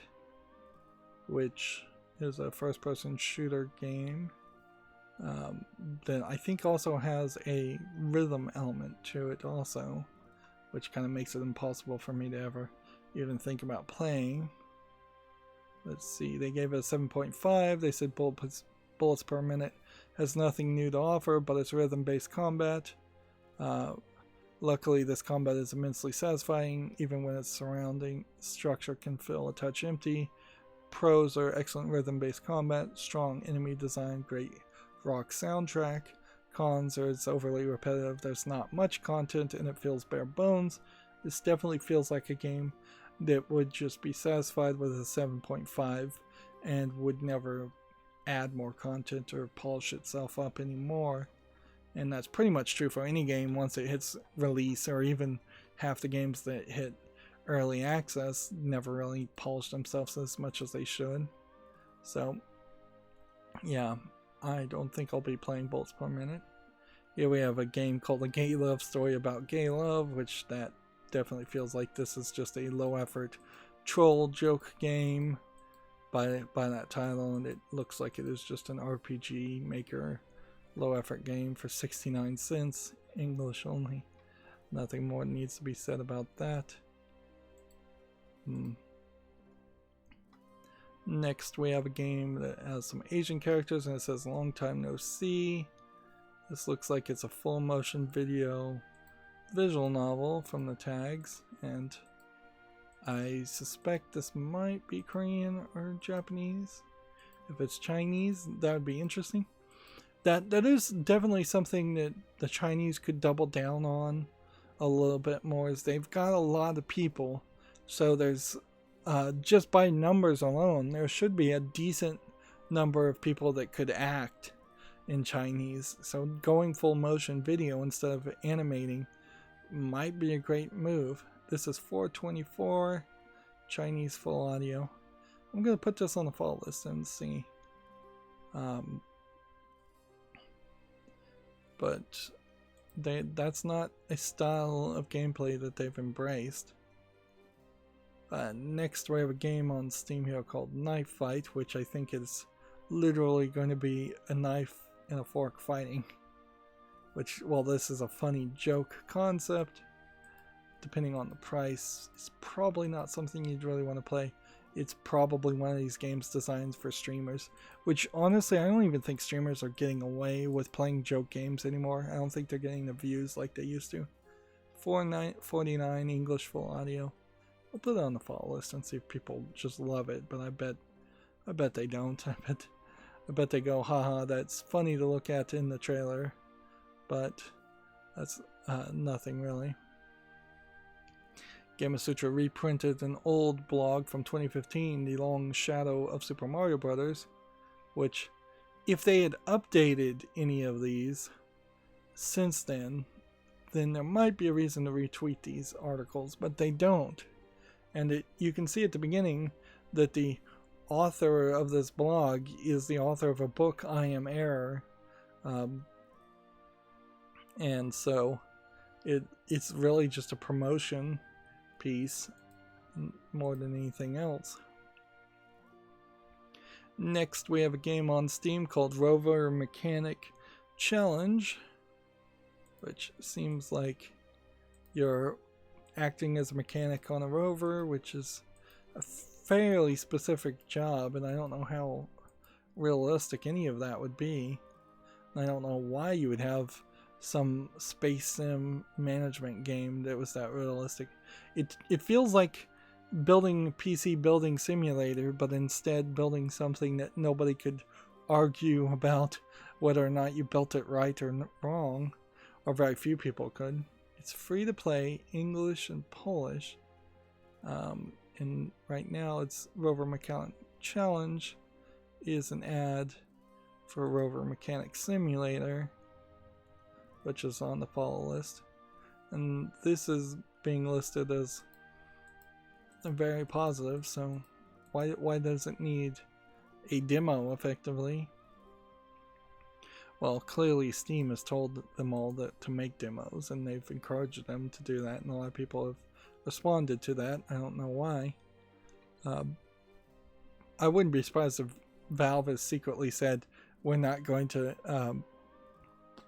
which is a first-person shooter game that I think also has a rhythm element to it also, which kind of makes it impossible for me to ever even think about playing. Let's see, they gave it a 7.5. They said Bullets Per Minute has nothing new to offer, but it's rhythm-based combat. Luckily, this combat is immensely satisfying, even when its surrounding structure can feel a touch empty. Pros are excellent rhythm-based combat, strong enemy design, great rock soundtrack. Cons are it's overly repetitive, there's not much content, and it feels bare bones. This definitely feels like a game that would just be satisfied with a 7.5 and would never add more content or polish itself up anymore. And that's pretty much true for any game once it hits release, or even half the games that hit early access never really polish themselves as much as they should. So yeah, I don't think I'll be playing Bullets Per Minute. Here we have a game called A Gay Love Story About Gay Love, which that definitely feels like this is just a low effort troll joke game by that title, and it looks like it is just an RPG Maker low effort game for 69 cents, English only. Nothing more needs to be said about that. Next we have a game that has some Asian characters, and it says long time no see. This looks like it's a full motion video visual novel from the tags, and I suspect this might be Korean or Japanese. If it's Chinese, that would be interesting. That is definitely something that the Chinese could double down on a little bit more, is they've got a lot of people, so there's just by numbers alone there should be a decent number of people that could act in Chinese. So going full motion video instead of animating might be a great move. This is $4.24, Chinese full audio. I'm gonna put this on the fall list and see. But that's not a style of gameplay that they've embraced. Next we have a game on Steam here called Knife Fight, which I think is literally going to be a knife and a fork fighting. Which, while this is a funny joke concept, depending on the price, it's probably not something you'd really want to play. it's probably one of these games designed for streamers, which honestly I don't even think streamers are getting away with playing joke games anymore. I don't think they're getting the views like they used to. 49 English full audio. I'll put it on the follow list and see if people just love it, but I bet they don't. I bet they go, haha, that's funny to look at in the trailer, but that's nothing really. Gamasutra reprinted an old blog from 2015, The Long Shadow of Super Mario Bros., which, if they had updated any of these since then there might be a reason to retweet these articles, but they don't. And you can see at the beginning that the author of this blog is the author of a book, I Am Error. And so it's really just a promotion piece more than anything else. Next, we have a game on Steam called Rover Mechanic Challenge, which seems like you're acting as a mechanic on a rover, which is a fairly specific job, and I don't know how realistic any of that would be. I don't know why you would have some space sim management game that was that realistic. It feels like building a PC building simulator, but instead building something that nobody could argue about whether or not you built it right or wrong, or very few people could. It's free to play, English and Polish, and right now it's Rover Mechanic Challenge is an ad for Rover Mechanic Simulator, which is on the follow list, and this is being listed as very positive, so why does it need a demo effectively? Well, clearly Steam has told them all to make demos, and they've encouraged them to do that, and a lot of people have responded to that. I don't know why. I wouldn't be surprised if Valve has secretly said, we're going to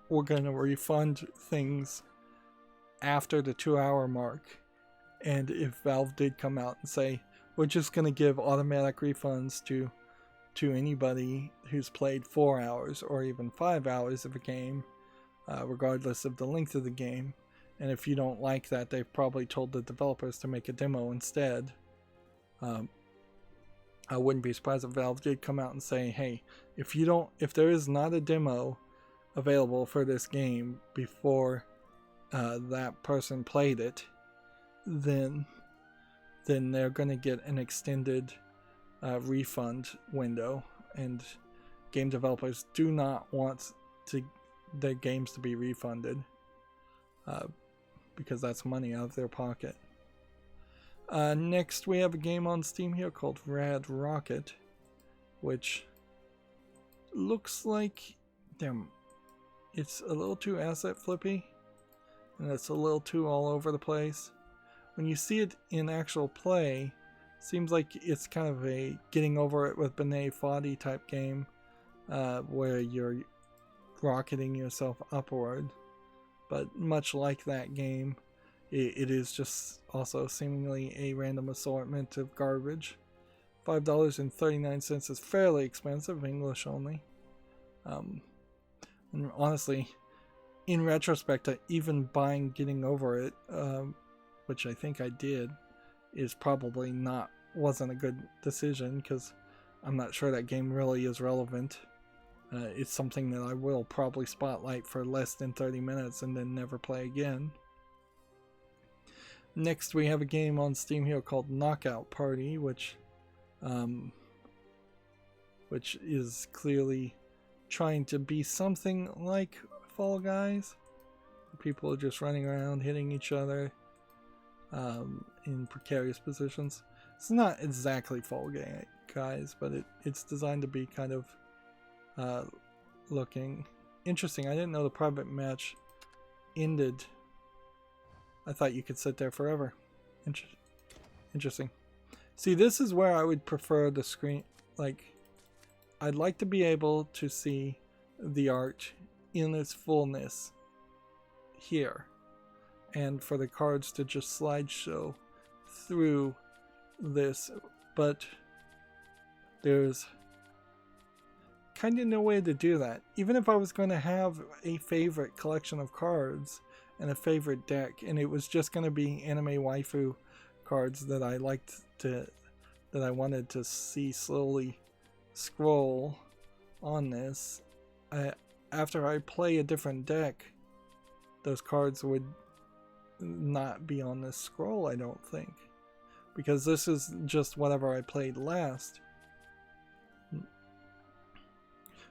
refund things after the 2-hour mark. And if Valve did come out and say, we're just going to give automatic refunds to anybody who's played 4 hours or even 5 hours of a game, regardless of the length of the game. And if you don't like that, they've probably told the developers to make a demo instead. I wouldn't be surprised if Valve did come out and say, hey, if there is not a demo available for this game before that person played it, then they're going to get an extended refund window, and game developers do not want their games to be refunded because that's money out of their pocket. Next, we have a game on Steam here called Rad Rocket, which looks like it's a little too asset flippy, and it's a little too all over the place. When you see it in actual play, seems like it's kind of a getting over it with Benet Foddy type game, where you're rocketing yourself upward. But much like that game, it is just also seemingly a random assortment of garbage. $5.39 is fairly expensive, English only. And honestly, in retrospect, even buying Getting Over It, which I think I did, is probably wasn't a good decision, because I'm not sure that game really is relevant. It's something that I will probably spotlight for less than 30 minutes and then never play again. Next, we have a game on Steam here called Knockout Party, which is clearly trying to be something like Fall Guys. People are just running around hitting each other in precarious positions. It's not exactly Fall Guys, but it's designed to be kind of looking interesting. I didn't know the private match ended. I thought you could sit there forever. Interesting. See, this is where I would prefer the screen. Like, I'd like to be able to see the art in its fullness here, and for the cards to just slideshow through this but there's kind of no way to do that. Even if I was going to have a favorite collection of cards and a favorite deck, and it was just going to be anime waifu cards that I liked to, that I wanted to see slowly scroll on this, after I play a different deck, those cards would not be on this scroll, I don't think, because this is just whatever I played last.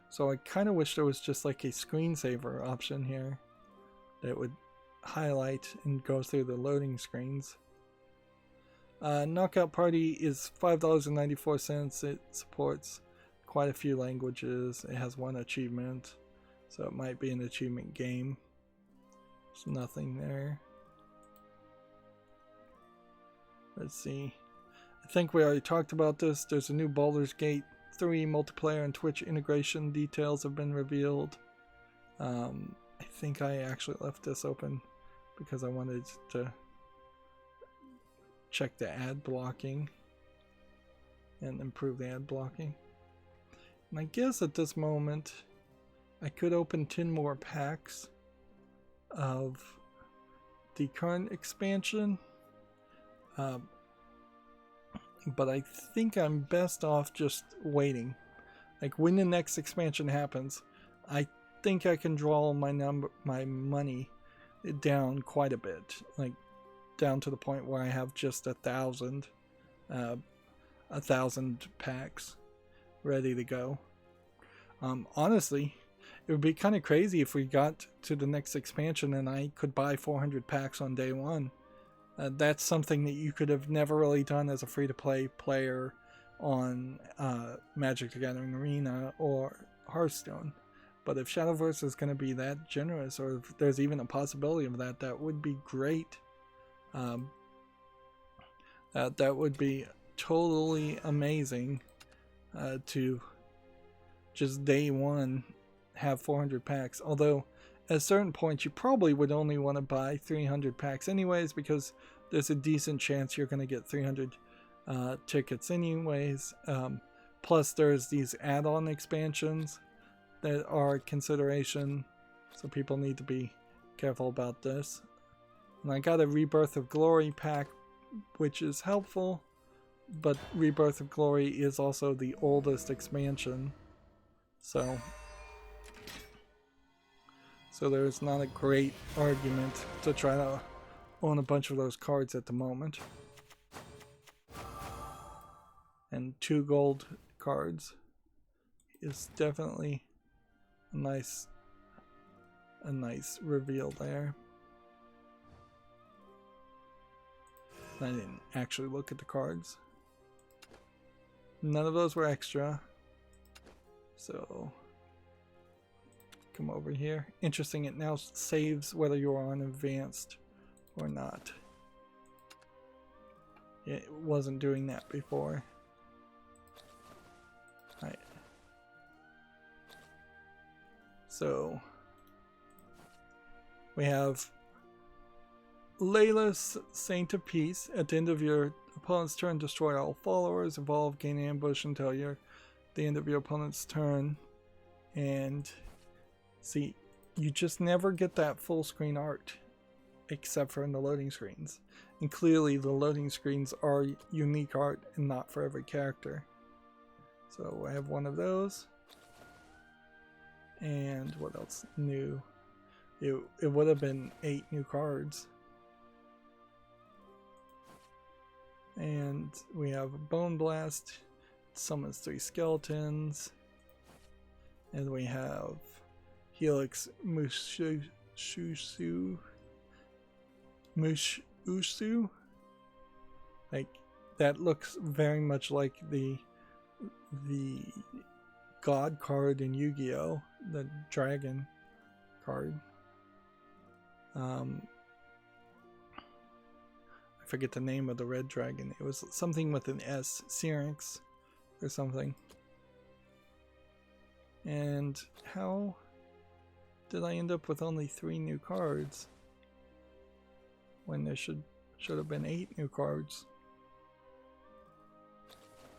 So I kind of wish there was just like a screensaver option here that would highlight and go through the loading screens. Knockout Party is $5.94. It supports quite a few languages. It has one achievement, so it might be an achievement game. There's nothing there. Let's see. I think we already talked about this. There's a new Baldur's Gate 3 multiplayer and Twitch integration details have been revealed. I think I actually left this open because I wanted to check the ad blocking and improve the ad blocking. And I guess at this moment I could open 10 more packs of the current expansion, but I think I'm best off just waiting. Like when the next expansion happens, I think I can draw my money down quite a bit, like down to the point where I have just 1,000 packs ready to go. Honestly, it would be kind of crazy if we got to the next expansion and I could buy 400 packs on day one. That's something that you could have never really done as a free-to-play player on Magic the Gathering Arena or Hearthstone. But if Shadowverse is going to be that generous, or if there's even a possibility of that, that would be great. That would be totally amazing to just day one have 400 packs. Although at a certain point you probably would only want to buy 300 packs anyways, because there's a decent chance you're going to get 300 tickets anyways. Plus there's these add-on expansions that are a consideration, so people need to be careful about this. And I got a Rebirth of Glory pack, which is helpful, but Rebirth of Glory is also the oldest expansion, so there's not a great argument to try to own a bunch of those cards at the moment. And 2 gold cards is definitely a nice reveal there. I didn't actually look at the cards. None of those were extra. So come over here. Interesting, it now saves whether you're on advanced or not. It wasn't doing that before. Right. So we have Layla's Saint of Peace. At the end of your opponent's turn, destroy all followers, evolve, gain ambush until the end of your opponent's turn. And see, you just never get that full screen art except for in the loading screens. And clearly the loading screens are unique art and not for every character. So I have one of those. And what else new? It would have been 8 new cards. And we have a Bone Blast, summons 3 skeletons. And we have Helix Mushusu. Like, that looks very much like the God card in Yu-Gi-Oh! The dragon card. I forget the name of the red dragon. It was something with an S, Syrinx or something. And how did I end up with only 3 new cards when there should have been 8 new cards?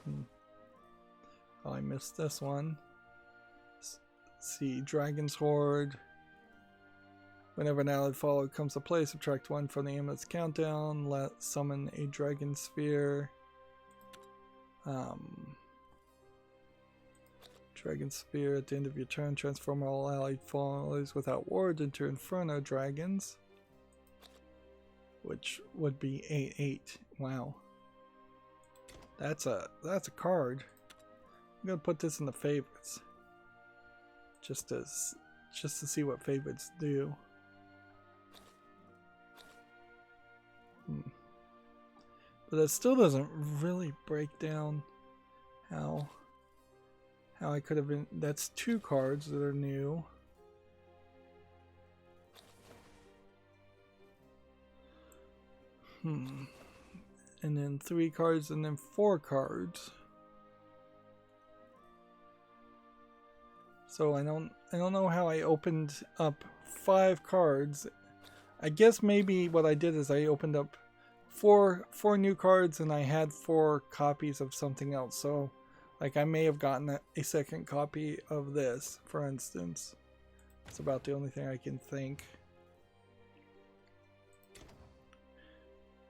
Oh, I missed this one. See, Dragon's Horde. Whenever an allied follower comes to play, subtract 1 from the amulet's countdown. Let summon a Dragon Sphere. Dragon Sphere at the end of your turn. Transform all allied followers without ward into Inferno Dragons. Which would be 8/8. Wow. That's a card. I'm gonna put this in the favorites. Just to see what favorites do. But that still doesn't really break down how I could have been. That's 2 cards that are new. And then 3 cards and then 4 cards. So I don't know how I opened up 5 cards. I guess maybe what I did is I opened up four new cards and I had 4 copies of something else. So like I may have gotten a second copy of this, for instance. It's about the only thing I can think.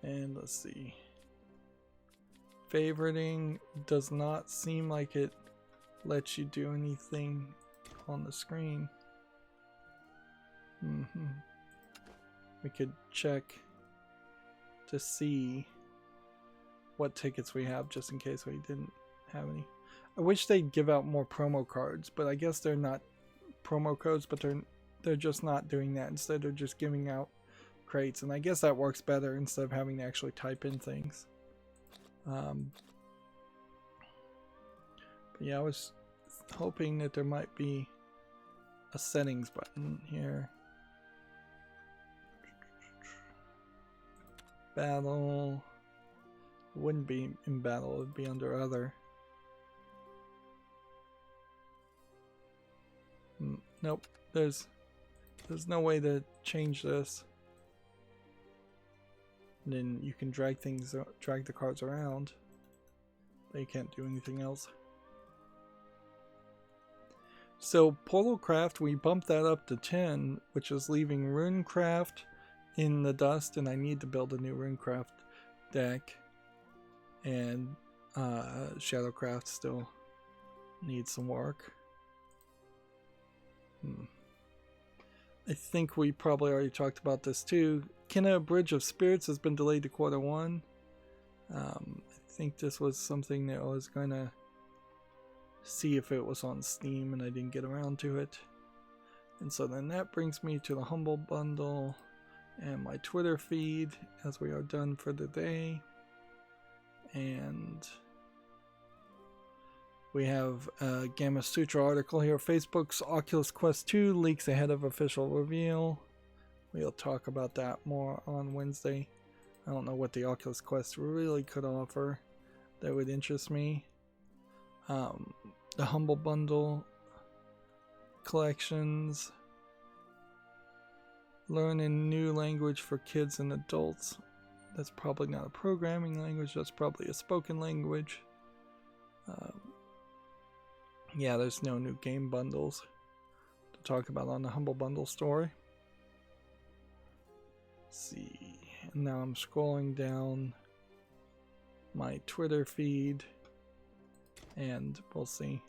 And let's see. Favoriting does not seem like it lets you do anything on the screen. We could check to see what tickets we have just in case we didn't have any. I wish they'd give out more promo cards, but I guess they're not promo codes, but they're just not doing that. Instead they're just giving out crates, and I guess that works better instead of having to actually type in things. But yeah, I was hoping that there might be a settings button here. Battle. It wouldn't be in battle, it would be under other. Nope, there's no way to change this. And then you can drag the cards around, but you can't do anything else. So Portalcraft, we bumped that up to 10, which is leaving Runecraft in the dust, and I need to build a new Runecraft deck. And Shadowcraft still needs some work. I think we probably already talked about this too. Kenna Bridge of Spirits has been delayed to Q1. I think this was something that I was going to see if it was on Steam, and I didn't get around to it. And so then that brings me to the Humble Bundle and my Twitter feed, as we are done for the day. And we have a Gamma Sutra article here. Facebook's Oculus Quest 2 leaks ahead of official reveal. We'll talk about that more on Wednesday. I don't know what the Oculus Quest really could offer that would interest me. The Humble Bundle collections. Learn a new language for kids and adults. That's probably not a programming language, that's probably a spoken language. Yeah, there's no new game bundles to talk about on the Humble Bundle store. Let's see, and now I'm scrolling down my Twitter feed, and we'll see.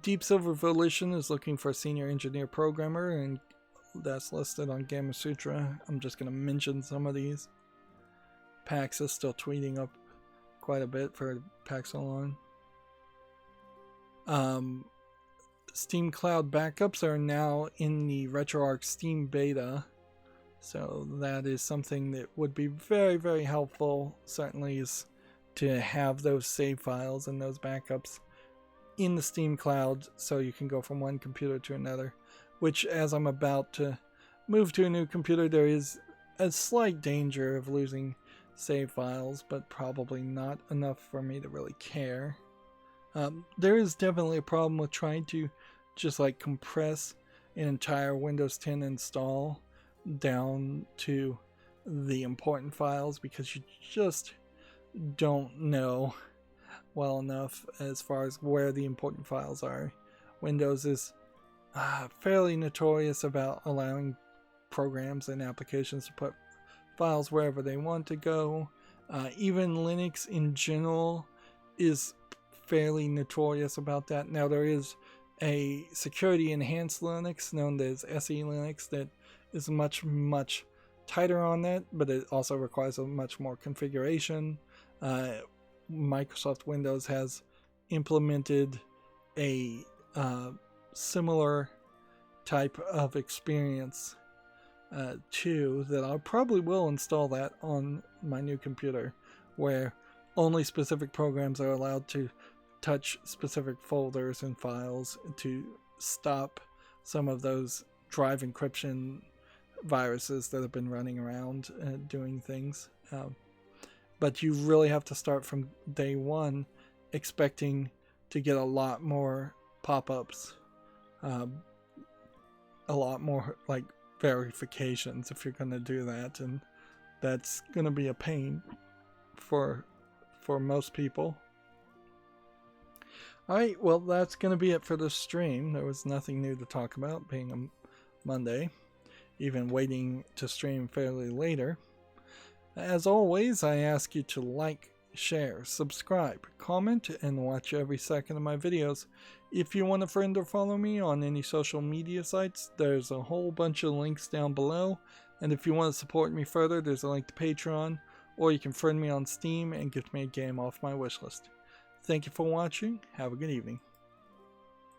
Deep Silver Volition is looking for a senior engineer programmer, and that's listed on Gamma Sutra. I'm just going to mention some of these. PAX is still tweeting up quite a bit for PAX Alone. Steam Cloud backups are now in the RetroArch Steam beta, so that is something that would be very, very helpful. Certainly is to have those save files and those backups in the Steam Cloud, so you can go from one computer to another. Which, as I'm about to move to a new computer, there is a slight danger of losing save files, but probably not enough for me to really care. There is definitely a problem with trying to just like compress an entire Windows 10 install down to the important files, because you just don't know well enough as far as where the important files are. Windows is fairly notorious about allowing programs and applications to put files wherever they want to go. Even Linux in general is fairly notorious about that. Now there is a security enhanced Linux known as SE Linux that is much tighter on that, but it also requires a much more configuration. Microsoft Windows has implemented a similar type of experience too, that I probably will install that on my new computer, where only specific programs are allowed to touch specific folders and files to stop some of those drive encryption viruses that have been running around doing things. But you really have to start from day one expecting to get a lot more pop-ups, a lot more like verifications if you're going to do that, and that's going to be a pain for most people. Alright, well, that's going to be it for this stream. There was nothing new to talk about, being a Monday, even waiting to stream fairly later. As always, I ask you to like, share, subscribe, comment, and watch every second of my videos. If you want to friend or follow me on any social media sites, there's a whole bunch of links down below. And if you want to support me further, there's a link to Patreon, or you can friend me on Steam and get me a game off my wishlist. Thank you for watching. Have a good evening.